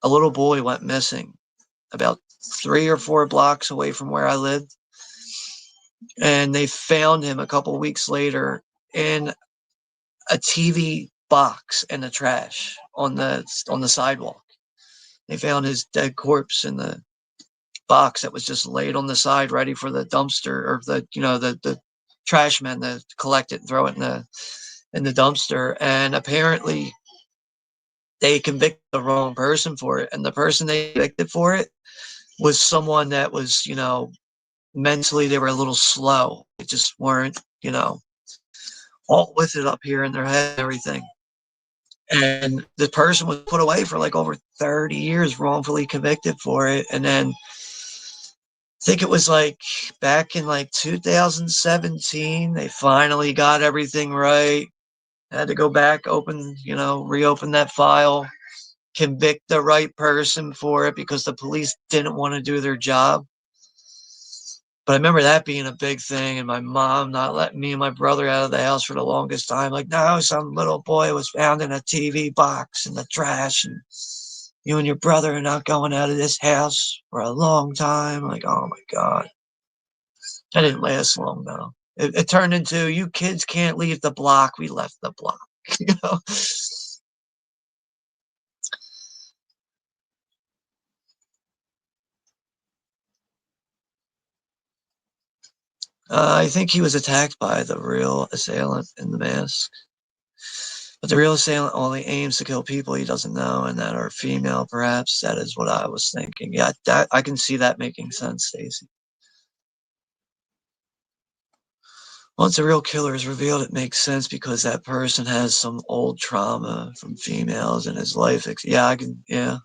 a little boy went missing about 3 or 4 blocks away from where I lived, and they found him a couple weeks later in a TV box in the trash on the sidewalk. They found his dead corpse in the box that was just laid on the side, ready for the dumpster or the trash men to collect it and throw it in the dumpster. And apparently, they convicted the wrong person for it, and the person they convicted for it was someone that was, mentally they were a little slow. They just weren't, all with it up here in their head and everything. And the person was put away for like over 30 years, wrongfully convicted for it. And then I think it was like back in like 2017, they finally got everything right. Had to go back, reopen that file, convict the right person for it because the police didn't want to do their job. But I remember that being a big thing, and my mom not letting me and my brother out of the house for the longest time. Like, no, some little boy was found in a TV box in the trash, and you and your brother are not going out of this house for a long time. Like, oh my God. That didn't last long, though. It turned into, you kids can't leave the block. We left the block. you know? I think he was attacked by the real assailant in the mask. But the real assailant only aims to kill people he doesn't know and that are female, perhaps. That is what I was thinking. Yeah, that I can see that making sense, Stacy. Once a real killer is revealed, it makes sense because that person has some old trauma from females in his life. Yeah, I can. Yeah,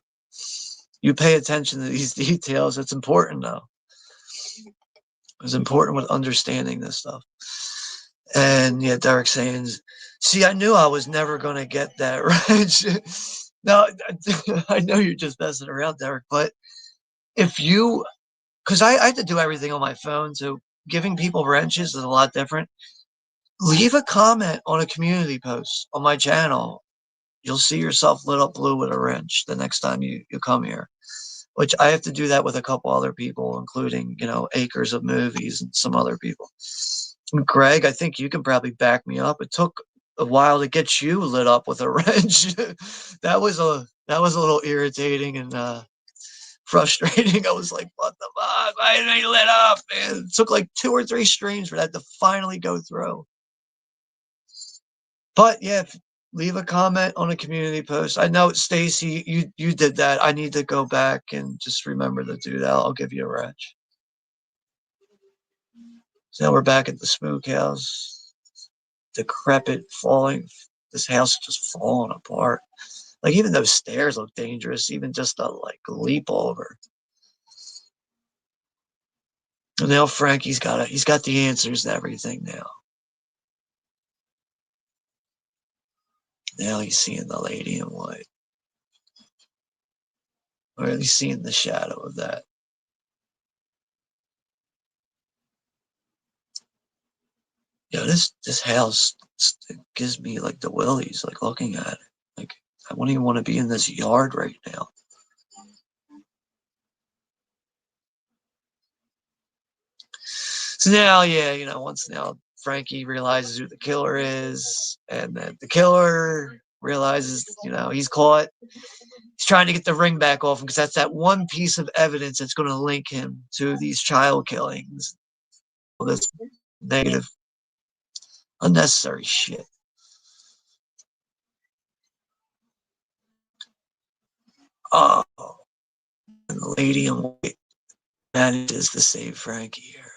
you pay attention to these details. It's important, though. It's important with understanding this stuff. And yeah, Derek saying, see, I knew I was never going to get that right. No, I know you're just messing around, Derek, but if you, because I had to do everything on my phone, so giving people wrenches is a lot different. Leave a comment on a community post on my channel. You'll see yourself lit up blue with a wrench the next time you come here, which I have to do that with a couple other people, including, Acres of Movies and some other people. And Greg, I think you can probably back me up. It took a while to get you lit up with a wrench. that was a little irritating and frustrating. I was like, what the fuck? Why didn't I lit up? Man, it took like 2 or 3 streams for that to finally go through. But yeah, leave a comment on a community post. I know, Stacy, you did that. I need to go back and just remember to do that. I'll give you a wrench. So now we're back at the Spook House. Decrepit, falling. This house just falling apart. Like, even those stairs look dangerous, even just to like leap over. And now Frankie's got the answers to everything now. Now he's seeing the lady in white. Or at least seeing the shadow of that. Yeah, this house gives me like the willies, like looking at it. Like, I wouldn't even want to be in this yard right now. So now, yeah, once now Frankie realizes who the killer is, and then the killer realizes, he's caught. He's trying to get the ring back off him because that's that one piece of evidence that's going to link him to these child killings. All this negative, unnecessary shit. Oh, and the lady in white manages to save Frankie here.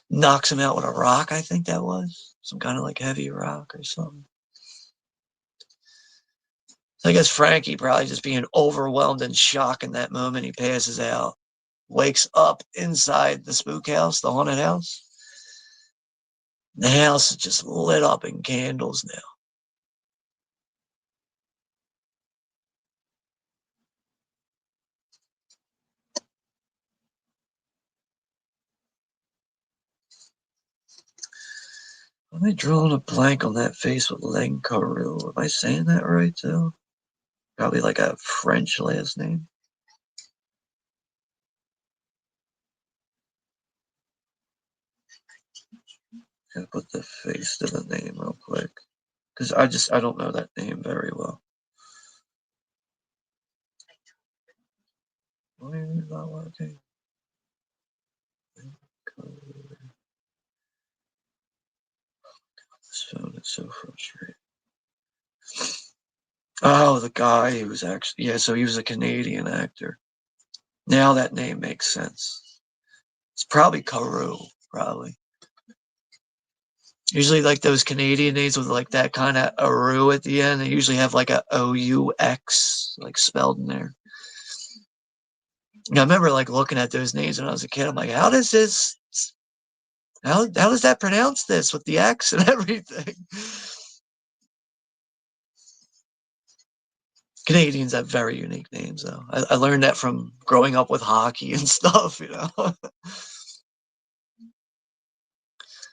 Knocks him out with a rock, I think that was. Some kind of like heavy rock or something. So I guess Frankie probably just being overwhelmed and shock in that moment, he passes out. Wakes up inside the spook house, the haunted house. The house is just lit up in candles now. Am I drawing a blank on that face with Len Carew? Am I saying that right, too? Probably like a French last name. Gotta put the face to the name real quick. Because I don't know that name very well. Why is it not working? This phone is so frustrating. Oh, the guy who was actually, yeah, so he was a Canadian actor. Now that name makes sense. It's probably Carew, probably. Usually, like those Canadian names with like that kind of Aru at the end, they usually have like a OUX like spelled in there. I remember like looking at those names when I was a kid. I'm like, how does that pronounce this with the X and everything? Canadians have very unique names, though. I learned that from growing up with hockey and stuff, you know.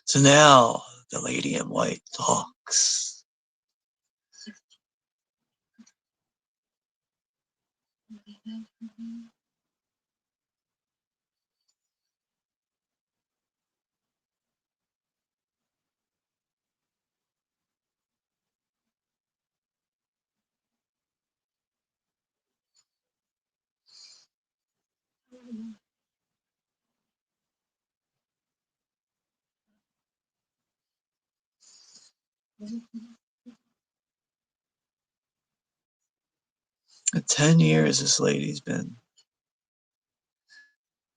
So now the lady in white talks. For 10 years, this lady's been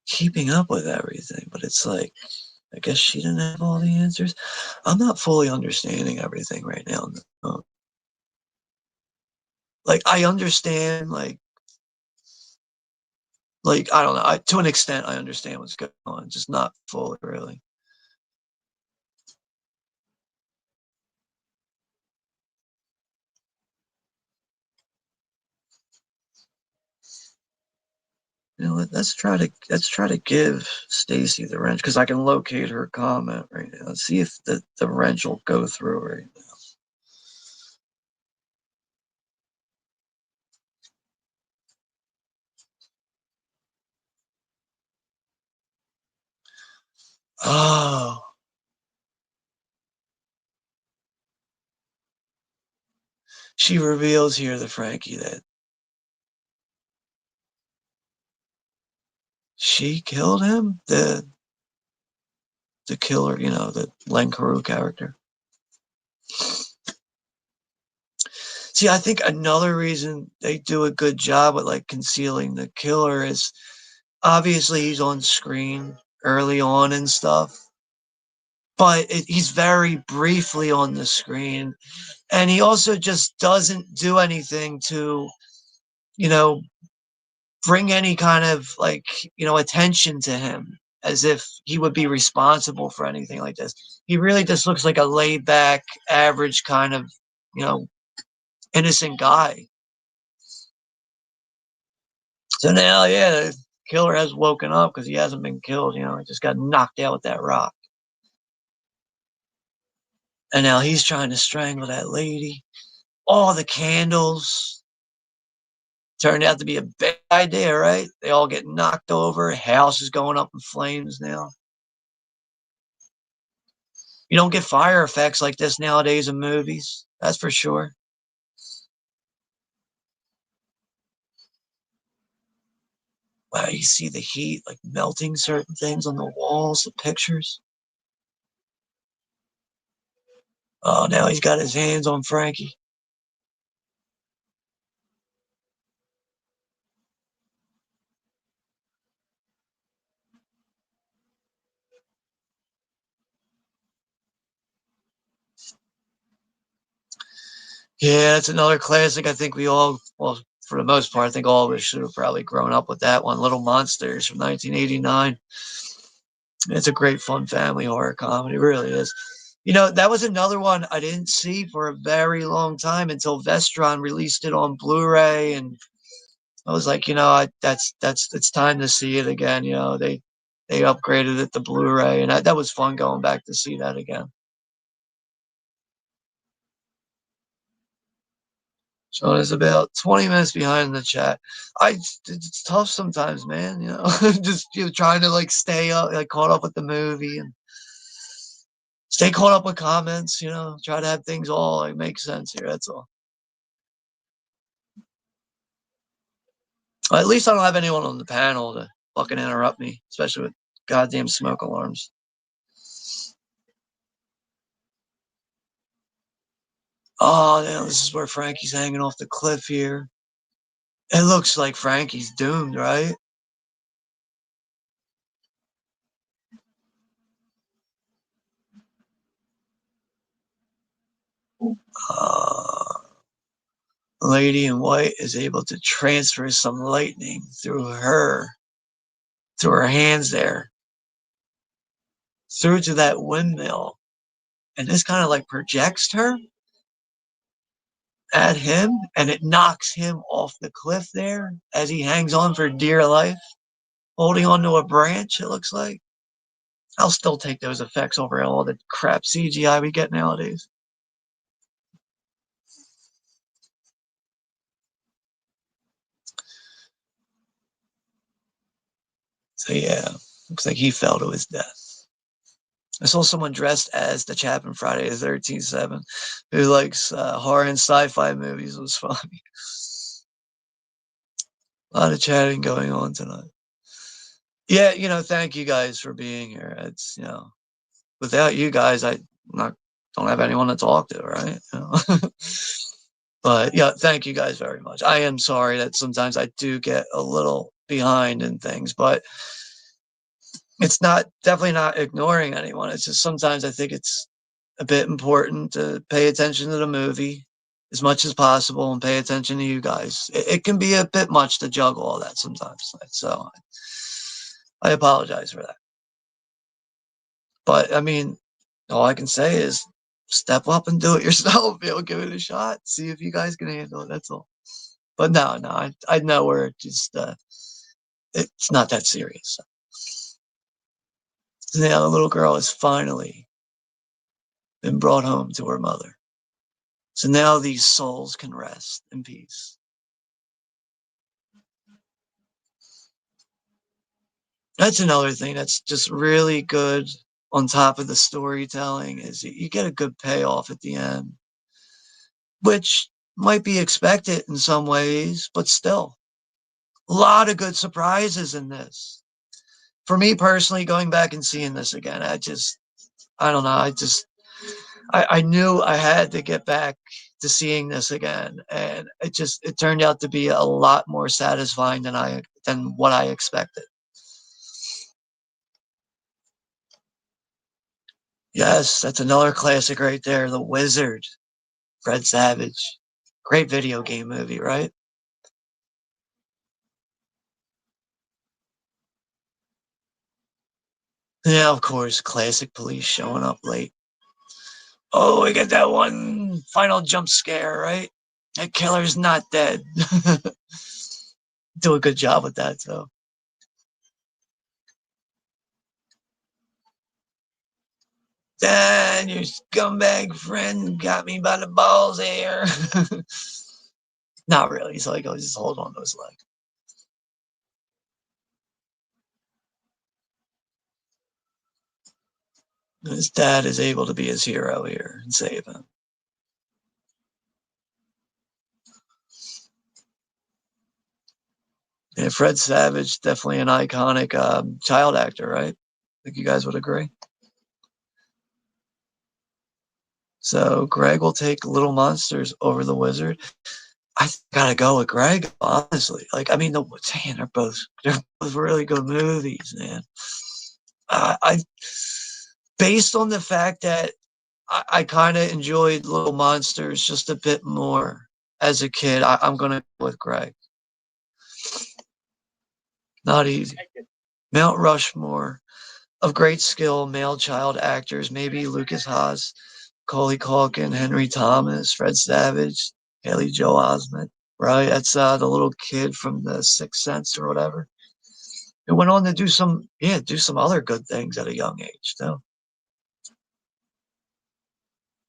keeping up with everything, but it's like, I guess she didn't have all the answers. I'm not fully understanding everything right now. Like, I understand, like I don't know. To an extent, I understand what's going on, just not fully, really. You know, let's try to give Stacy the wrench because I can locate her comment right now. Let's see if the wrench will go through right now. Oh, she reveals here the Frankie that she killed him. The killer, the Len Carew character. See, I think another reason they do a good job with like concealing the killer is obviously he's on screen early on and stuff, but he's very briefly on the screen, and he also just doesn't do anything to, you know, bring any kind of like, attention to him as if he would be responsible for anything like this. He really just looks like a laid back, average kind of, you know, innocent guy. So now, yeah, the killer has woken up because he hasn't been killed. He just got knocked out with that rock. And now he's trying to strangle that lady. All the candles turned out to be a bad idea, right? They all get knocked over. House is going up in flames now. You don't get fire effects like this nowadays in movies. That's for sure. Wow, you see the heat like melting certain things on the walls, the pictures. Oh, now he's got his hands on Frankie. Yeah, it's another classic. I think we all, well, for the most part, I think all of us should have probably grown up with that one. Little Monsters from 1989. It's a great, fun family horror comedy. It really is. You know, that was another one I didn't see for a very long time until Vestron released it on Blu-ray, and I was like, that's it's time to see it again. They upgraded it to Blu-ray, and that was fun going back to see that again. So it's about 20 minutes behind in the chat. It's tough sometimes, man. Just trying to like stay up, like caught up with the movie and stay caught up with comments. Try to have things all like make sense here. That's all. At least I don't have anyone on the panel to fucking interrupt me, especially with goddamn smoke alarms. Oh, damn, this is where Frankie's hanging off the cliff here. It looks like Frankie's doomed, right? Uh, Lady in White is able to transfer some lightning through her hands there, through to that windmill. And this kind of like projects her at him, and it knocks him off the cliff there as he hangs on for dear life, holding onto a branch, it looks like. I'll still take those effects over all the crap CGI we get nowadays. So yeah, looks like he fell to his death. I saw someone dressed as the chap in Friday the 13th 7 who likes horror and sci-fi movies. It was funny. A lot of chatting going on tonight. Yeah, thank you guys for being here. It's without you guys, I not don't have anyone to talk to, right? But yeah, thank you guys very much. I am sorry that sometimes I do get a little behind in things, but it's definitely not ignoring anyone. It's just sometimes I think it's a bit important to pay attention to the movie as much as possible and pay attention to you guys. It can be a bit much to juggle all that sometimes. So I apologize for that. But I mean, all I can say is step up and do it yourself. Give it a shot. See if you guys can handle it. That's all. But no, I know we're just it's not that serious. So now the little girl has finally been brought home to her mother. So now these souls can rest in peace. That's another thing that's just really good on top of the storytelling is you get a good payoff at the end, which might be expected in some ways, but still a lot of good surprises in this. For me personally, going back and seeing this again, I don't know. I knew I had to get back to seeing this again, and it turned out to be a lot more satisfying than what I expected. Yes, that's another classic right there. The Wizard, Fred Savage. Great video game movie, right? Yeah, of course, classic police showing up late. Oh, we get that one final jump scare, right? That killer's not dead. Do a good job with that, though. Dan, your scumbag friend got me by the balls here. Not really. So like, I'll just hold on to his leg. His dad is able to be his hero here and save him. Yeah, Fred Savage, definitely an iconic child actor, right? I think you guys would agree. So Greg will take Little Monsters over The Wizard. I gotta go with Greg, honestly. Like, I mean, they're both really good movies, man. I based on the fact that I kind of enjoyed Little Monsters just a bit more as a kid. I'm going to go with Greg. Not easy. Mount Rushmore of great skill, male child actors, maybe Lucas Haas, Macaulay Culkin, Henry Thomas, Fred Savage, Haley Joel Osment, right? That's the little kid from The Sixth Sense or whatever. It went on to do some other good things at a young age, too.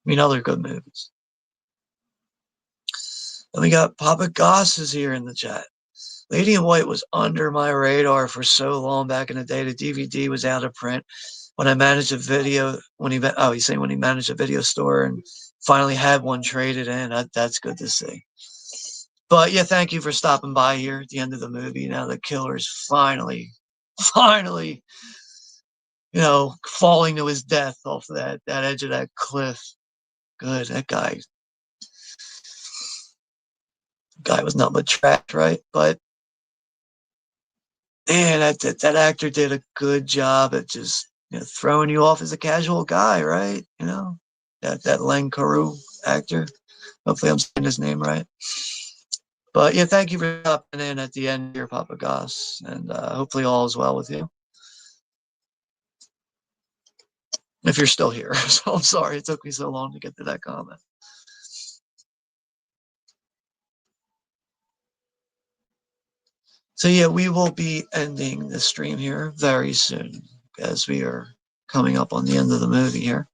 I mean, other good movies. And we got Papa Goss is here in the chat. Lady in White was under my radar for so long back in the day. The DVD was out of print when I managed a video. He's saying when he managed a video store and finally had one traded in. That's good to see. But yeah, thank you for stopping by here at the end of the movie. Now the killer's finally, falling to his death off that edge of that cliff. Good, that guy was nothing but trash, right? But man, that actor did a good job at just throwing you off as a casual guy, right? That Len Carew actor. Hopefully, I'm saying his name right. But yeah, thank you for stopping in at the end here, Papa Goss, and hopefully all is well with you. If you're still here, so I'm sorry it took me so long to get to that comment. So yeah, we will be ending the stream here very soon as we are coming up on the end of the movie here.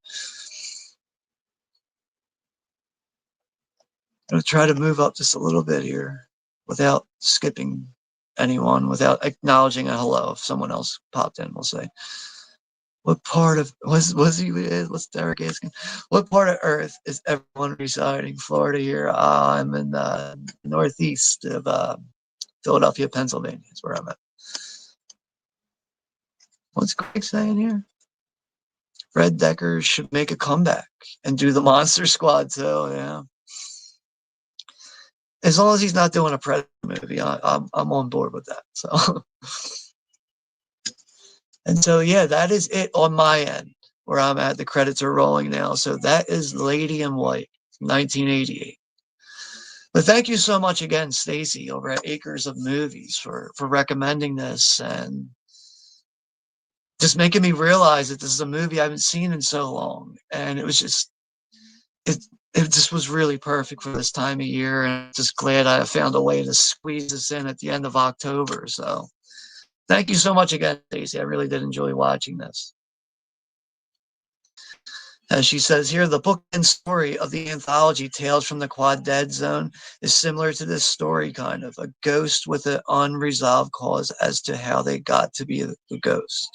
I'm going to try to move up just a little bit here without skipping anyone, without acknowledging a hello. If someone else popped in, we'll say, what part of, what's Derek asking? What part of Earth is everyone residing? Florida here. I'm in the northeast of Philadelphia, Pennsylvania is where I'm at. What's Greg saying here? Fred Decker should make a comeback and do the Monster Squad too, yeah. As long as he's not doing a Predator movie, I'm on board with that. So, and so yeah, that is it on my end where I'm at. The credits are rolling now. So that is Lady in White, 1988. But thank you so much again, Stacy, over at Acres of Movies for recommending this and just making me realize that this is a movie I haven't seen in so long. And it was just, it just was really perfect for this time of year, and I'm just glad I found a way to squeeze this in at the end of October. So thank you so much again, Stacey. I really did enjoy watching this. As she says here, the book and story of the anthology Tales from the Quad Dead Zone is similar to this story, kind of a ghost with an unresolved cause as to how they got to be the ghost.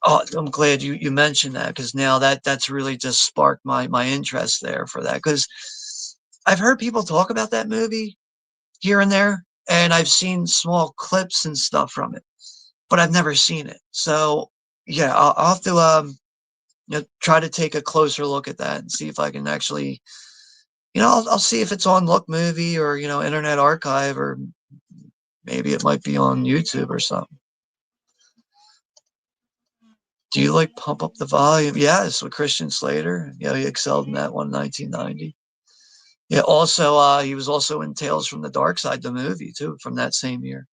Oh, I'm glad you mentioned that, because now that's really just sparked my interest there for that, because I've heard people talk about that movie here and there, and I've seen small clips and stuff from it, but I've never seen it. So yeah, I'll have to try to take a closer look at that and see if I can actually, I'll see if it's on Look Movie or Internet Archive, or maybe it might be on YouTube or something. Do you like Pump Up the Volume? Yes, with Christian Slater. Yeah, he excelled in that one, 1990. Yeah, also, he was also in Tales from the Dark Side, the movie, too, from that same year.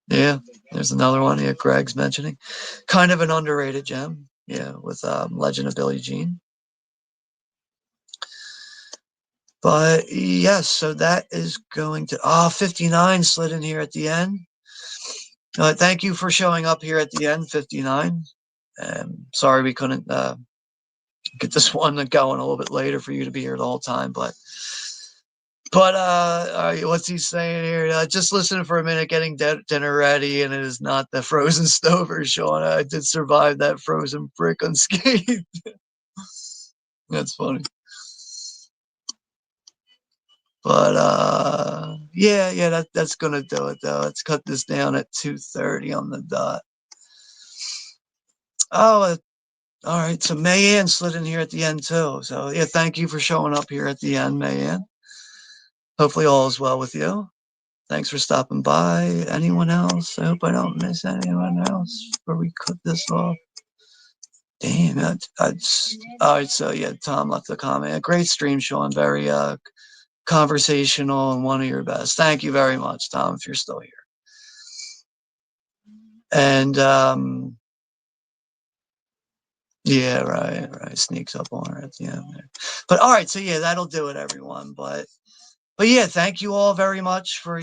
Yeah, there's another one here Greg's mentioning. Kind of an underrated gem, yeah, with Legend of Billie Jean. But yes, so that is going to, 59 slid in here at the end. Thank you for showing up here at the end, 59. Sorry we couldn't get this one going a little bit later for you to be here the whole time, but what's he saying here? Just listening for a minute, getting dinner ready, and it is not the frozen stover, Sean. I did survive that frozen brick unscathed. That's funny. But yeah, that's gonna do it though. Let's cut this down at 2:30 on the dot. Oh, all right. So Mayanne slid in here at the end too. So yeah, thank you for showing up here at the end, Mayanne. Hopefully all is well with you. Thanks for stopping by. Anyone else? I hope I don't miss anyone else before we cut this off. Damn, all right. So yeah, Tom left a comment. A great stream, Sean. Very conversational and one of your best. Thank you very much, Tom, if you're still here. And yeah, right. Sneaks up on her at the end there. But all right, so yeah, that'll do it, everyone. But yeah, thank you all very much for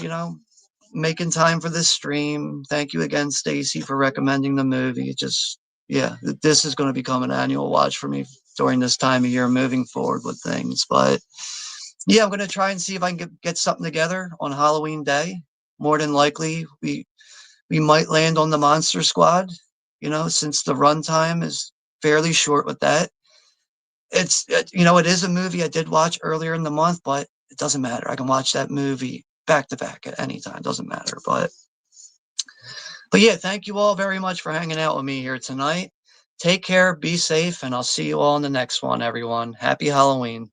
making time for this stream. Thank you again, Stacy, for recommending the movie. It just this is going to become an annual watch for me during this time of year, moving forward with things. But yeah, I'm going to try and see if I can get something together on Halloween Day. More than likely, we might land on the Monster Squad. Since the runtime is fairly short with that. It is a movie I did watch earlier in the month, but it doesn't matter. I can watch that movie back to back at any time. Doesn't matter. But yeah, thank you all very much for hanging out with me here tonight. Take care, be safe, and I'll see you all in the next one, everyone. Happy Halloween.